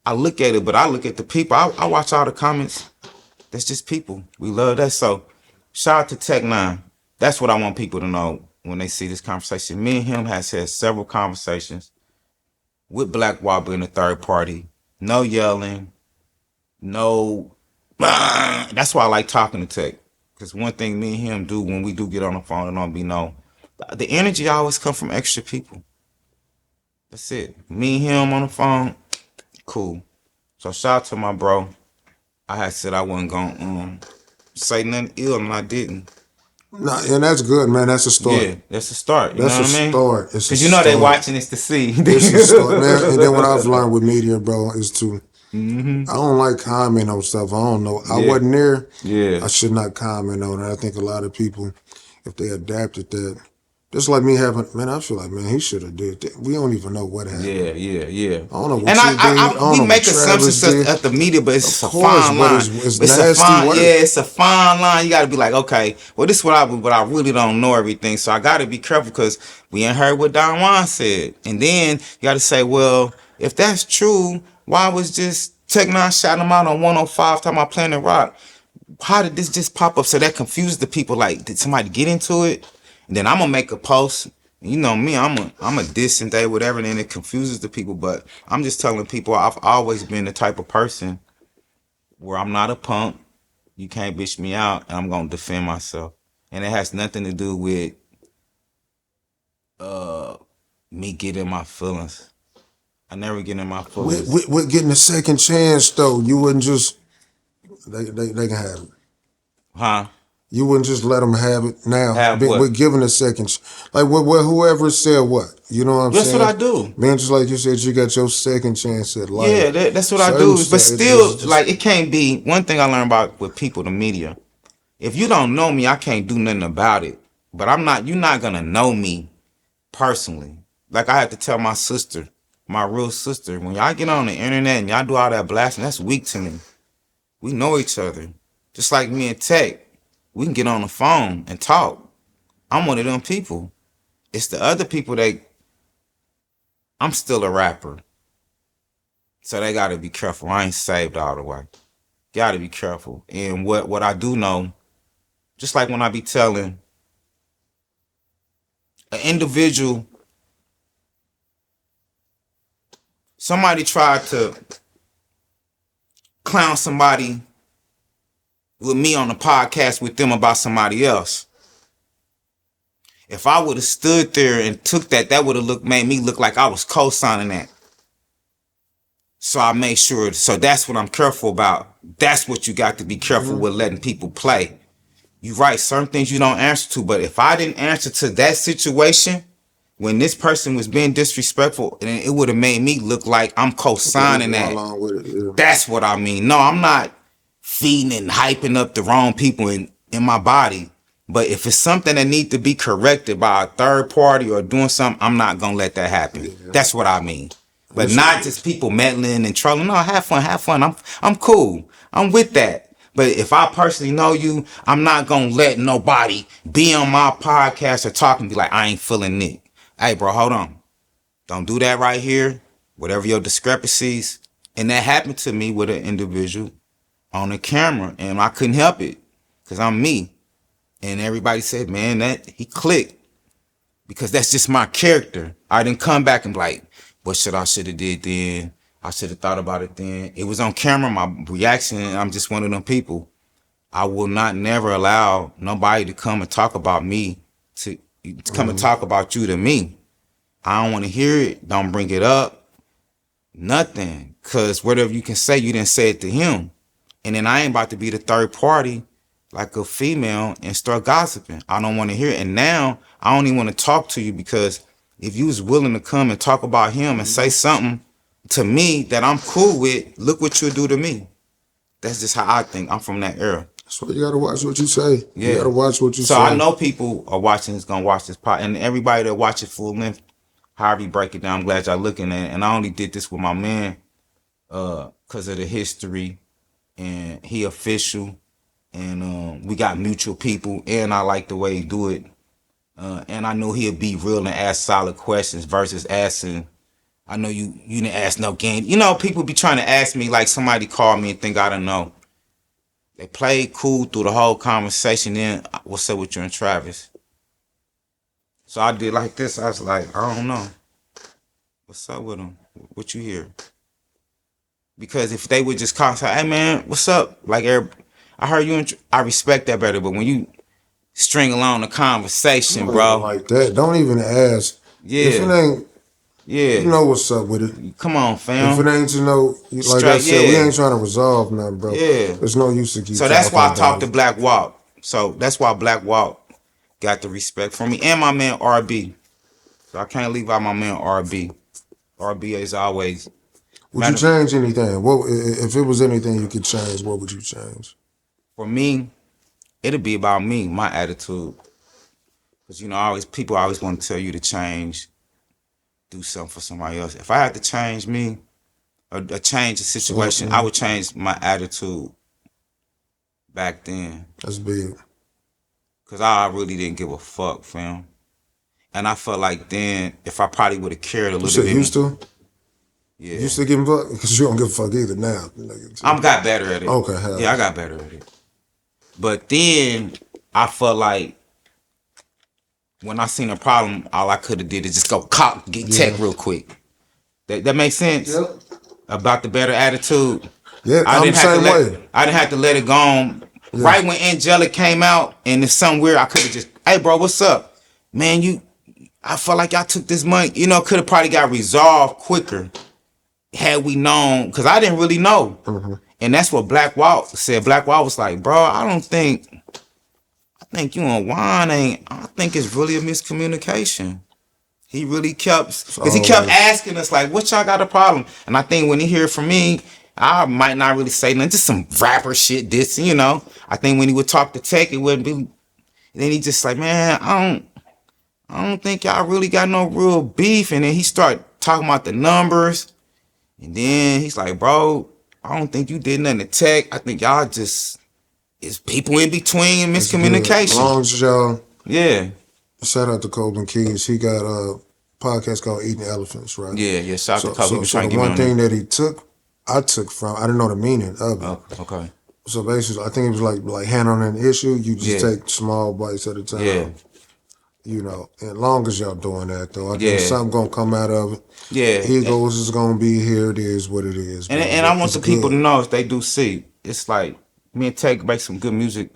I look at it, but I look at the people. I watch all the comments. That's just people. We love that. So shout out to Tech N9ne. That's what I want people to know when they see this conversation. Me and him has had several conversations with Black Wall being a third party. No yelling. No. That's why I like talking to Tech. Because one thing me and him do when we do get on the phone and don't be no. The energy always come from extra people. That's it. Me and him on the phone. Cool. So shout out to my bro. I had said I wasn't gonna say nothing ill and I didn't. No, and that's good, man. That's a start. Yeah, that's a start. You That's know what I mean? Start. Because you know they watching this to see. It's a start, man. And then what I've learned with media, bro, is to I don't like comment on stuff. I don't know. I wasn't there. Yeah. I should not comment on it. I think a lot of people, if they adapted that, just like me having, man, I feel like, man, he should have did that. We don't even know what happened. Yeah. I don't know what and you did. I don't we know make what assumptions Travis did. at the media, but it's Of a course, fine but line. it's a nasty fine, work. yeah, it's a fine line. You got to be like, okay, well, this is what but I really don't know everything, so I got to be careful because we ain't heard what Don Juan said, and then you got to say, well, if that's true, why was just Tech N9ne shouting him out on 105 talking about Planet Rock? How did this just pop up? So that confused the people. Like, did somebody get into it? And then I'm gonna make a post You know me, I'm a distant day, whatever, and then it confuses the people. But I'm just telling people I've always been the type of person where I'm not a punk. You can't bitch me out, and I'm gonna defend myself. And it has nothing to do with me getting my feelings. I never get in my feelings. With getting a second chance though, you wouldn't just they can have it. Huh? You wouldn't just let them have it now. Have what? We're giving a second, like whoever said what. You know what I'm That's saying? what I do. Man, just like you said, you got your second chance at life. Yeah, that's what I Certain do. But stuff, still, just like, it can't be. One thing I learned about with people, the media. If you don't know me, I can't do nothing about it. But you're not gonna know me personally. Like, I had to tell my sister, my real sister, when y'all get on the internet and y'all do all that blasting, that's weak to me. We know each other. Just like me and Tech, we can get on the phone and talk. I'm one of them people. It's the other people I'm still a rapper. So they gotta be careful. I ain't saved all the way. Gotta be careful. And what I do know, just like when I be telling an individual, somebody tried to clown somebody with me on the podcast with them about somebody else. If I would have stood there and took that would have made me look like I was co-signing that. So I made sure. So that's what I'm careful about. That's what you got to be careful with, letting people play. You right, certain things you don't answer to. But if I didn't answer to that situation, when this person was being disrespectful, then it would have made me look like I'm co-signing that. along with it, yeah. That's what I mean. No, I'm not feeding and hyping up the wrong people in my body. But if it's something that needs to be corrected by a third party or doing something, I'm not gonna let that happen. Yeah. That's what I mean. But not just people meddling and trolling. No, have fun. I'm cool. I'm with that. But if I personally know you, I'm not gonna let nobody be on my podcast or talk and be like, I ain't feeling Nick. Hey, bro, hold on. Don't do that right here. Whatever your discrepancies. And that happened to me with an individual on the camera, and I couldn't help it because I'm me. And everybody said, man, that he clicked, because that's just my character. I didn't come back and be like, what should I have did then? I should have thought about it then. It was on camera, my reaction, and I'm just one of them people. I will not never allow nobody to come and talk about me, to come and talk about you to me. I don't want to hear it. Don't bring it up. Nothing. Because whatever you can say, you didn't say it to him. And then I ain't about to be the third party like a female and start gossiping. I don't want to hear it. And now I don't even want to talk to you, because if you was willing to come and talk about him and say something to me that I'm cool with, look what you'll do to me. That's just how I think. I'm from that era. That's why you gotta watch what you say. Yeah. You gotta watch what you say. So I know people are watching this, gonna watch this part, and everybody that watch it full length, however you break it down, I'm glad y'all looking at it. And I only did this with my man because of the history, and he official, and we got mutual people, and I like the way he do it. And I know he'll be real and ask solid questions versus asking. I know you didn't ask no game. You know, people be trying to ask me like somebody called me and think I don't know. They played cool through the whole conversation. Then what's up with you and Travis? So I did like this. I was like, I don't know. What's up with him? What you hear? Because if they would just call and say, hey man, what's up? Like, I heard you. I respect that better. But when you string along the conversation, bro, like that, don't even ask. Yeah. If it ain't, yeah, you know what's up with it. Come on, fam. If it ain't, you know, like Straight, I said, we yeah. ain't trying to resolve nothing, bro. Yeah. There's no use to keep. So that's why I talked to it. Black Walk. So that's why Black Walk got the respect from me, and my man RB. So I can't leave out my man RB. RB is always. Would you change anything? What if it was anything you could change? What would you change? For me, it'd be about me, my attitude. Because, you know, people always want to tell you to change, do something for somebody else. If I had to change me, or change the situation, I would change my attitude back then. That's big. Because I really didn't give a fuck, fam. And I felt like then, if I probably would have cared a little bit. Used to? Yeah. You still giving fuck? Because you don't give a fuck either now. I got better at it. Okay. Hell. Yeah, I got better at it. But then I felt like when I seen a problem, all I could have did is just go get Tech real quick. That makes sense. Yep. About the better attitude. Yeah, I I'm didn't the have to same way. I didn't have to let it go on. Yeah. Right when Angelic came out and it's something weird, I could have just, hey bro, what's up? Man, I felt like y'all took this money. You know, could have probably got resolved quicker had we known, because I didn't really know. And that's what Black Walt said. Black Walt was like, bro, I think you and Juan I think it's really a miscommunication. He really kept, because he kept asking us, like, what y'all got a problem? And I think when he hear it from me, I might not really say nothing, just some rapper shit, this, you know. I think when he would talk to Tech, it wouldn't be, then he just like, man, I don't think y'all really got no real beef. And then he started talking about the numbers. And then he's like, bro, I don't think you did nothing to Tech. I think y'all just, it's people in between, miscommunication. As long as y'all, yeah. Shout out to Colton Keys. He got a podcast called Eating Elephants, right? Yeah. Shout out to Colton. So the one thing that he took, I took from, I didn't know the meaning of it. Oh, okay. So basically, I think it was like handling an issue. You just take small bites at a time. Yeah. You know, and long as y'all doing that, though, I think something gonna come out of it. Yeah. Egos is gonna be here. It is what it is. And I want the people to know, if they do see, it's like me and Tech make some good music.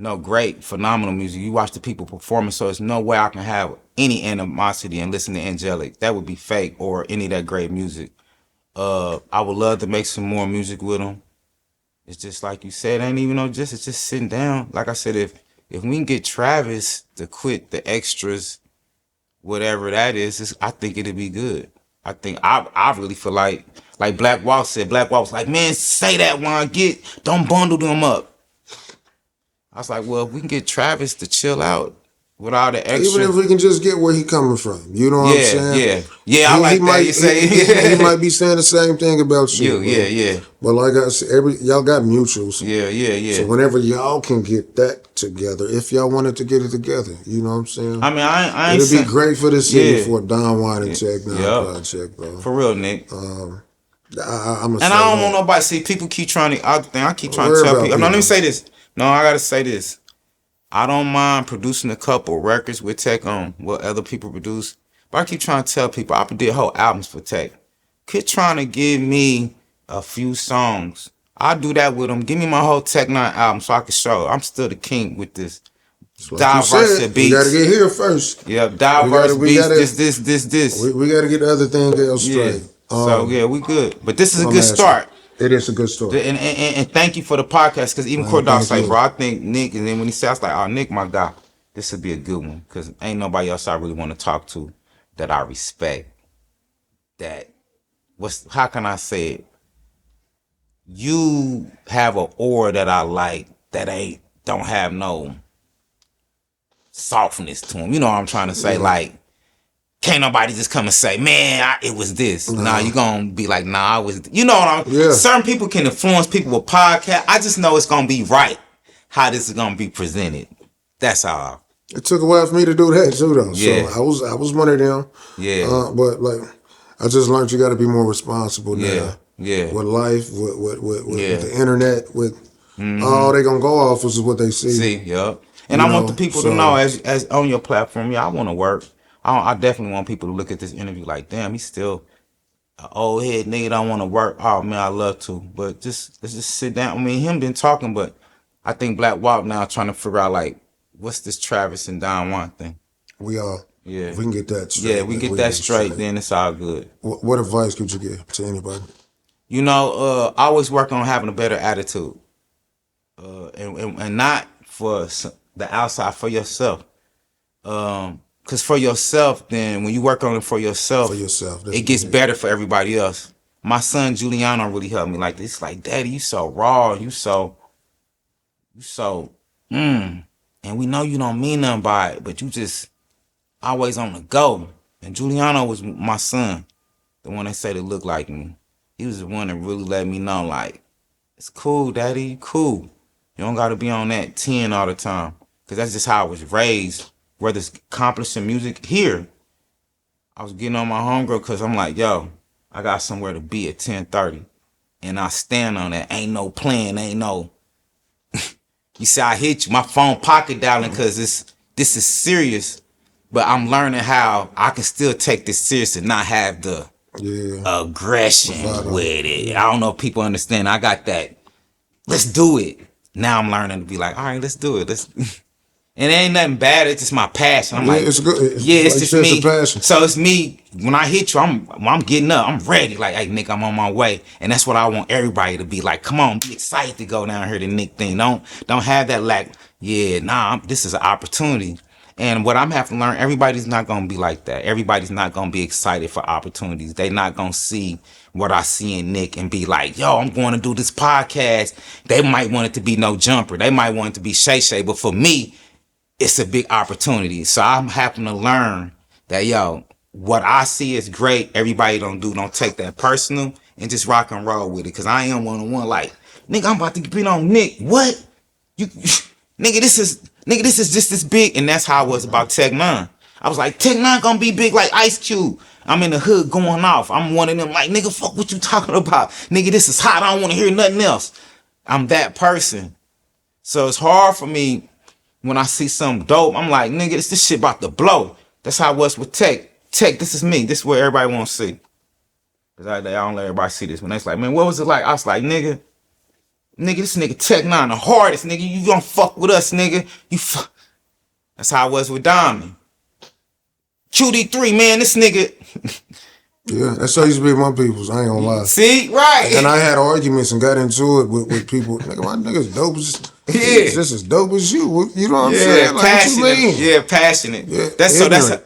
No, great, phenomenal music. You watch the people performing, so there's no way I can have any animosity and listen to Angelic. That would be fake, or any of that great music. I would love to make some more music with them. It's just like you said, ain't even no just, it's just sitting down. Like I said, if we can get Travis to quit the extras, whatever that is, I think it'd be good. I think I really feel like Black Walt said. Black Walt was like, man, say that one, don't bundle them up. I was like, well, if we can get Travis to chill out with all the extra. Even if we can just get where he coming from. You know what I'm saying? Yeah, I like that you say. He might be saying the same thing about you. Yeah. But like I said, y'all got mutuals. Yeah. So whenever y'all can get that together, if y'all wanted to get it together, you know what I'm saying? I mean, I ain't it'd be great for the city for Don Juan and Tech N9ne project, bro. For real, Nick. I don't want nobody, see, people keep trying to, I keep trying to tell people. Let me say this. No, I gotta say this. I don't mind producing a couple records with Tech on what other people produce, but I keep trying to tell people I did whole albums for Tech. Quit trying to give me a few songs. I do that with them. Give me my whole Tech N9ne album so I can show I'm still the king with this. Like diverse beats. We gotta get here first. Yep, diverse beats. This. We gotta get the other thing else straight. We good. But this is a good start. It is a good story. And thank you for the podcast, because even Cordog's like, bro, I think Nick, and then when he said, I was like, oh, Nick, my guy, this would be a good one, because ain't nobody else I really want to talk to that I respect. How can I say it? You have an aura that I like that don't have no softness to him. You know what I'm trying to say? Like, can't nobody just come and say, man, it was this. Nah, you gonna be like, nah, I was. You know what I'm. Certain people can influence people with podcasts. I just know it's gonna be right how this is gonna be presented. That's all. It took a while for me to do that too, though. Yeah. So I was one of them. Yeah. But like, I just learned you got to be more responsible now. Yeah. With life, with the internet, with all they gonna go off is what they see. Yup. And I want the people to know, as on your platform, I want to work. I definitely want people to look at this interview like, damn, he's still an old head nigga. Don't want to work. Oh man, I love to, but let's just sit down. I mean, him been talking, but I think Black Walt now trying to figure out like, what's this Travis and Don Juan thing? We are. Yeah. If we can get that straight. Yeah, we get that straight, then it's all good. What advice could you give to anybody? You know, I always work on having a better attitude, and not for the outside, for yourself. Because for yourself, then when you work on it for yourself, it gets better for everybody else. My son Giuliano really helped me like this. It's like, Daddy, you so raw, you so, and we know you don't mean nothing by it, but you just always on the go. And Giuliano was my son, the one they say that looked like me. He was the one that really let me know, like, it's cool, Daddy, cool. You don't gotta be on that 10 all the time. Because that's just how I was raised. Whether it's accomplishing music here, I was getting on my homegirl because I'm like, yo, I got somewhere to be at 10:30. And I stand on that. Ain't no plan, ain't no. You see, I hit you, my phone pocket dialing because this is serious, but I'm learning how I can still take this serious and not have the aggression with it. I don't know if people understand. I got that. Let's do it. Now I'm learning to be like, all right, let's do it. Let's. And it ain't nothing bad. It's just my passion. I'm like, it's good. It's like just me. Passion. So it's me. When I hit you, I'm getting up. I'm ready. Like, hey, Nick, I'm on my way. And that's what I want everybody to be like. Come on, be excited to go down here to Nick thing. Don't have that like, this is an opportunity. And what I'm having to learn, everybody's not gonna be like that. Everybody's not gonna be excited for opportunities. They not gonna see what I see in Nick and be like, yo, I'm going to do this podcast. They might want it to be No Jumper. They might want it to be Shay Shay. But for me, it's a big opportunity. So I'm having to learn that, yo, what I see is great. Everybody don't take that personal and just rock and roll with it. Cause I am one-on-one like, nigga, I'm about to be on Nick. What? You nigga, this is just as big. And that's how I was about Tech N9ne. I was like, Tech N9ne gonna be big like Ice Cube. I'm in the hood going off. I'm one of them like, nigga, fuck what you talking about. Nigga, this is hot. I don't want to hear nothing else. I'm that person. So it's hard for me when I see something dope. I'm like, nigga, this shit about to blow. That's how it was with Tech. Tech, this is me. This is what everybody want to see. Cause I don't let everybody see this. When they like, man, what was it like? I was like, nigga, this nigga Tech N9ne, the hardest, nigga. You don't fuck with us, nigga. That's how it was with Diamond. QD3, man, this nigga. Yeah, that's how I used to be with my peoples. I ain't gonna lie. See, right. And I had arguments and got into it with people. Nigga, my nigga's dope as just as dope as you. You know what I'm saying? Like, passionate. what you mean? Yeah, passionate. Yeah, That's ignorant. how.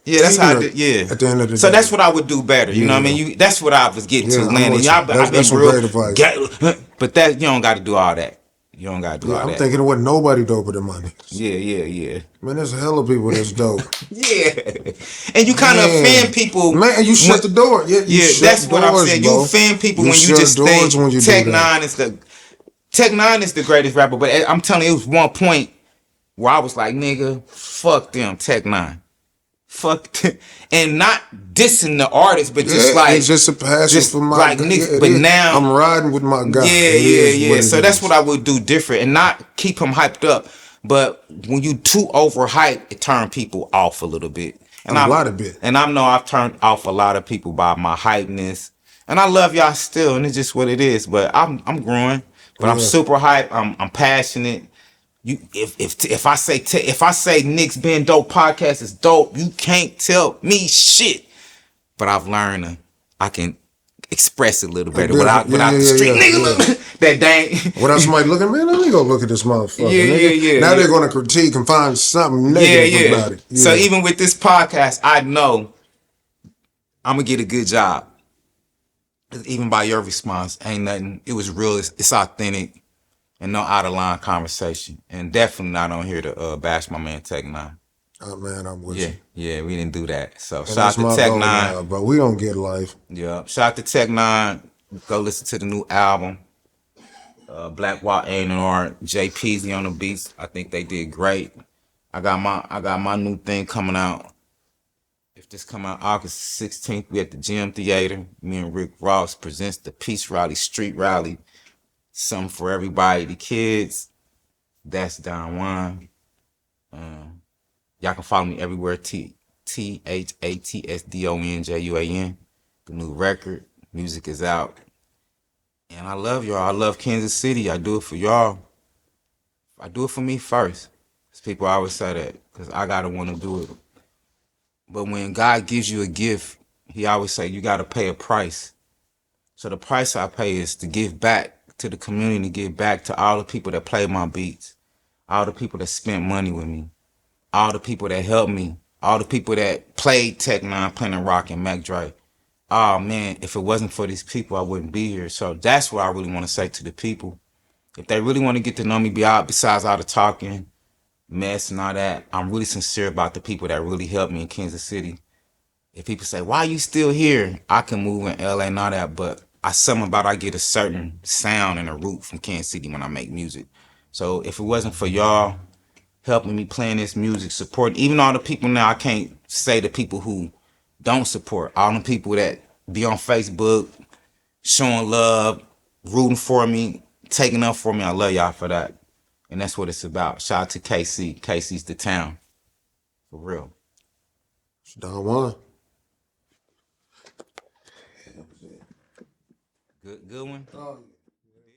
Yeah, that's how. Yeah. At the end of the day. So that's what I would do better. You know what I mean? That's what I was getting to, man. And y'all, that's some great advice. But that you don't got to do all that. You don't got to do all that. I'm thinking it wasn't nobody doper than my niggas. Yeah. Man, there's a hell of people that's dope. Yeah. And you kind of offend people. Man, and you shut the door. Yeah, that's what I'm saying. You offend people when you just think Tech N9ne is the greatest rapper. But I'm telling you, it was one point where I was like, nigga, fuck them, Tech N9ne. Fuck them. And not dissing the artist, but just like it's just a passion for my like niggas. But now I'm riding with my guy. Yeah. So that's what I would do different and not keep him hyped up. But when you too overhyped, it turn people off a little bit. And a lot of bit. And I know I've turned off a lot of people by my hypeness. And I love y'all still, and it's just what it is. But I'm growing. But I'm super hyped. I'm passionate. If I say Nick's Been Dope podcast is dope, you can't tell me shit. But I've learned I can express it a little better without the street nigga that dang. Without somebody looking, man, let me go look at this motherfucker. Yeah. Now they're gonna critique and find something negative about it. So even with this podcast, I know I'm gonna get a good job. Even by your response, ain't nothing. It was real. It's authentic. And no out of line conversation. And definitely not on here to bash my man Tech N9ne. Oh man, I'm with you. Yeah, we didn't do that. So shout out to Tech N9ne. Bro, we don't get life. Yeah. Shout out to Tech N9ne. Go listen to the new album. Black Watt A&R, Jay Peasy on the beats. I think they did great. I got my new thing coming out. If this come out August 16th, we at the Gym Theater. Me and Rick Ross presents the Peace Rally, Street Rally. Something for everybody, the kids. That's Don Juan. Y'all can follow me everywhere. THATSDONJUAN. The new record. Music is out. And I love y'all. I love Kansas City. I do it for y'all. I do it for me first. Because people always say that. Because I got to want to do it. But when God gives you a gift, he always say you got to pay a price. So the price I pay is to give back to the community, give back to all the people that play my beats, all the people that spent money with me, all the people that helped me, all the people that played Tech N9ne, Planet Rock, and Mac Dre. Oh man, if it wasn't for these people, I wouldn't be here. So that's what I really want to say to the people. If they really want to get to know me besides all the talking, mess and all that, I'm really sincere about the people that really helped me in Kansas City. If people say, why are you still here? I can move in LA and all that, but I get a certain sound and a root from Kansas City when I make music. So if it wasn't for y'all helping me playing this music, support, even all the people now, I can't say the people who don't support, all the people that be on Facebook, showing love, rooting for me, taking up for me, I love y'all for that. And that's what it's about. Shout out to KC. KC's the town. For real. It's Don Juan. Good one. Oh, yeah.